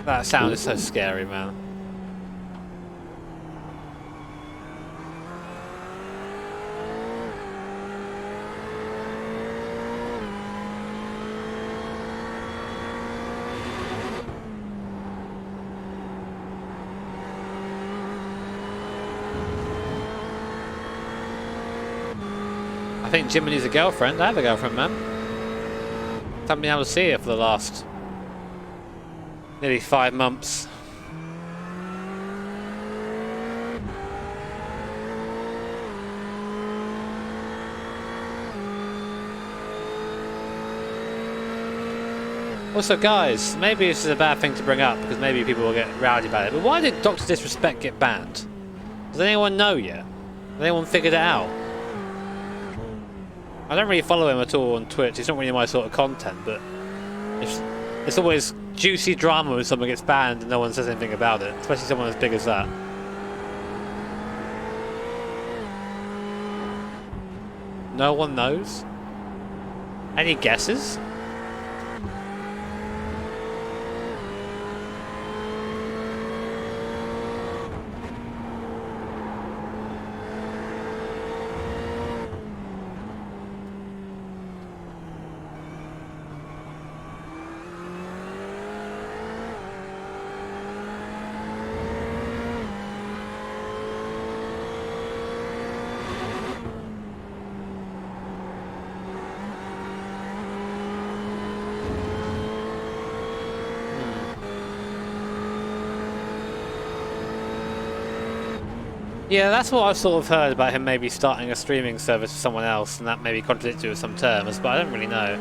That sound is so scary, man. I think Jimmy needs a girlfriend. I have a girlfriend, man. Haven't been able to see her for the last nearly 5 months. Also, guys, maybe this is a bad thing to bring up because maybe people will get rowdy about it. But why did Dr. Disrespect get banned? Does anyone know yet? Has anyone figured it out? I don't really follow him at all on Twitch. It's not really my sort of content, but it's always juicy drama when someone gets banned and no one says anything about it, especially someone as big as that. No one knows? Any guesses? Yeah, that's what I've sort of heard about him maybe starting a streaming service for someone else, and that maybe contradicted with some terms, but I don't really know.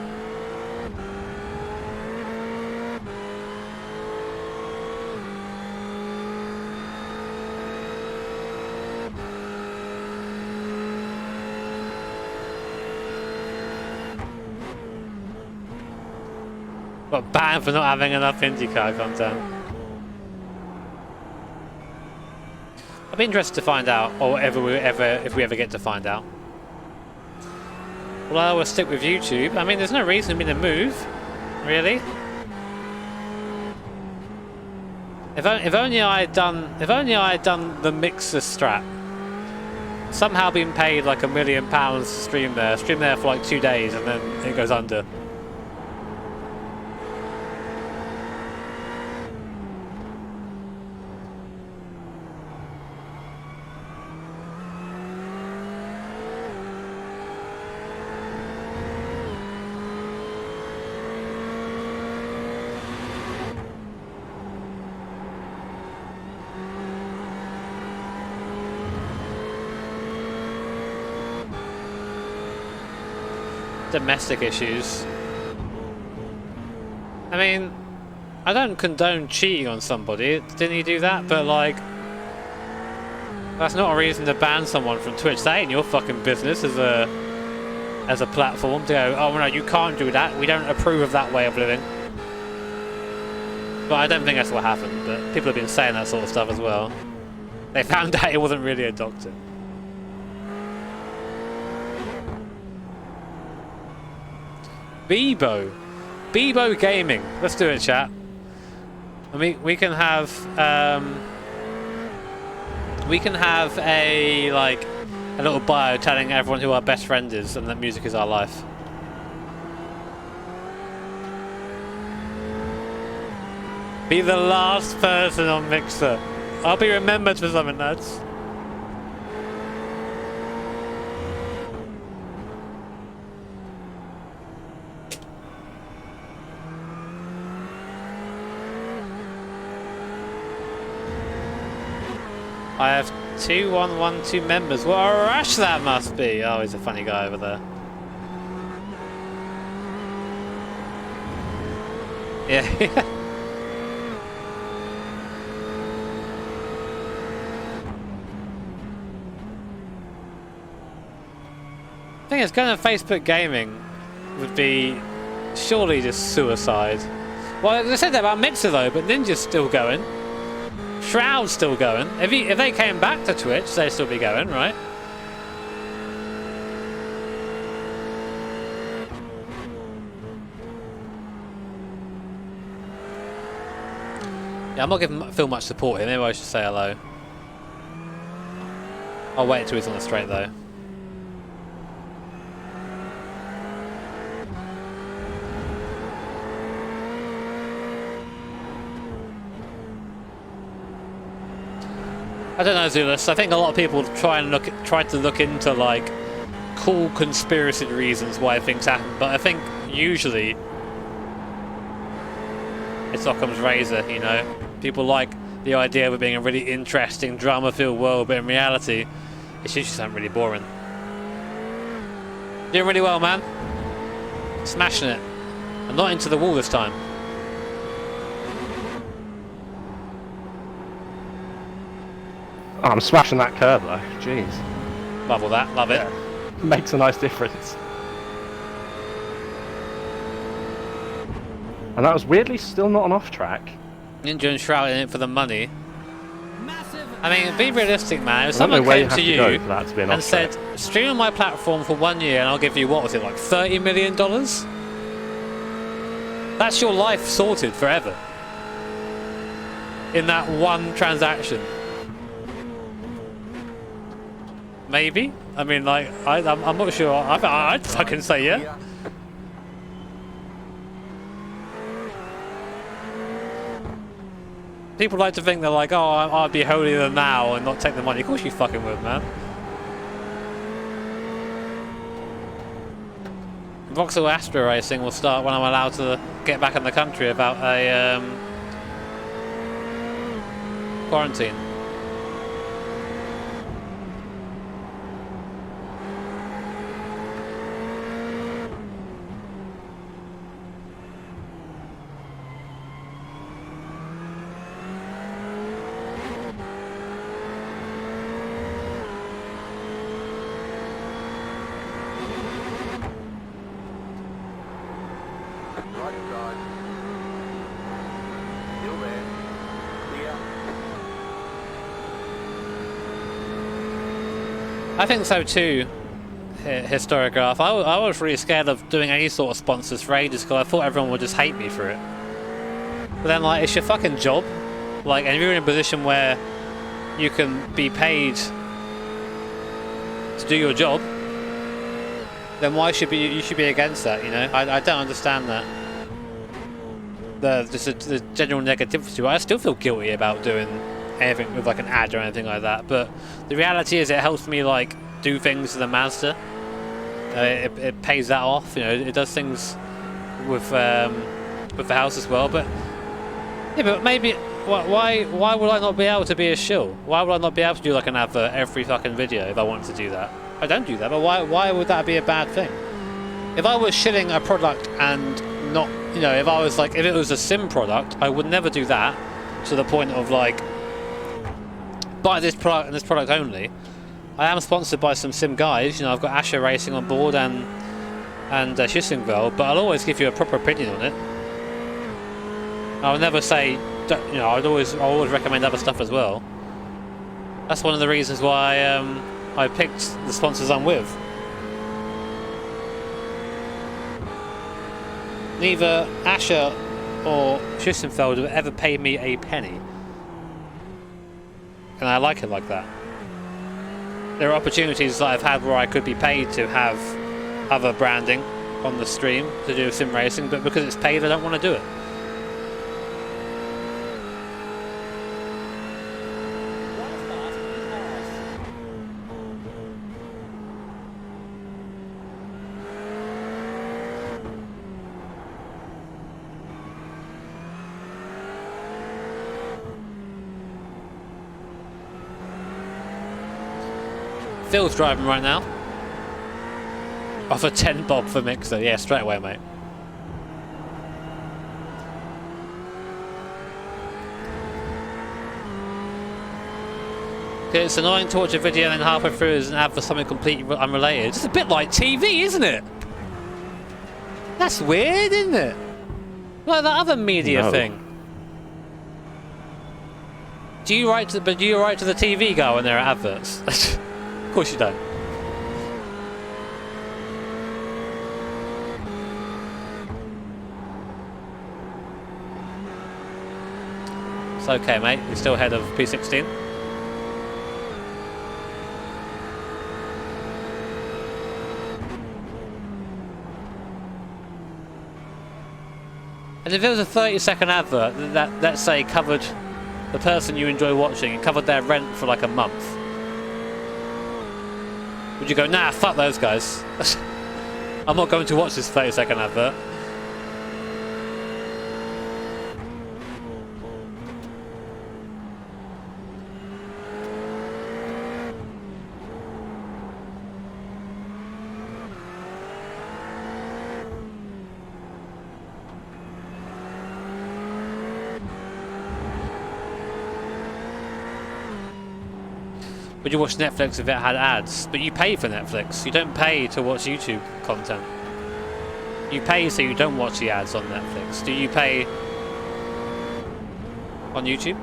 Got banned for not having enough IndyCar content. I'd be interested to find out, or if we ever get to find out. Well, I will stick with YouTube. I mean, there's no reason for me to move, really. If only I had done the mixer strat. Somehow been paid like £1 million to stream there for like 2 days, and then it goes under. Domestic issues. I mean, I don't condone cheating on somebody. Didn't he do that? But like, that's not a reason to ban someone from Twitch. That ain't your fucking business as a platform to go, oh no, you can't do that. We don't approve of that way of living. But I don't think that's what happened. But people have been saying that sort of stuff as well. They found out it wasn't really a doctor. Bebo Gaming. Let's do it, chat. I mean, we can have a like a little bio telling everyone who our best friend is and that music is our life. Be the last person on Mixer. I'll be remembered for something, lads. I have 2112 members. What a rush that must be! Oh, he's a funny guy over there. Yeah. I think it's going to Facebook gaming would be surely just suicide. Well, they said that about Mixer though, but Ninja's still going. Shroud's still going. If they came back to Twitch, they'd still be going, right? Yeah, I'm not giving Phil much support here. Maybe I should say hello. I'll wait until he's on the straight though. I don't know, Zulus. I think a lot of people try to look into like cool conspiracy reasons why things happen, but I think usually it's Occam's razor. You know, people like the idea of it being a really interesting, drama-filled world, but in reality, it's usually something really boring. Doing really well, man. Smashing it. I'm not into the wall this time. Oh, I'm smashing that curve though. Jeez. Love all that. Love it. Yeah. Makes a nice difference. And that was weirdly still not an off track. Ninja and Shroud in it for the money. Massive. I mean, be realistic, man. If I don't know someone where came you have to to you go for that to be an and off said, track. stream on my platform for 1 year and I'll give you, what was it, like $30 million? That's your life sorted forever. In that one transaction. Maybe? I mean, like, I'm not sure. I'd fucking say yeah. People like to think they're like, oh, I'd be holier than thou and not take the money. Of course you fucking would, man. Vauxhall Astra racing will start when I'm allowed to get back in the country about a quarantine. I think so too, Historiograph. I was really scared of doing any sort of sponsors for ages because I thought everyone would just hate me for it. But then, like, it's your fucking job. Like, and if you're in a position where you can be paid to do your job, then why should you should be against that? You know, I don't understand that. The general negativity. I still feel guilty about doing anything with like an ad or anything like that, but the reality is it helps me like do things to the Mazda. It pays that off, you know. It does things with the house as well. But yeah, but maybe why would I not be able to be a shill? Why would I not be able to do like an advert every fucking video if I wanted to do that? I don't do that, but why would that be a bad thing? If I was shilling a product and not, you know, if it was a sim product, I would never do that to the point of like, buy this product and this product only. I am sponsored by some sim guys, you know. I've got Asher Racing on board and Schissingville, but I'll always give you a proper opinion on it. I'll never say, you know, I'll always recommend other stuff as well. That's one of the reasons why I picked the sponsors I'm with. Neither Asher or Schussenfeld have ever paid me a penny. And I like it like that. There are opportunities that I've had where I could be paid to have other branding on the stream to do sim racing, but because it's paid, I don't want to do it. Phil's driving right now. Offer 10 bob for mixer. Yeah, straight away, mate. It's annoying to watch a video and then halfway through is an ad for something completely unrelated. It's a bit like TV, isn't it? That's weird, isn't it? Like that other media thing. Do you write to the TV guy when there are adverts? Of course you don't. It's okay, mate. You're still ahead of P16. And if there was a 30-second advert that, let's say, covered the person you enjoy watching and covered their rent for like a month, would you go, nah, fuck those guys? I'm not going to watch this 30-second advert. Would you watch Netflix if it had ads? But you pay for Netflix. You don't pay to watch YouTube content. You pay so you don't watch the ads on Netflix. Do you pay on YouTube?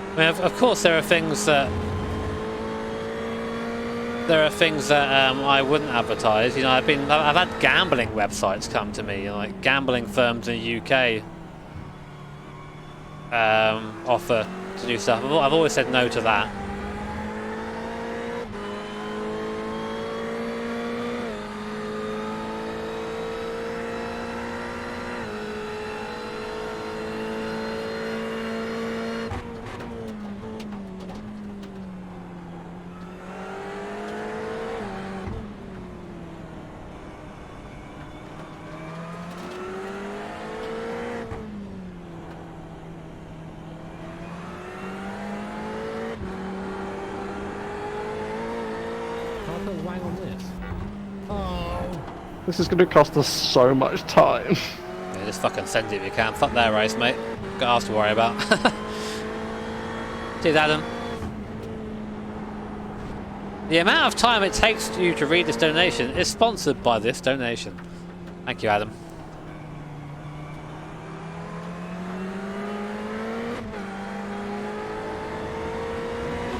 I mean, of course, there are things that I wouldn't advertise. You know, I've had gambling websites come to me, like gambling firms in the UK offer to do stuff. I've always said no to that. Wang on this. Oh. This is going to cost us so much time. Yeah, just fucking send it if you can. Fuck their race, mate. Got us to worry about. Cheers, Adam. The amount of time it takes you to read this donation is sponsored by this donation. Thank you, Adam.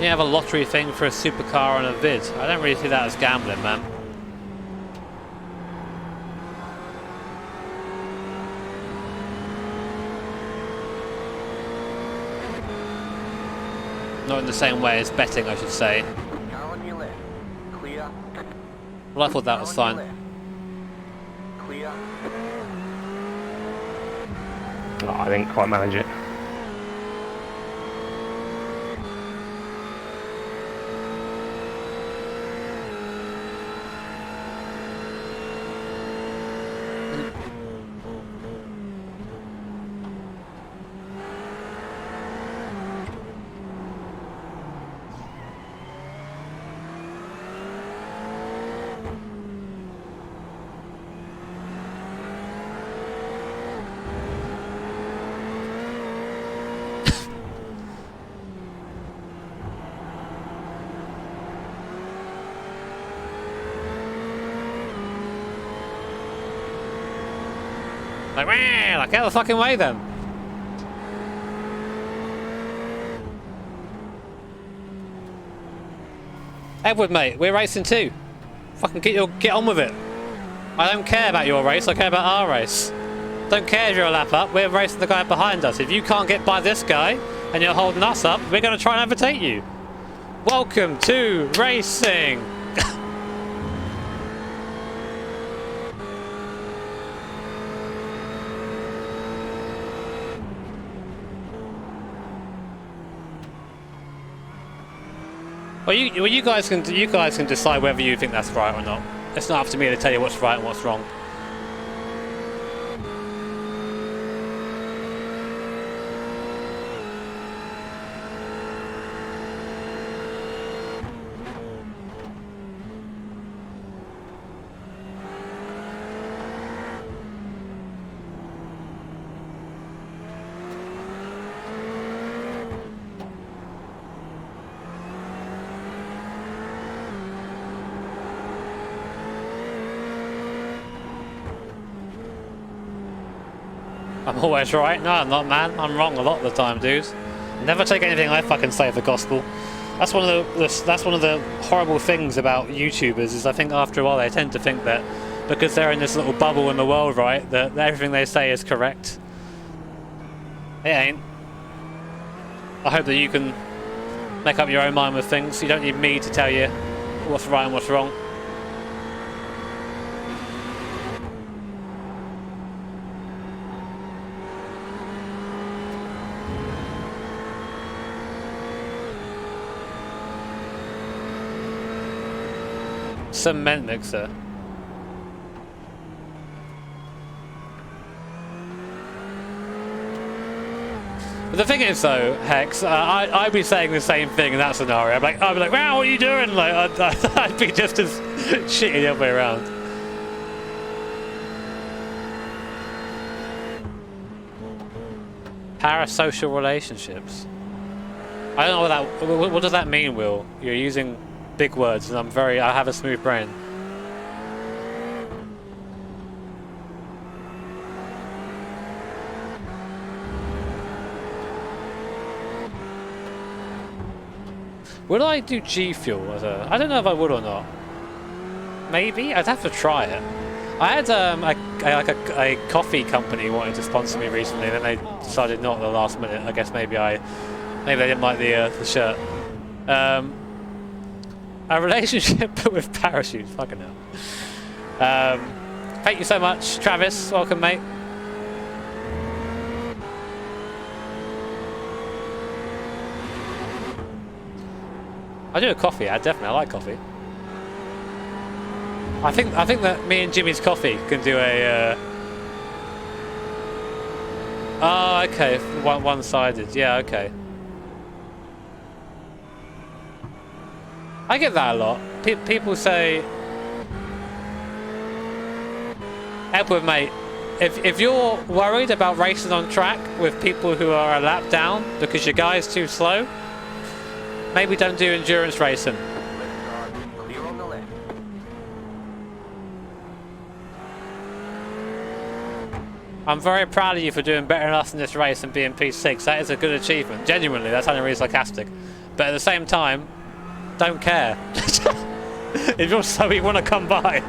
You have a lottery thing for a supercar and a vid. I don't really see that as gambling, man. Not in the same way as betting, I should say. Car on your left. Clear. Well, I thought that was Car on fine. your left. Clear. Oh, I didn't quite manage it. Like, meh, like, out of the fucking way then. Edward, mate, we're racing too. Fucking get on with it. I don't care about your race, I care about our race. Don't care if you're a lap up, we're racing the guy behind us. If you can't get by this guy and you're holding us up, we're going to try and overtake you. Welcome to racing. Well, you guys can decide whether you think that's right or not. It's not up to me to tell you what's right and what's wrong. I'm always right. No, I'm not, man. I'm wrong a lot of the time, dudes. Never take anything I fucking say for gospel. That's one of the horrible things about YouTubers. Is I think after a while they tend to think that because they're in this little bubble in the world, right, that everything they say is correct. It ain't. I hope that you can make up your own mind with things. You don't need me to tell you what's right and what's wrong. Cement mixer. But the thing is, though, Hex, I'd be saying the same thing in that scenario. I'd be like, "Wow, what are you doing?" Like, I'd be just as shitty the other way around. Parasocial relationships. I don't know what does that mean, Will? You're using big words, and I have a smooth brain. Would I do G Fuel as a... I don't know if I would or not. Maybe? I'd have to try it. I had a coffee company wanting to sponsor me recently, and then they decided not at the last minute. I guess maybe they didn't like the shirt. A relationship with parachutes, fucking hell. Thank you so much, Travis. Welcome, mate. I do a coffee ad, definitely. I like coffee. I think that me and Jimmy's coffee can do a. Oh, okay, one-sided. Yeah, okay. I get that a lot. People say, Edward, mate, if you're worried about racing on track with people who are a lap down because your guy's too slow, maybe don't do endurance racing. Clear on the left. I'm very proud of you for doing better than us in this race and being P6. That is a good achievement. Genuinely, that's sounding really sarcastic. But at the same time, don't care. If you're slow, you want to come by.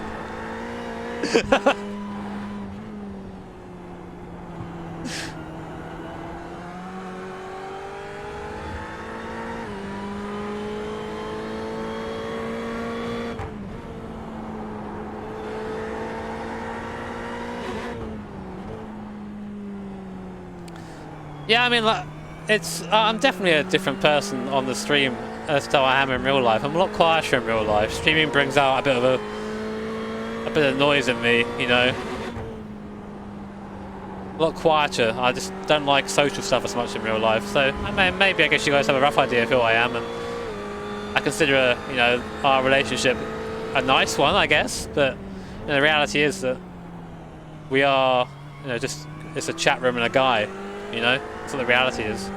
Yeah, I mean, like, I'm definitely a different person on the stream as to how I am in real life. I'm a lot quieter in real life. Streaming brings out a bit of noise in me, you know. A lot quieter. I just don't like social stuff as much in real life. So maybe I guess you guys have a rough idea of who I am, and I consider you know, our relationship a nice one, I guess. But you know, the reality is that we are, you know, just it's a chat room and a guy. You know, that's what the reality is.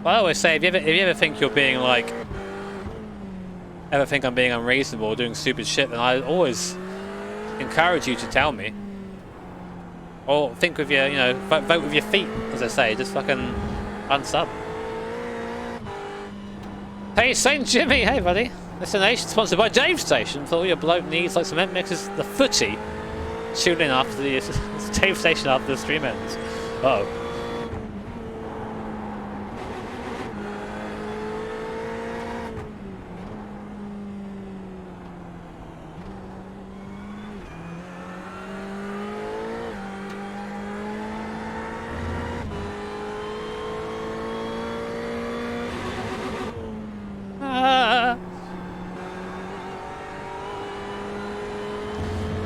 I always say, if you ever think you're being like, ever think I'm being unreasonable or doing stupid shit, then I always encourage you to tell me. Or think with your, you know, vote with your feet, as I say. Just fucking unsub. Hey, St. Jimmy. Hey, buddy. Destination sponsored by Dave Station. For all your bloke needs, like cement mixes, the footy. Tune in after the Dave Station after the stream ends. Uh oh.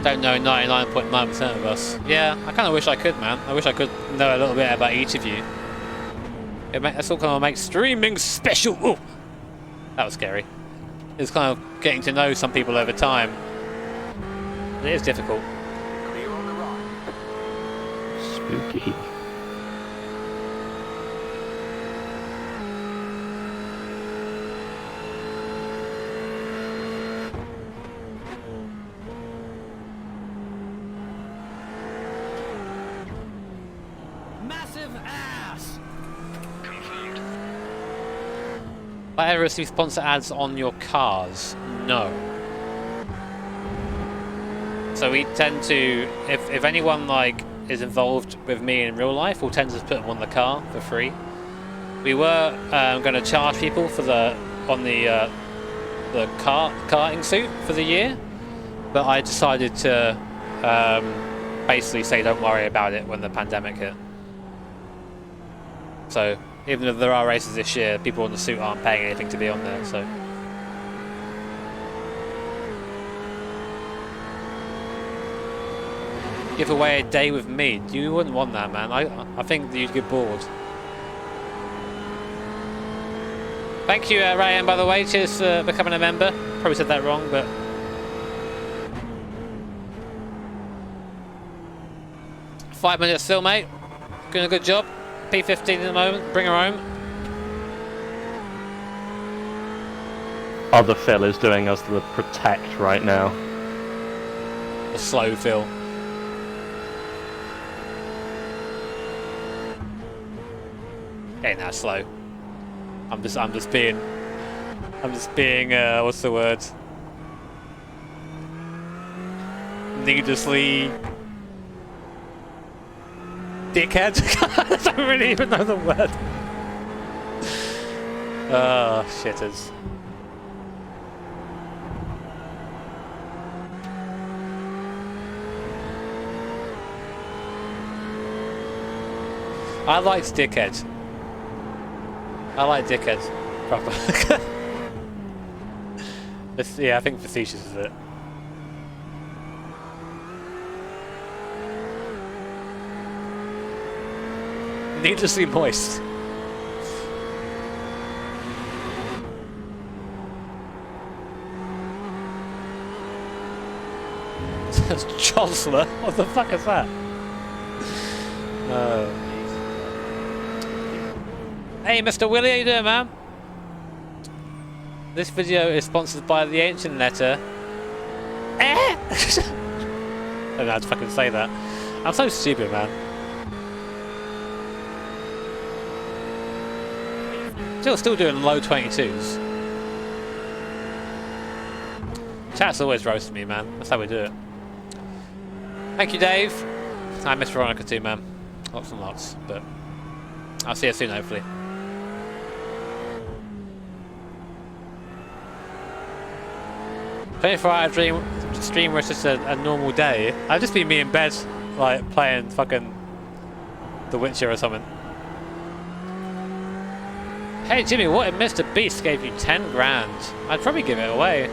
Don't know 99.9% of us. Yeah, I kind of wish I could, man. I wish I could know a little bit about each of you. That's all kind of makes streaming special. Ooh, that was scary. It's kind of getting to know some people over time. It is difficult. Clear on the right. Spooky. Massive ass! I ever receive sponsor ads on your cars? No. So we tend to, if anyone like is involved with me in real life, we'll tend to put them on the car for free. We were going to charge people for the karting suit for the year, but I decided to basically say don't worry about it when the pandemic hit. So even if there are races this year, people on the suit aren't paying anything to be on there. So give away a day with me. You wouldn't want that, man. I think you'd get bored. Thank you, Ryan, by the way. Cheers for becoming a member. Probably said that wrong, but... "5 minutes still, mate. Doing a good job. P15 at the moment. Bring her home." Other Phil is doing us the protect right now. The slow Phil. Ain't that slow. I'm just being, what's the word? Needlessly dickhead. I don't really even know the word. Oh, shitters. I liked dickhead. I like dickhead. Proper. Yeah, I think facetious is it. Needlessly moist. Josler? What the fuck is that? Hey, Mr. Willie, how you doing, man? This video is sponsored by the Ancient Letter. I don't know how to fucking say that. I'm so stupid, man. Still doing low 22s. Chat's always roasting me, man. That's how we do it. Thank you, Dave. I miss Veronica too, man. Lots and lots, but I'll see you soon, hopefully. 24-hour stream where it's just a normal day. I'd just be me in bed, like playing fucking The Witcher or something. Hey Jimmy, what if Mr. Beast gave you 10 grand? I'd probably give it away.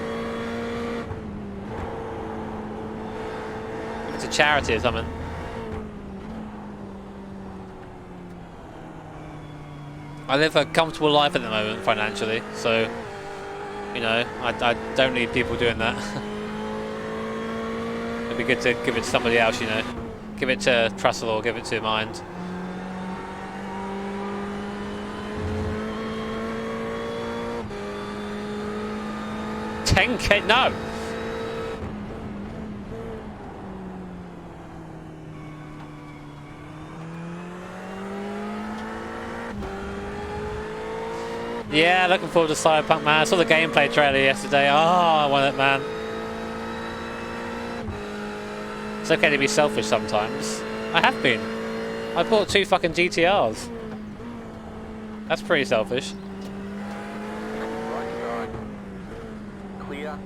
Give it to charity or something. I live a comfortable life at the moment financially, so you know, I don't need people doing that. It'd be good to give it to somebody else, you know. Give it to Trussell or give it to Mind. $10K? No! Yeah, looking forward to Cyberpunk, man. I saw the gameplay trailer yesterday. Oh, I want it, man. It's okay to be selfish sometimes. I have been. I bought 2 fucking GTRs. That's pretty selfish. Right side. Clear.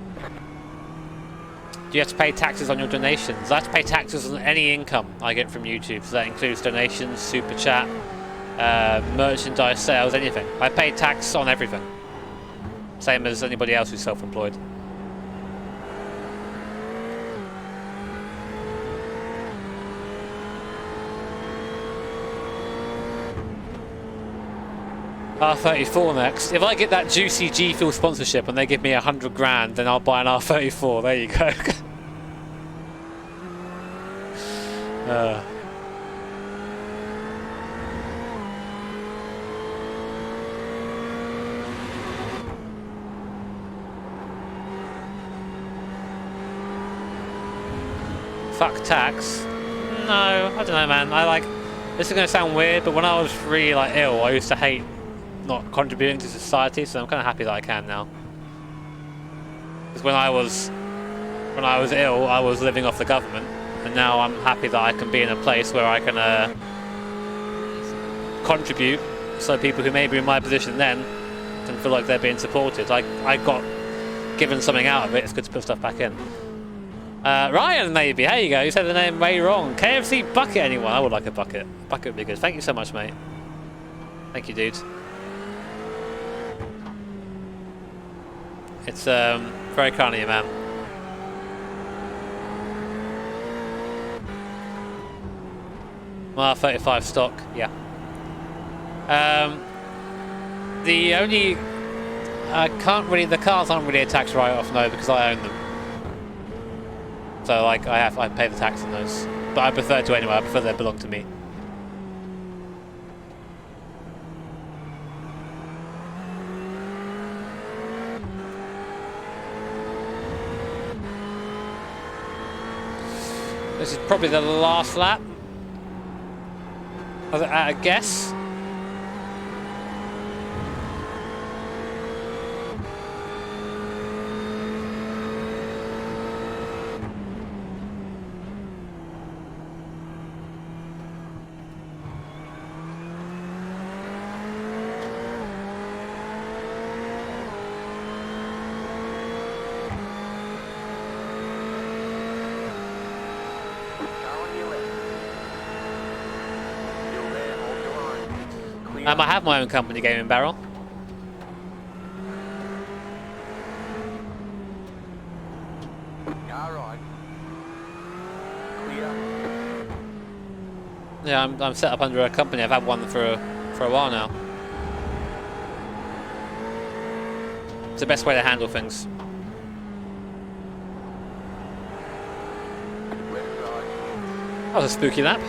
Do you have to pay taxes on your donations? I have to pay taxes on any income I get from YouTube. So that includes donations, super chat, merchandise sales, anything. I pay tax on everything. Same as anybody else who's self-employed. R34 next. If I get that juicy G Fuel sponsorship and they give me 100 grand, then I'll buy an R34. There you go. Fuck tax. No, I don't know, man. This is gonna sound weird, but when I was really like ill, I used to hate not contributing to society, so I'm kind of happy that I can now. Because when I was ill, I was living off the government, and now I'm happy that I can be in a place where I can contribute, so people who may be in my position then can feel like they're being supported. I got given something out of it. It's good to put stuff back in. Ryan, maybe. There you go. You said the name way wrong. KFC bucket, anyone? I would like a bucket. Bucket would be good. Thank you so much, mate. Thank you, dude. It's very kind of you, man. R35 stock, yeah. The only the cars aren't really a tax write-off, no, because I own them. So like I pay the tax on those, but I prefer to anyway. I prefer they belong to me. This is probably the last lap. At a guess. I have my own company, Gaming Barrel. Yeah, I'm set up under a company. I've had one for a while now. It's the best way to handle things. That was a spooky lap.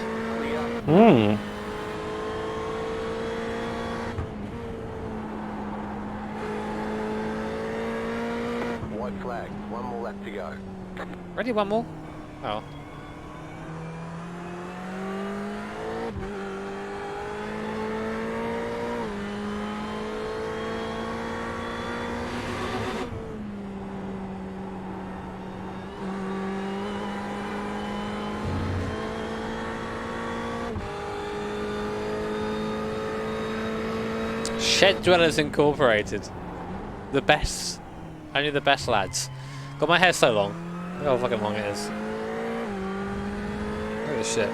White flag. One more lap to go. Ready? One more? Oh. Shed Dwellers Incorporated. The best. Only the best lads. God, my hair's so long. Look how fucking long it is. Look at this shit.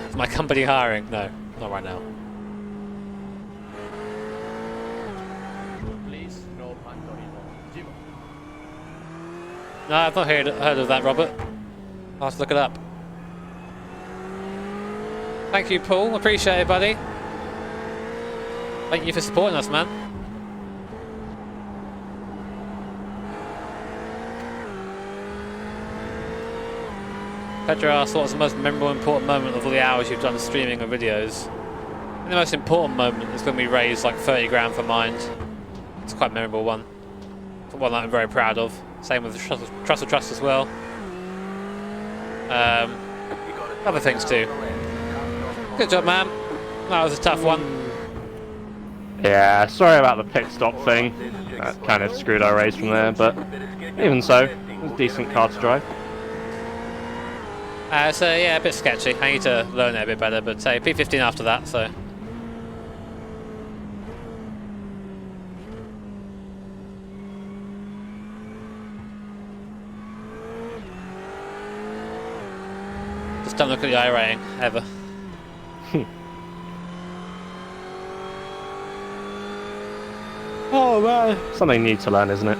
Is my company hiring? No, not right now. No, I've not heard of that, Robert. I'll have to look it up. Thank you, Paul. Appreciate it, buddy. Thank you for supporting us, man. Pedro asked what was the most memorable, important moment of all the hours you've done streaming or videos. I think the most important moment is when we raised like 30 grand for Mind. It's quite a memorable one. One that I'm very proud of. Same with Trust as well. Other things too. Good job, man. That was a tough one. Yeah, sorry about the pit stop thing. That kind of screwed our race from there, but even so, it was a decent car to drive. So yeah, a bit sketchy. I need to learn it a bit better, but say P15 after that, so. Just don't look at the iRacing, ever. Oh man, something new to learn, isn't it?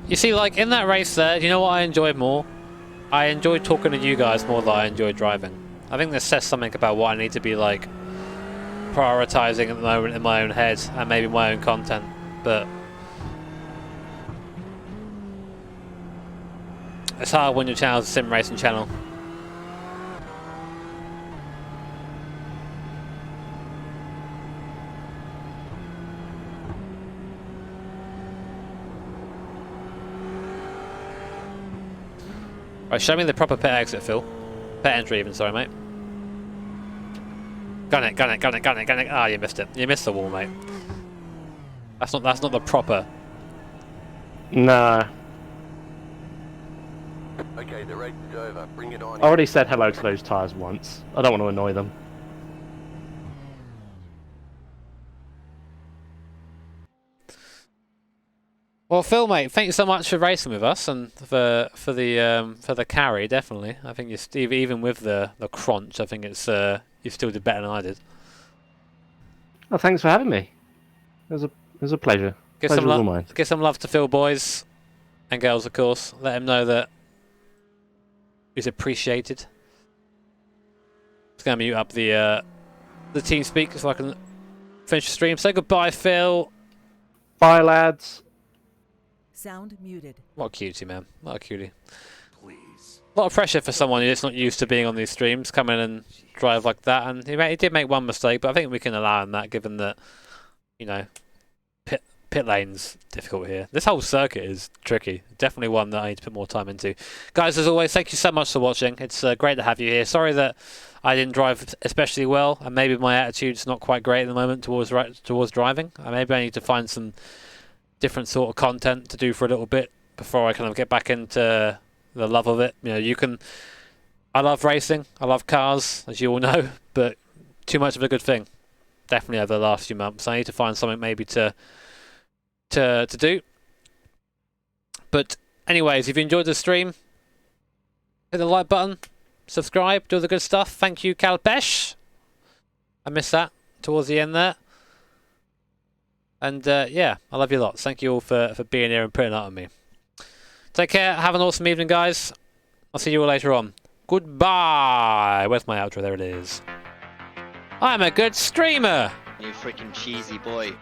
You see, like, in that race there, do you know what I enjoyed more? I enjoyed talking to you guys more than I enjoyed driving. I think this says something about what I need to be, like, prioritising at the moment in my own head and maybe my own content, but it's hard when your channel's a sim racing channel. Right, show me the proper pit exit, Phil. Pit entry even, sorry mate. Gun it, gun it, gun it, gun it, gun it. Ah, you missed it. You missed the wall, mate. That's not the proper. Nah. Okay, the race is over. Bring it on. I already said hello to those tyres once. I don't want to annoy them. Well, Phil, mate, thank you so much for racing with us and for the carry. Definitely, I think you even with the crunch, I think it's you still did better than I did. Oh, thanks for having me. It was a pleasure. Give Pleasure some was all mine. give some love to Phil, boys and girls, of course. Let him know that he's appreciated. Just gonna mute up the team speak so I can finish the stream. Say goodbye, Phil. Bye, lads. Sound muted. What a cutie, man. What a cutie. Please. A lot of pressure for someone who's not used to being on these streams, come in and drive like that. And he did make one mistake, but I think we can allow him that, given that, you know, pit lane's difficult here. This whole circuit is tricky. Definitely one that I need to put more time into. Guys, as always, thank you so much for watching. It's great to have you here. Sorry that I didn't drive especially well, and maybe my attitude's not quite great at the moment towards driving. Maybe I need to find some different sort of content to do for a little bit before I kind of get back into the love of it. You know, I love racing, I love cars, as you all know, but too much of a good thing. Definitely over the last few months. I need to find something maybe to do. But anyways, if you enjoyed the stream, hit the like button, subscribe, do all the good stuff. Thank you, Kalpesh. I missed that towards the end there. And yeah, I love you lots. Thank you all for being here and putting that on me. Take care. Have an awesome evening, guys. I'll see you all later on. Goodbye. Where's my outro? There it is. I'm a good streamer. You freaking cheesy boy.